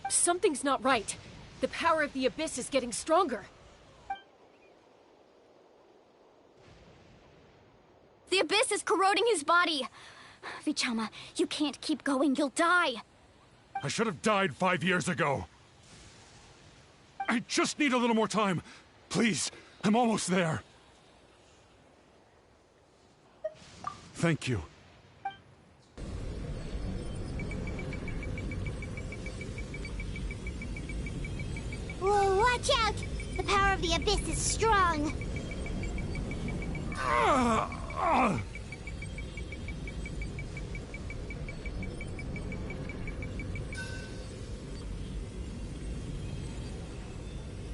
Something's not right. The power of the Abyss is getting stronger. The Abyss is corroding his body. Vichama, you can't keep going. You'll die. I should have died 5 years ago. I just need a little more time. Please, I'm almost there. Thank you. Whoa, watch out! The power of the Abyss is strong.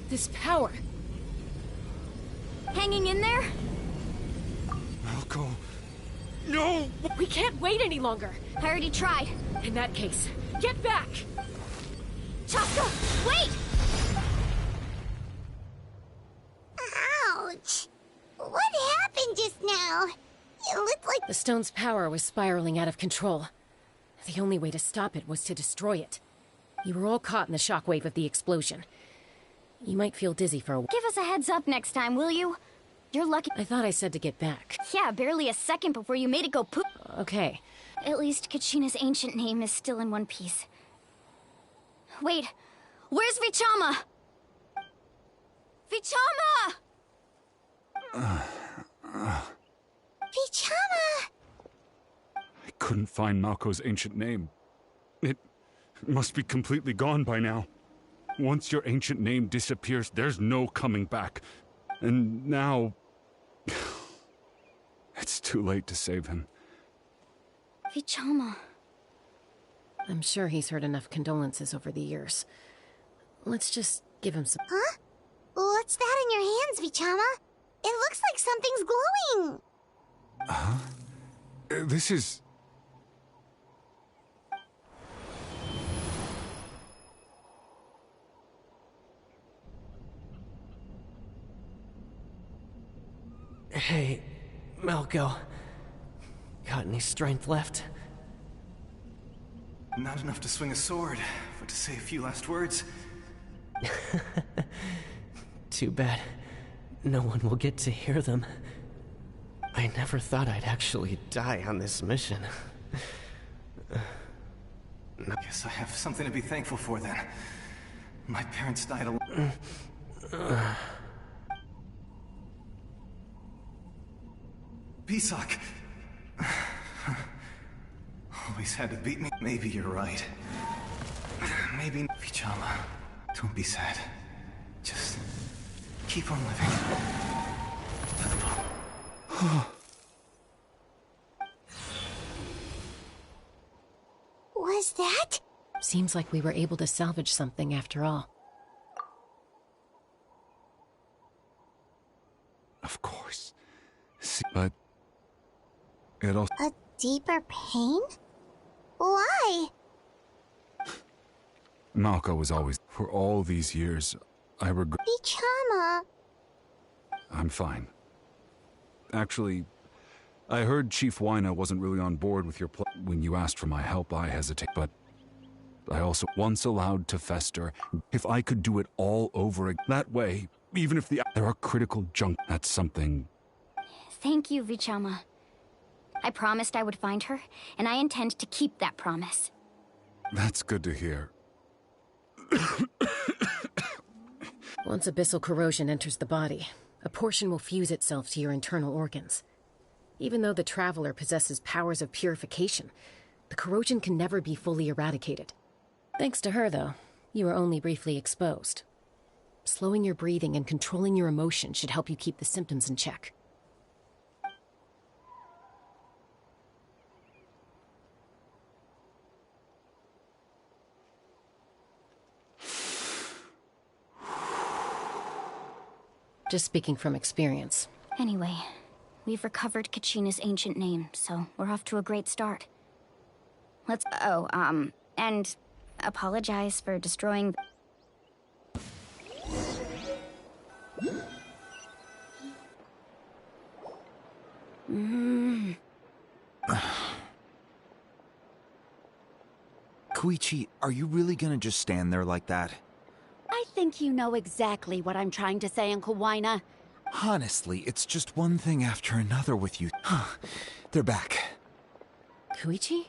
This power. Hanging in there? Malco. No! We can't wait any longer. I already tried. In that case, get back! Chaska, wait! Ouch! What happened just now? It looked like The stone's power was spiraling out of control. The only way to stop it was to destroy it. You were all caught in the shockwave of the explosion. You might feel dizzy for a while. Give us a heads up next time, will you? You're lucky. I thought I said to get back. Yeah, barely a second before you made it go poop. Okay. At least Kachina's ancient name is still in one piece. Wait, where's Vichama? Vichama! Vichama! I couldn't find Malco's ancient name. It must be completely gone by now. Once your ancient name disappears, there's no coming back. And now... it's too late to save him. Vichama. I'm sure he's heard enough condolences over the years. Let's just give him some... Huh? What's that in your hands, Vichama? It looks like something's glowing. Huh? This is... Hey, Malco. Got any strength left? Not enough to swing a sword, but to say a few last words. Too bad. No one will get to hear them. I never thought I'd actually die on this mission. Guess I have something to be thankful for then. My parents died alone. Ps5. Always had to beat me. Maybe you're right. Maybe... Vichama, don't be sad. Just keep on living. Was that? Seems like we were able to salvage something after all. Of course. See, but it also... A deeper pain? Why? Malco was always... For all these years, I regret... Vichama. I'm fine. Actually, I heard Chief Wyna wasn't really on board with your plan. When you asked for my help, I hesitated, but I also once allowed to fester. If I could do it all over again, that way, even if there are critical junk, that's something... Thank you, Vichama. I promised I would find her, and I intend to keep that promise. That's good to hear. Once abyssal corrosion enters the body, a portion will fuse itself to your internal organs. Even though the Traveler possesses powers of purification, the corrosion can never be fully eradicated. Thanks to her, though, you are only briefly exposed. Slowing your breathing and controlling your emotions should help you keep the symptoms in check. Just speaking from experience. Anyway, we've recovered Kachina's ancient name, so we're off to a great start. Let's... and apologize for destroying... Koichi, are you really gonna just stand there like that? I think you know exactly what I'm trying to say, Uncle Wyna. Honestly, it's just one thing after another with you. They're back. Koichi?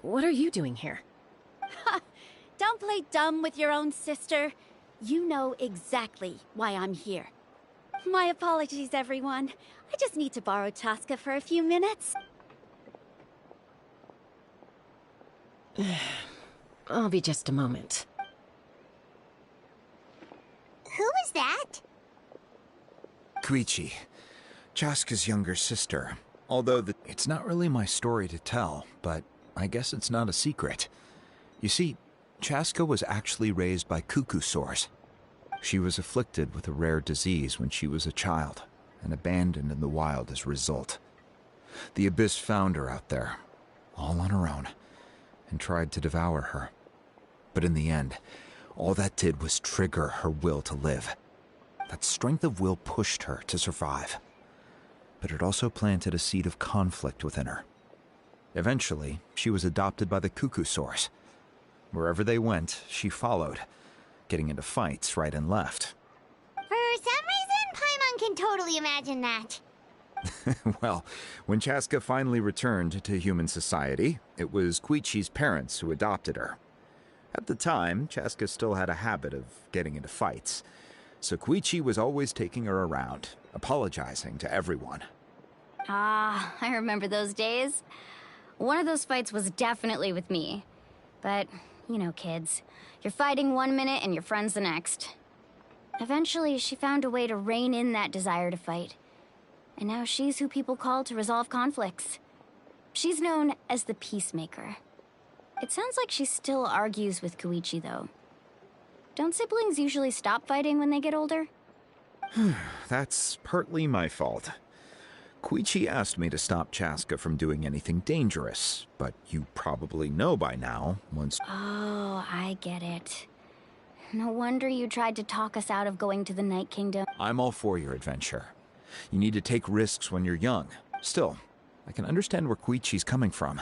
What are you doing here? Don't play dumb with your own sister. You know exactly why I'm here. My apologies, everyone. I just need to borrow Chaska for a few minutes. I'll be just a moment. Who is that? Koichi, Chaska's younger sister. Although it's not really my story to tell, but I guess it's not a secret. You see, Chaska was actually raised by cuckoo sores. She was afflicted with a rare disease when she was a child, and abandoned in the wild as a result. The Abyss found her out there, all on her own, and tried to devour her. But in the end, all that did was trigger her will to live. That strength of will pushed her to survive. But it also planted a seed of conflict within her. Eventually, she was adopted by the cuckoo sores. Wherever they went, she followed, getting into fights right and left. For some reason, Paimon can totally imagine that. Well, when Chaska finally returned to human society, it was Koichi's parents who adopted her. At the time, Chaska still had a habit of getting into fights, so Koichi was always taking her around, apologizing to everyone. Ah, I remember those days. One of those fights was definitely with me. But, you know, kids. You're fighting one minute and your friend's the next. Eventually, she found a way to rein in that desire to fight. And now she's who people call to resolve conflicts. She's known as the Peacemaker. It sounds like she still argues with Koichi, though. Don't siblings usually stop fighting when they get older? That's partly my fault. Koichi asked me to stop Chaska from doing anything dangerous, but you probably know by now, once... Oh, I get it. No wonder you tried to talk us out of going to the Night Kingdom. I'm all for your adventure. You need to take risks when you're young. Still, I can understand where Koichi's coming from.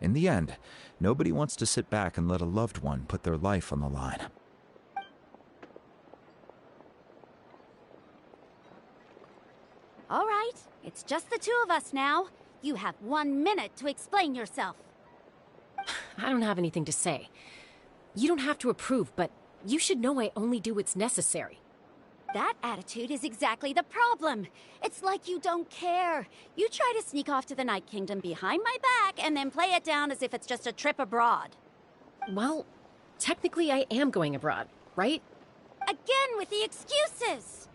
In the end, nobody wants to sit back and let a loved one put their life on the line. All right, it's just the two of us now. You have 1 minute to explain yourself. I don't have anything to say. You don't have to approve, but You should know I only do what's necessary. That attitude is exactly the problem. It's like you don't care. You try to sneak off to the Night Kingdom behind my back and then play it down as if it's just a trip abroad. Well, technically I am going abroad, right? Again with the excuses!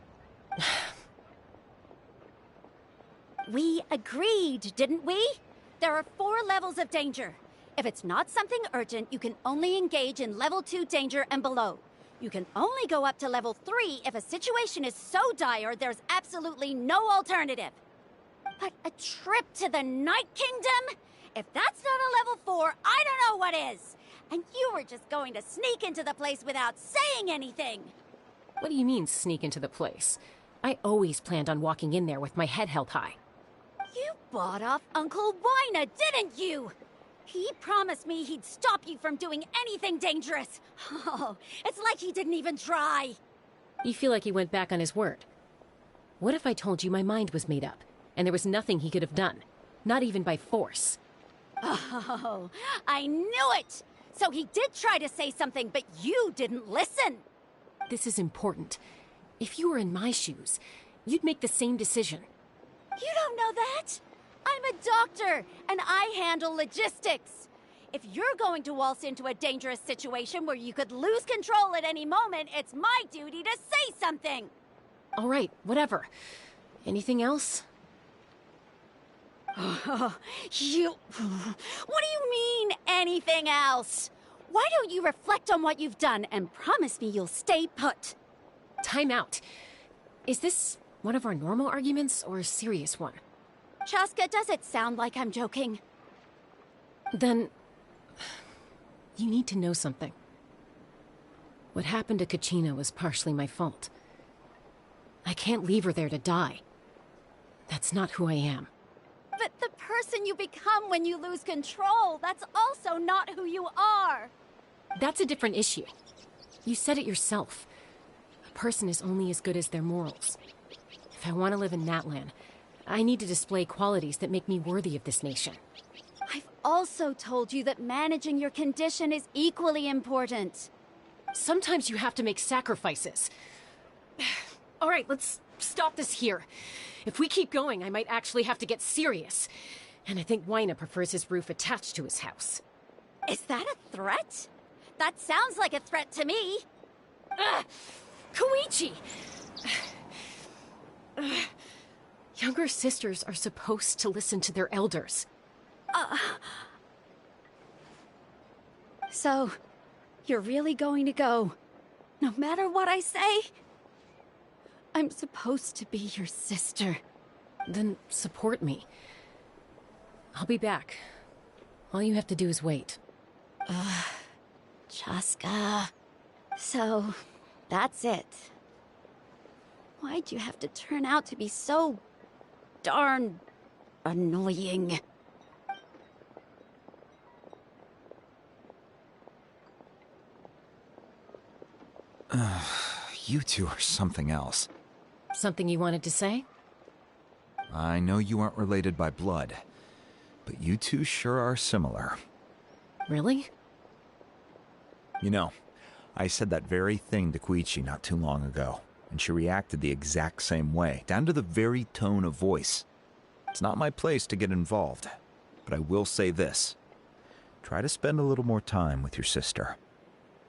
We agreed, didn't we? There are 4 levels of danger. If it's not something urgent, you can only engage in level 2 danger and below. You can only go up to level 3 if a situation is so dire there's absolutely no alternative. But a trip to the Night Kingdom? If that's not a level 4, I don't know what is. And you were just going to sneak into the place without saying anything. What do you mean, sneak into the place? I always planned on walking in there with my head held high. You bought off Uncle Wina, didn't you? He promised me he'd stop you from doing anything dangerous. Oh, it's like he didn't even try. You feel like he went back on his word. What if I told you my mind was made up, and there was nothing he could have done? Not even by force. Oh, I knew it! So he did try to say something, but you didn't listen. This is important. If you were in my shoes, you'd make the same decision. You don't know that? I'm a doctor, and I handle logistics. If you're going to waltz into a dangerous situation where you could lose control at any moment, it's my duty to say something. All right, whatever. Anything else? What do you mean, anything else? Why don't you reflect on what you've done and promise me you'll stay put? Time out. Is this one of our normal arguments or a serious one? Chaska, does it sound like I'm joking? Then, you need to know something. What happened to Kachina was partially my fault. I can't leave her there to die. That's not who I am. But the person you become when you lose control, that's also not who you are. That's a different issue. You said it yourself. A person is only as good as their morals. If I want to live in Natlan, I need to display qualities that make me worthy of this nation. I've also told you that managing your condition is equally important. Sometimes you have to make sacrifices. All right, let's stop this here. If we keep going, I might actually have to get serious. And I think Wina prefers his roof attached to his house. Is that a threat? That sounds like a threat to me. Koichi! Younger sisters are supposed to listen to their elders. So, you're really going to go, no matter what I say? I'm supposed to be your sister. Then support me. I'll be back. All you have to do is wait. Chaska. So, that's it. Why'd you have to turn out to be so darn annoying? You two are something else. Something you wanted to say? I know you aren't related by blood, but you two sure are similar. Really? You know, I said that very thing to Koichi not too long ago, and she reacted the exact same way, down to the very tone of voice. It's not my place to get involved, but I will say this. Try to spend a little more time with your sister.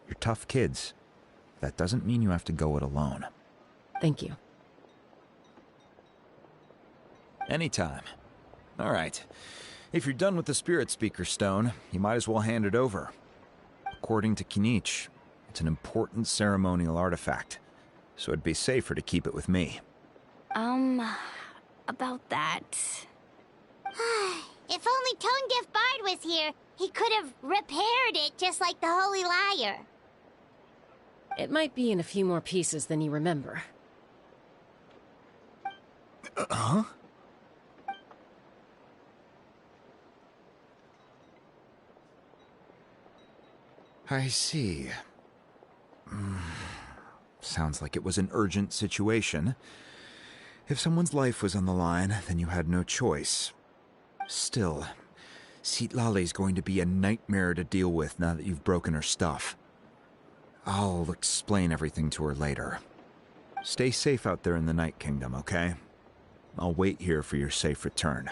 You're tough kids. That doesn't mean you have to go it alone. Thank you. Anytime. All right. If you're done with the Spirit Speaker Stone, you might as well hand it over. According to Kinich, it's an important ceremonial artifact, so it'd be safer to keep it with me. About that. If only Tone-Deaf Bard was here, he could have repaired it just like the Holy Liar. It might be in a few more pieces than you remember. Huh? I see. Sounds like it was an urgent situation. If someone's life was on the line, then you had no choice. Still, Citlali's going to be a nightmare to deal with now that you've broken her stuff. I'll explain everything to her later. Stay safe out there in the Night Kingdom, okay? I'll wait here for your safe return.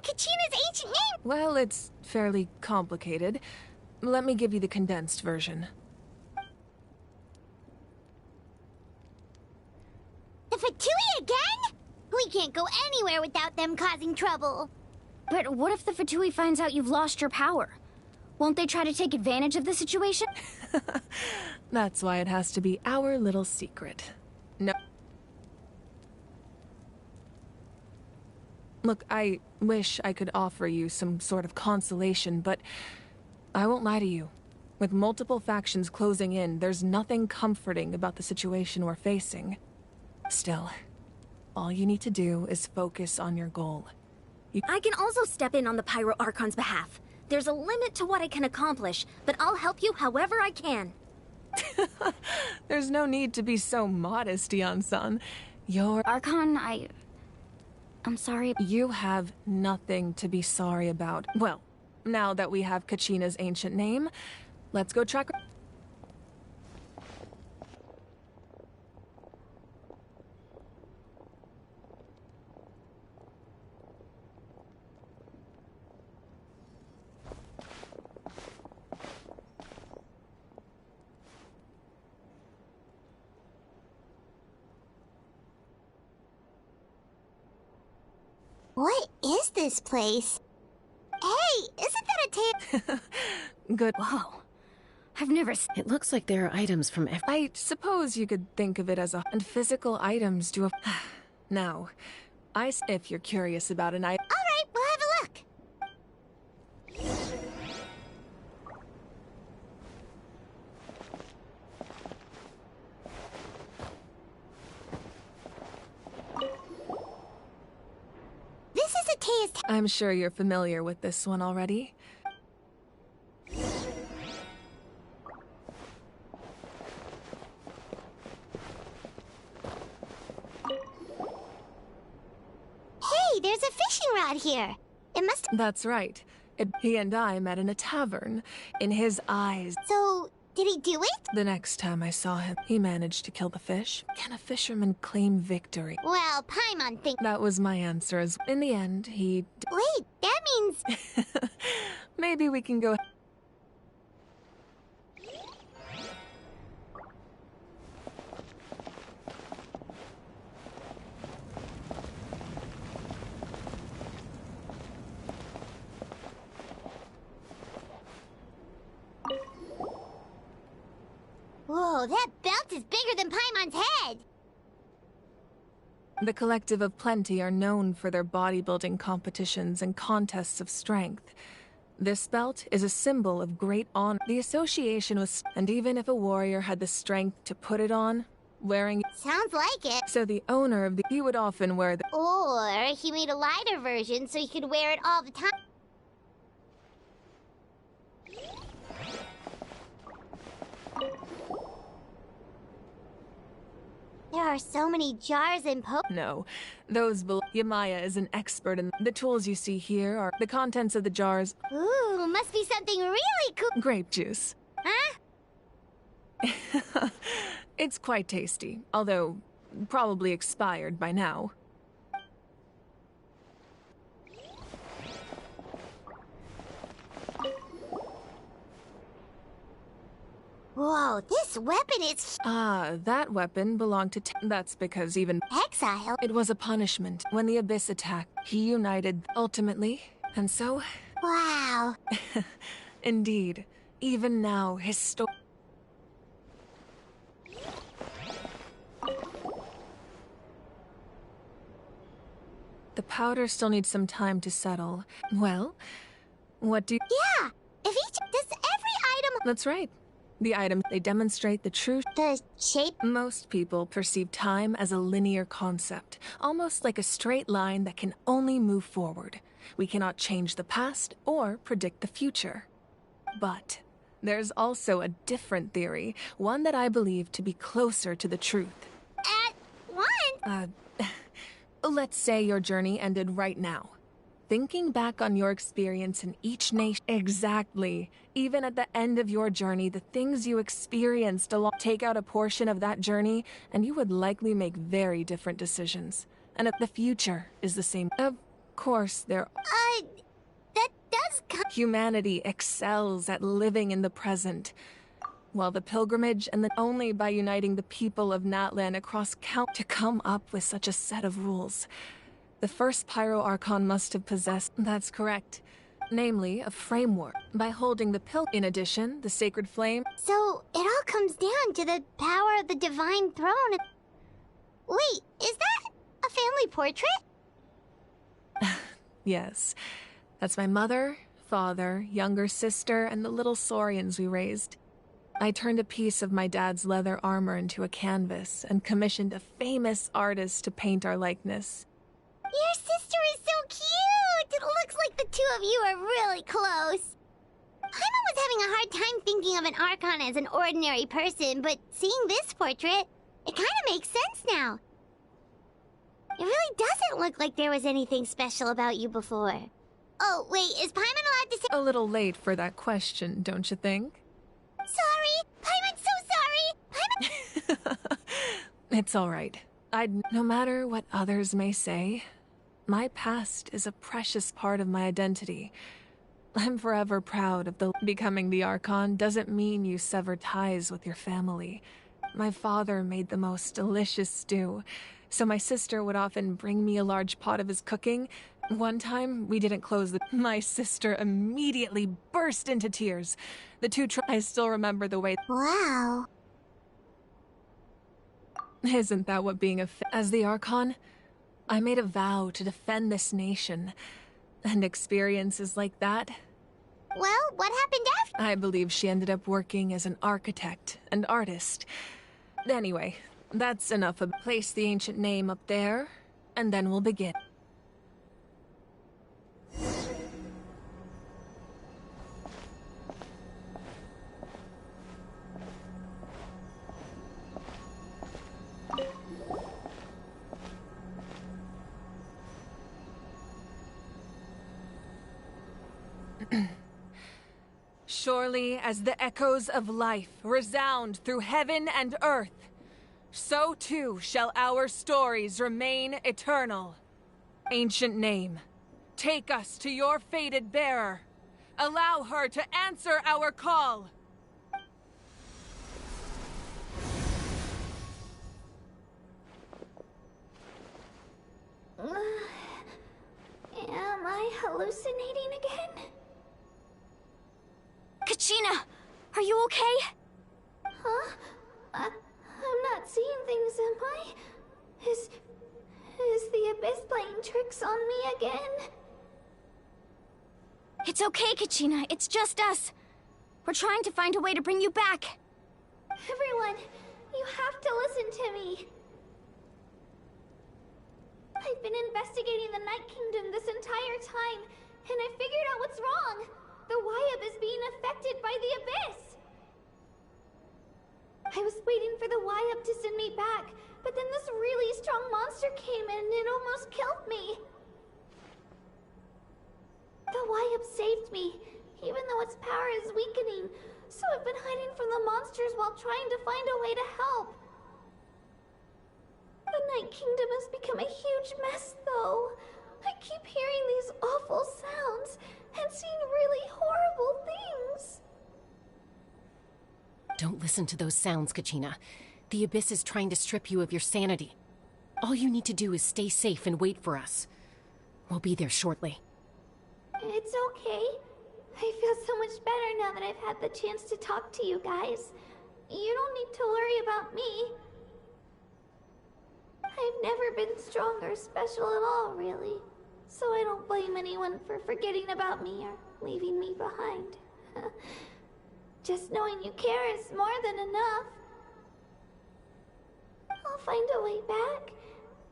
Kachina's ancient name? Well, it's fairly complicated. Let me give you the condensed version. The Fatui again? We can't go anywhere without them causing trouble. But what if the Fatui finds out you've lost your power? Won't they try to take advantage of the situation? That's why it has to be our little secret. No. Look, I wish I could offer you some sort of consolation, but I won't lie to you. With multiple factions closing in, there's nothing comforting about the situation we're facing. Still, all you need to do is focus on your goal. I can also step in on the Pyro Archon's behalf. There's a limit to what I can accomplish, but I'll help you however I can. There's no need to be so modest, Yan-san. Archon, I'm sorry. You have nothing to be sorry about. Well, now that we have Kachina's ancient name, let's go track... What is this place? Hey, isn't that a tape? Good. Whoa. I've never It looks like there are items from I suppose you could think of it as and physical items do a... Now, if you're curious about an item... Alright, we'll have a look. This is a taste... I'm sure you're familiar with this one already. Hey, there's a fishing rod here. It must... That's right. He and I met in a tavern. In his eyes... So, did he do it? The next time I saw him, he managed to kill the fish. Can a fisherman claim victory? Well, Paimon thinks... That was my answer as... In the end, he... Wait, that means... Maybe we can go... Whoa, that belt is bigger than Paimon's head! The Collective of Plenty are known for their bodybuilding competitions and contests of strength. This belt is a symbol of great honor. The association was... And even if a warrior had the strength to put it on, wearing... Sounds like it. So the owner of the... He would often wear the... Or he made a lighter version so he could wear it all the time. There are so many jars and No, those Yamaya is an expert in... The tools you see here are... The contents of the jars... Ooh, must be something really cool. Grape juice. Huh? It's quite tasty, although probably expired by now. Whoa, this weapon is... Ah, that weapon belonged to... That's because even... Exile? It was a punishment. When the Abyss attacked, he united ultimately, and so... Wow. Indeed. Even now, his story... The powder still needs some time to settle. Well, what do you... Yeah! If each... Does every item... That's right. The items, they demonstrate the truth. The shape? Most people perceive time as a linear concept, almost like a straight line that can only move forward. We cannot change the past or predict the future. But there's also a different theory, one that I believe to be closer to the truth. What? Let's say your journey ended right now. Thinking back on your experience in each nation... Exactly. Even at the end of your journey, the things you experienced along... Take out a portion of that journey, and you would likely make very different decisions. And if the future is the same... course, That does humanity excels at living in the present, while the pilgrimage only by uniting the people of Natlan across to come up with such a set of rules. The first Pyro Archon must have possessed, that's correct, namely a framework. By holding the in addition, the sacred flame. So, it all comes down to the power of the divine throne. Wait, is that a family portrait? Yes, that's my mother, father, younger sister, and the little saurians we raised. I turned a piece of my dad's leather armor into a canvas and commissioned a famous artist to paint our likeness. Your sister is so cute! It looks like the two of you are really close. Paimon was having a hard time thinking of an Archon as an ordinary person, but seeing this portrait, it kind of makes sense now. It really doesn't look like there was anything special about you before. Oh, wait, is Paimon allowed to say— A little late for that question, don't you think? Sorry! Paimon's so sorry! Paimon— It's all right. No matter what others may say, my past is a precious part of my identity. I'm forever proud of becoming the Archon doesn't mean you sever ties with your family. My father made the most delicious stew, so my sister would often bring me a large pot of his cooking. One time, we didn't close my sister immediately burst into tears. I still remember the way— Wow. Isn't that what being as the Archon? I made a vow to defend this nation. And experiences like that— Well, what happened after? I believe she ended up working as an architect and artist. Anyway, that's enough. Place the ancient name up there, and then we'll begin. Surely as the echoes of life resound through heaven and earth, so too shall our stories remain eternal. Ancient name, take us to your fated bearer. Allow her to answer our call. Am I hallucinating again? Kachina! Are you okay? Huh? I'm not seeing things, am I? Is the Abyss playing tricks on me again? It's okay, Kachina. It's just us. We're trying to find a way to bring you back. Everyone, you have to listen to me. I've been investigating the Night Kingdom this entire time, and I figured out what's wrong. The Wyab is being affected by the Abyss! I was waiting for the Wyab to send me back, but then this really strong monster came in and it almost killed me. The Wyab saved me, even though its power is weakening, so I've been hiding from the monsters while trying to find a way to help. The Night Kingdom has become a huge mess, though. I keep hearing these awful sounds and seeing really horrible things. Don't listen to those sounds, Kachina. The Abyss is trying to strip you of your sanity. All you need to do is stay safe and wait for us. We'll be there shortly. It's okay. I feel so much better now that I've had the chance to talk to you guys. You don't need to worry about me. I've never been strong or special at all, really. So I don't blame anyone for forgetting about me or leaving me behind. Just knowing you care is more than enough. I'll find a way back.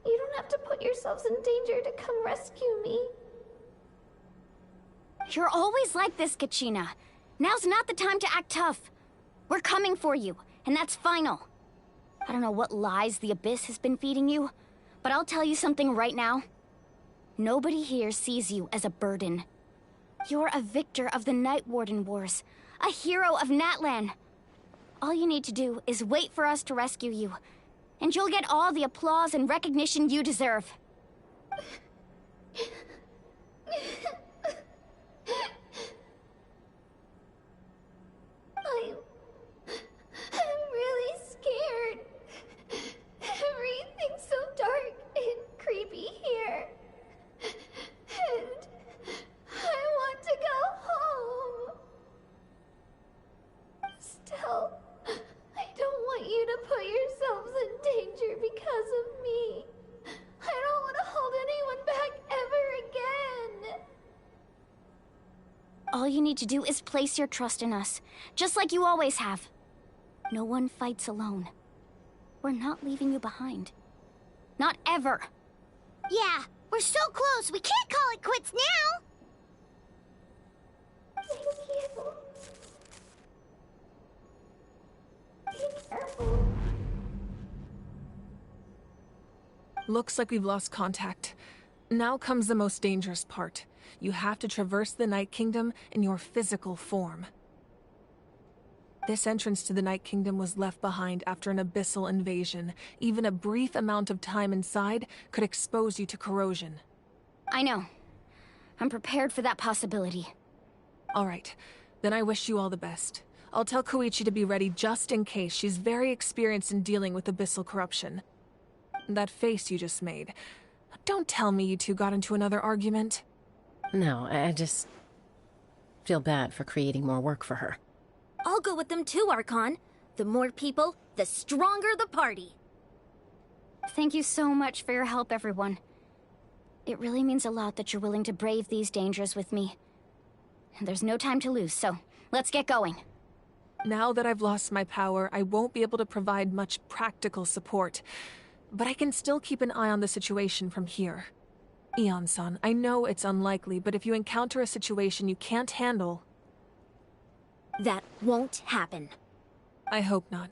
You don't have to put yourselves in danger to come rescue me. You're always like this, Kachina. Now's not the time to act tough. We're coming for you, and that's final. I don't know what lies the Abyss has been feeding you, but I'll tell you something right now. Nobody here sees you as a burden. You're a victor of the Night Warden Wars, a hero of Natlan. All you need to do is wait for us to rescue you, and you'll get all the applause and recognition you deserve. I'm really scared. Everything's so dark and creepy here. And I want to go home. Still, I don't want you to put yourselves in danger because of me. I don't want to hold anyone back ever again. All you need to do is place your trust in us, just like you always have. No one fights alone. We're not leaving you behind. Not ever. Yeah, we're so close, we can't call it quits now! Thank you. Be careful. Looks like we've lost contact. Now comes the most dangerous part. You have to traverse the Night Kingdom in your physical form. This entrance to the Night Kingdom was left behind after an abyssal invasion. Even a brief amount of time inside could expose you to corrosion. I know. I'm prepared for that possibility. All right, then I wish you all the best. I'll tell Koichi to be ready just in case. She's very experienced in dealing with abyssal corruption. That face you just made. Don't tell me you two got into another argument. No, I just feel bad for creating more work for her. I'll go with them too, Archon. The more people, the stronger the party. Thank you so much for your help, everyone. It really means a lot that you're willing to brave these dangers with me. And there's no time to lose, so let's get going. Now that I've lost my power, I won't be able to provide much practical support. But I can still keep an eye on the situation from here. Eon-san, I know it's unlikely, but if you encounter a situation you can't handle... That won't happen. I hope not.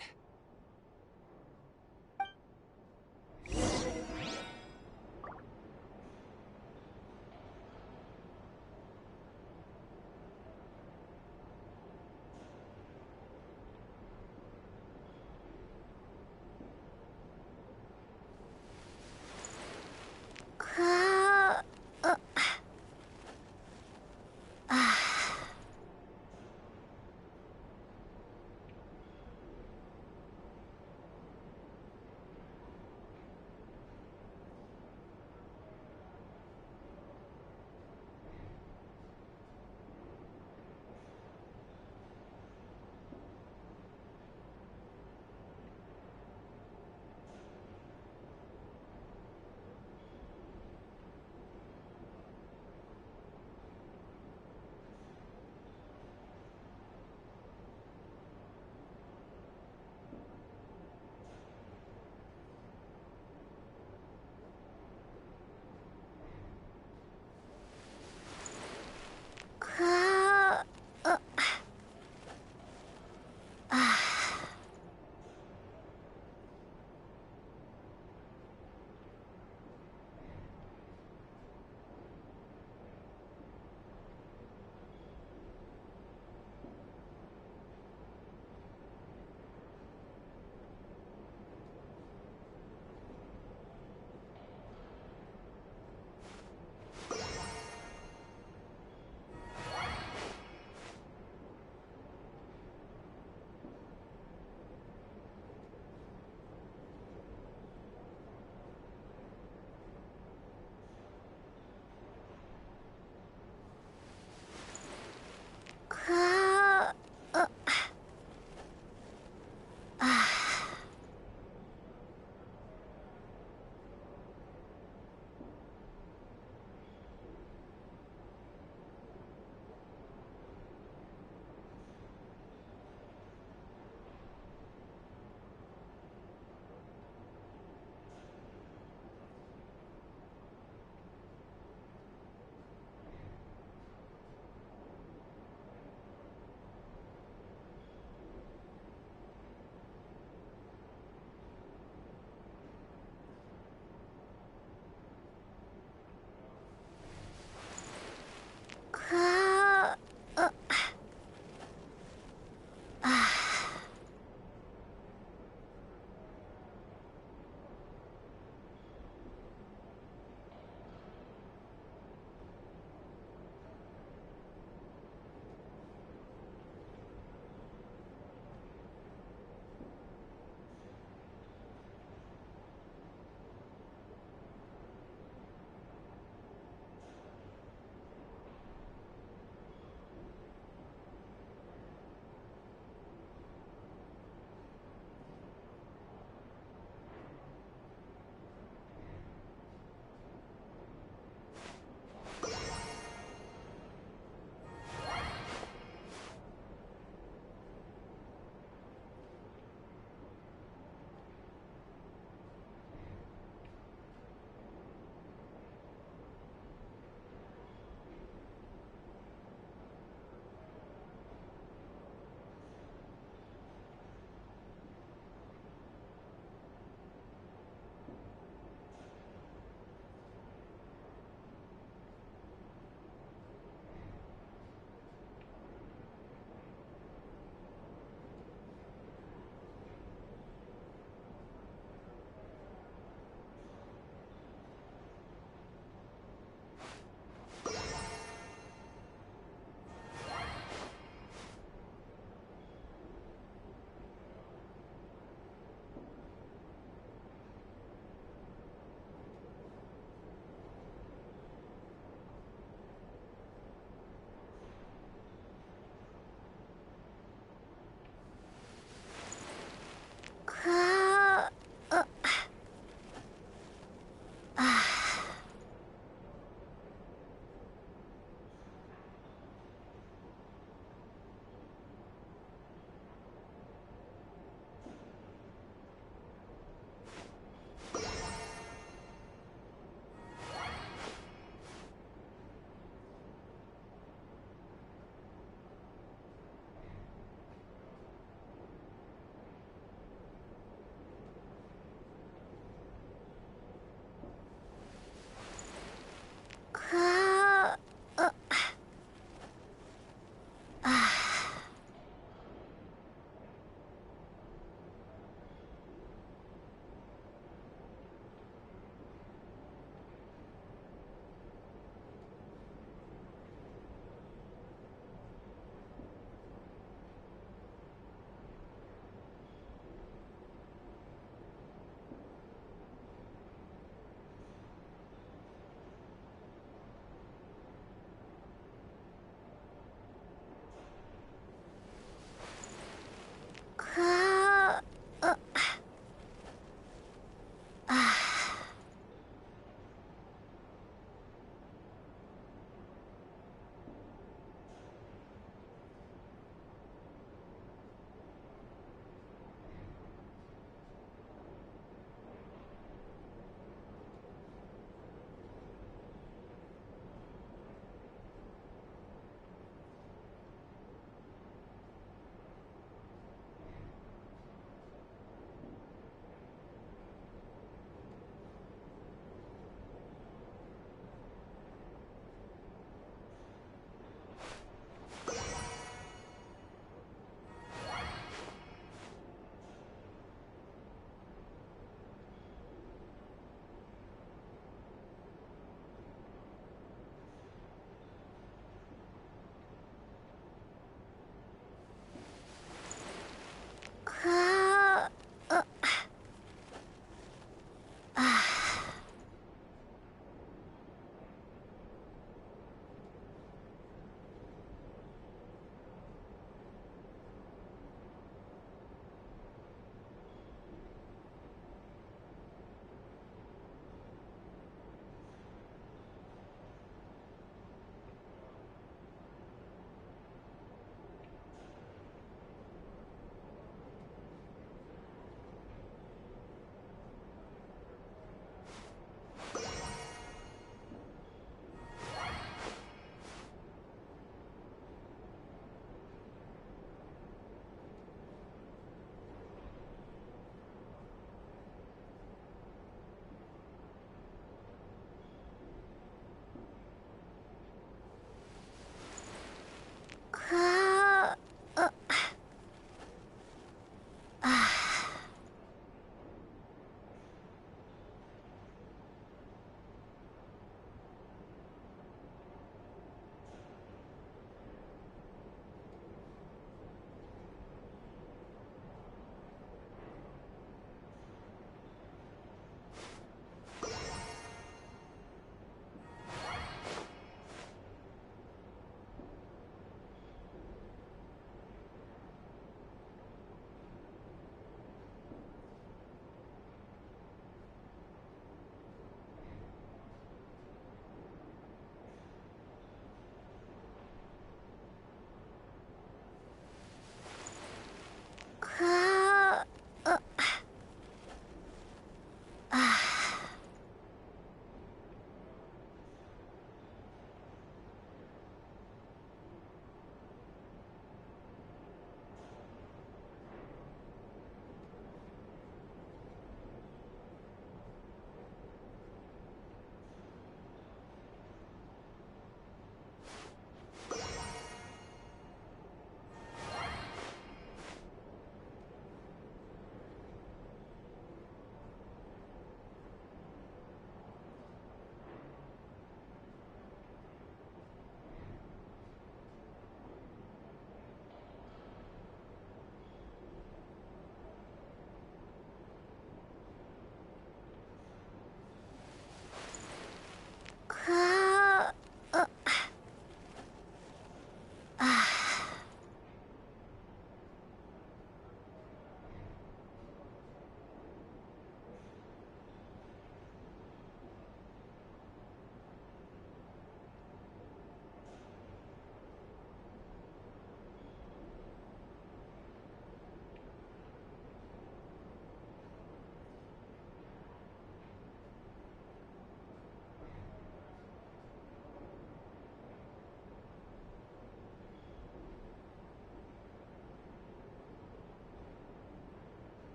Ah.